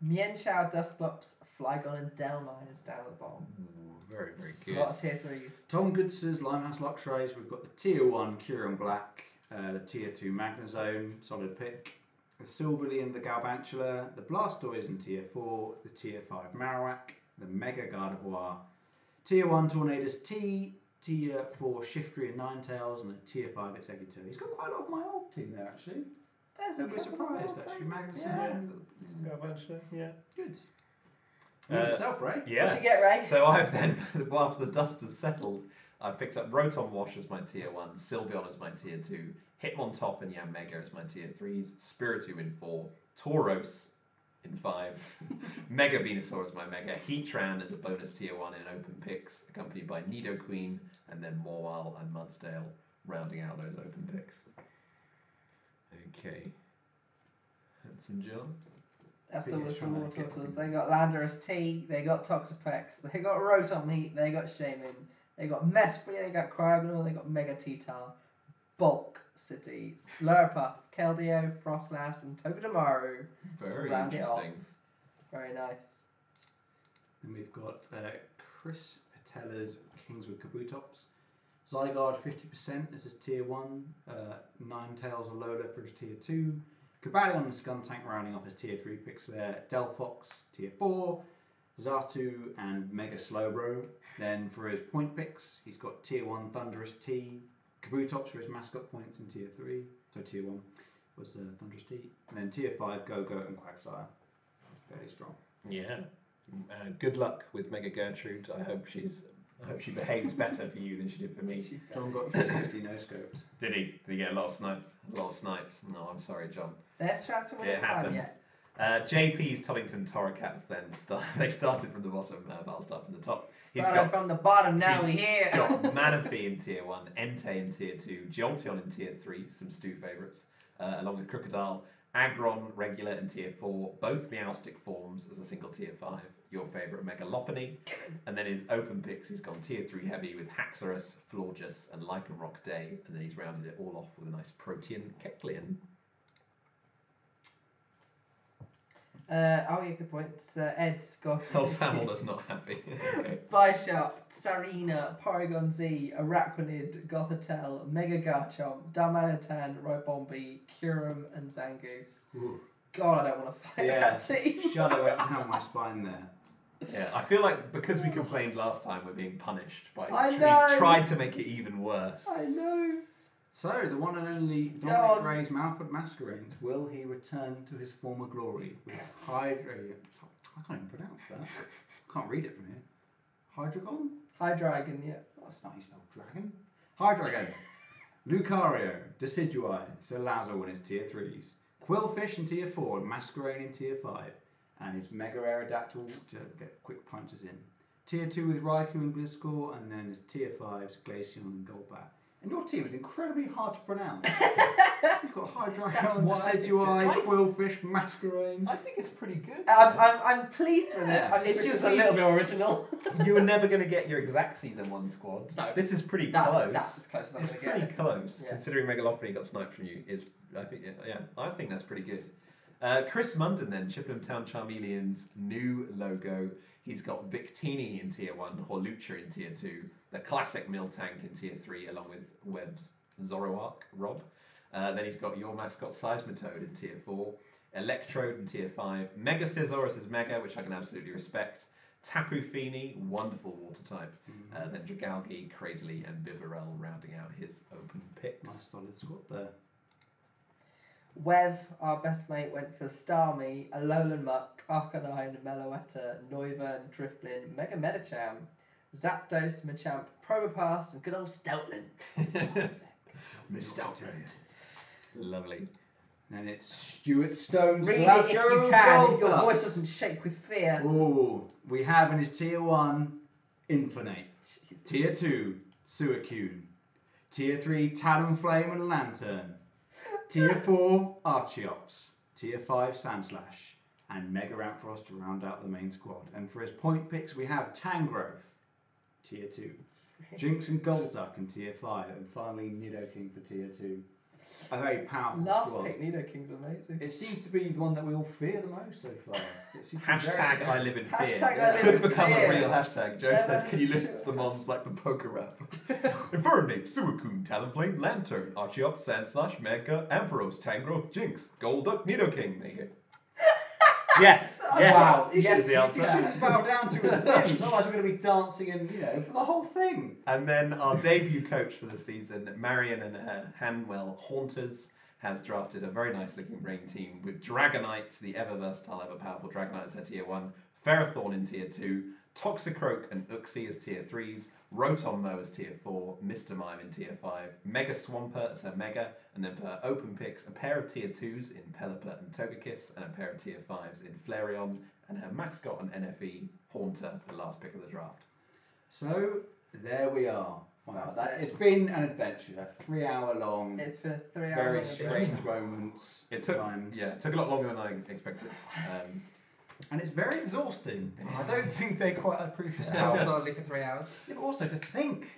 Mienshao, Dusclops, Flygon and Delmines down at the bottom. Ooh, very, very A good. lot of tier 3s. Tom Goods's Limehouse Luxrays. We've got the Tier 1 Kyurem Black, the Tier 2 Magnezone, solid pick, the Silverly and the Galvantula, the Blastoise in Tier 4, the Tier 5 Marowak, the Mega Gardevoir, Tier 1 Tornadus T, Tier 4 Shiftry and Ninetales, and a Tier 5 Executor. He's got quite a lot of my old team there actually. There's A a bit couple of surprised old actually. favourites, Magnezone. Yeah, eventually, yeah. Good. You yourself, Ray? Yes. What'd you get, Ray? So I've then, after the dust has settled, I've picked up Rotom Wash as my Tier 1, Sylveon as my Tier 2, Hitmontop and Yanmega as my Tier 3s, Spiritomb in 4, Tauros in 5, Mega Venusaur as my Mega, Heatran as a bonus Tier 1 in open picks, accompanied by Nidoqueen, and then Mawile and Mudsdale rounding out those open picks. Okay. Handsome John. That's the Peter's Whistle trying to War get Turtles. them. They got Landorus T, they got Toxapex, they got Rotom Heat, they got Shaman, they got Mesprit, they got Cryogonal, they got Mega T-Tar, Bulk City, Slurpuff, Keldeo, Frostlass, and Togedemaru. Very Round it off. interesting. Very nice. Then we've got Chris Patella's Kingswood Kabutops. Zygarde 50% as his Tier 1. Ninetales Alola for his Tier 2. Cobalion and Skuntank rounding off his Tier 3 picks there. Delphox Tier 4. Xatu and Mega Slowbro. Then for his point picks, he's got Tier 1 Thunderous T. Kabutops for his mascot points in Tier 3. So Tier 1 was Thunderous T. And then Tier 5 Go-Go and Quagsire. Fairly strong. Yeah. Good luck with Mega Gertrude. I hope she behaves better for you than she did for me. John got 360 no scopes. Did he? Did he get a lot of snipes? No, I'm sorry, John. There's chance to win It it time happens. yet. JP's Tollington Torracats then they started from the bottom, but I'll start from the top. He's Started got from the bottom, now he's we're here. got Manaphy in Tier 1, Entei in Tier 2, Jolteon in Tier 3, some Stu favourites, along with Crocodile, Aggron, regular and tier 4, both Meowstic forms as a single tier 5. Your favourite Mega Lopunny. And then his open picks, he's gone tier 3 heavy with Haxorus, Florges, and Lycanroc Day. And then he's rounded it all off with a nice Protean Kecleon. Oh yeah, good point. Ed's got Oh, Samuel's not happy. Okay. Bisharp, Sarina, Porygon Z, Araquanid, Gothitelle, Mega Garchomp, Darmanitan, Ribombi, Kyurem, and Zangoose. Ooh. God, I don't want to fight that team. Shudder went down my spine there. Yeah, I feel like because we complained last time, we're being punished by. I He's know. tried to make it even worse. I know. So, the one and only Go Dominic on. Gray's Malford Masquerades, will he return to his former glory with Hydra... I can't even pronounce that. Can't read it from here. Hydreigon? Hydreigon, yeah. That's not how you spell dragon. Hydreigon. Lucario, Decidueye, Salazzle in his tier 3s. Quillfish in tier 4, Masquerain in tier 5. And his Mega Aerodactyl to get quick punches in. Tier 2 with Raikou and Gliscor, and then his tier 5s, Glaceon and Golbat. And your team is incredibly hard to pronounce. You've got Hydreigon, Decidueye, Quillfish, Masquerain. I think it's pretty good. I'm pleased with it. I It's just just a little bit original. You were never going to get your exact season 1 squad. No. This is pretty That's close. as close as I'm It's going to pretty get. close, Yeah. considering Megalophony got sniped from you. I think that's pretty good. Chris Munden then, Chippenham Town Charmeleon's new logo. He's got Victini in tier 1, Horlucha in tier 2, the classic Miltank in tier 3, along with Webb's Zoroark, Rob. Then he's got your mascot Seismitoad in tier 4, Electrode in tier 5, Mega Scizor as his Mega, which I can absolutely respect, Tapu Fini, wonderful water type, then Dragalge, Cradily, and Bibarel rounding out his open picks. Nice solid squad there. Wev, our best mate, went for Starmie, Alolan Muck, Arcanine, Meloetta, Noivern, Drifblim, Mega Medicham, Zapdos, Machamp, Probopass, and good old Stoutland. Miss Stoutland. Lovely. And it's Stuart Stone's Read it Glasgow if you can, if your Gold voice Ducks. doesn't shake with fear. Ooh, we have in his tier 1, Infinite. Tier 2, Suicune. Tier 3, Talonflame and Lantern. Tier 4, Archeops. Tier 5, Sandslash. And Mega Ampharos to round out the main squad. And for his point picks, we have Tangrowth, Tier 2. Jinx and Golduck in Tier 5. And finally, Nidoking for Tier 2. A very powerful Last squad. pick, Nidoking's amazing. It seems to be the one that we all fear the most so far. It seems to be very Hashtag scary. I live in fear. Hashtag I live Could in become fear. a real hashtag. Joe Yeah, says, can you sure. list the mons like the poker rap? Infernape, Suicune, Talonflame, Lantern, Archeops, Sandslash, Mega, Ampharos, Tangrowth, Jinx, Golduck, Nidoking. There you go. Yes, yes. Wow, Yes yes, is the you answer. You shouldn't bow down to his whims, otherwise we're going to be dancing and, for the whole thing. And then our debut coach for the season, Marion and Hanwell Haunters, has drafted a very nice looking brain team with Dragonite, the ever versatile, ever powerful Dragonite as her tier 1, Ferrothorn in tier 2, Toxicroak and Uxie as tier 3s, Rotommo as tier 4, Mr. Mime in tier 5, Mega Swampert as her Mega, and then for her open picks, a pair of tier 2s in Pelipper and Togekiss, and a pair of tier 5s in Flareon, and her mascot and NFE, Haunter, the last pick of the draft. So, there we are. Wow, That's it. it's been an adventure, a 3 hour long, It's for 3 hours. very strange moments It took, times. it took a lot longer than I expected. And it's very exhausting. I don't think they quite appreciate How how... solidly for 3 hours. Yeah, but also to think,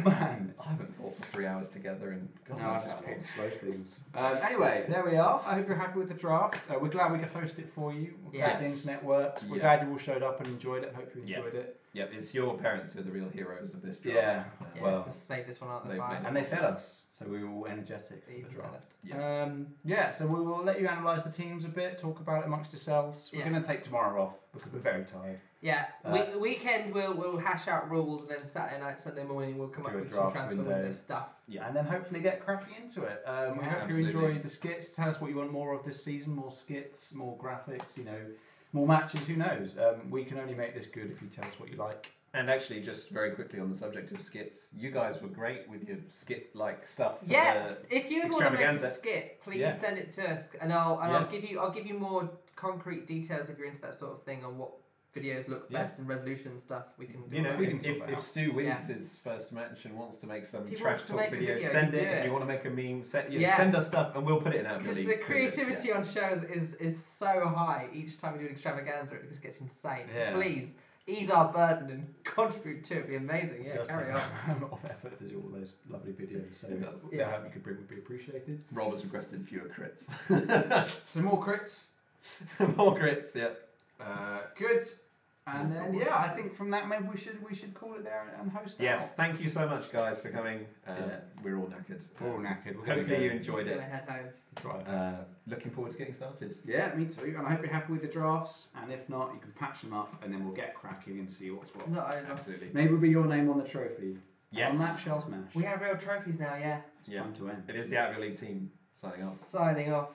man! I haven't thought for 3 hours together in God No, I knows just how long. picked slow things. Anyway, there we are. I hope you're happy with the draft. We're glad we could host it for you. We're glad the Yes. internet works. We're Yeah. glad you all showed up and enjoyed it. Hope you Yeah. enjoyed it. Yep, it's your parents who are the real heroes of this draft. Yeah. Yeah, Well, just save this one out of the they've fire. made And they fed us, so we were all energetic for the Even draft. better. So we will let you analyse the teams a bit, talk about it amongst yourselves. We're Yeah. going to take tomorrow off because we're very tired. Yeah, Uh, weekend we'll hash out rules, and then Saturday night, Sunday morning we'll come up Do a with some draft transfer window. window stuff. Yeah. And then hopefully get cracking into it. We hope you absolutely. enjoyed the skits. Tell us what you want more of this season, more skits, more graphics, more matches, who knows. We can only make this good if you tell us what you like. And actually, just very quickly on the subject of skits, you guys were great with your skit-like stuff. for Yeah, if you ever want to make a extravaganza. skit, please Yeah. send it to us, and I'll Yeah. give you more concrete details if you're into that sort of thing on what videos look Yeah. best and resolution and stuff, we can do You know, all we that. can talk if about. Stu wins Yeah. his first match and wants to make some If he trash wants to talk make a video, video, send he it. can do If you it. want to make a meme, Yeah. send us stuff and we'll put it in our Because league. the 'cause it's- creativity on shows is so high each time we do an extravaganza, it just gets insane. So Yeah. please ease our burden and contribute to it. It'd be amazing. Yeah, Just carry a on. lot of effort to do all those lovely videos. So It does. the Yeah. help you could bring would be appreciated. Rob has requested fewer crits. Some more crits. More crits, yeah. Good. And then I think from that maybe we should call it there and host. Yes, thank you so much, guys, for coming. Yeah. We're all knackered. We're all knackered. We're gonna Hopefully go- you enjoyed Gonna it. head home. Try. Looking forward to getting started. Yeah, me too. And I hope you're happy with the drafts. And if not, you can patch them up, and then we'll get cracking and see what's what. It's not over. Absolutely. Maybe it'll be your name on the trophy. Yes. On that Shell Smash. We have real trophies now. Yeah. It's time to end. It is the Out of Your League team signing off. Signing off.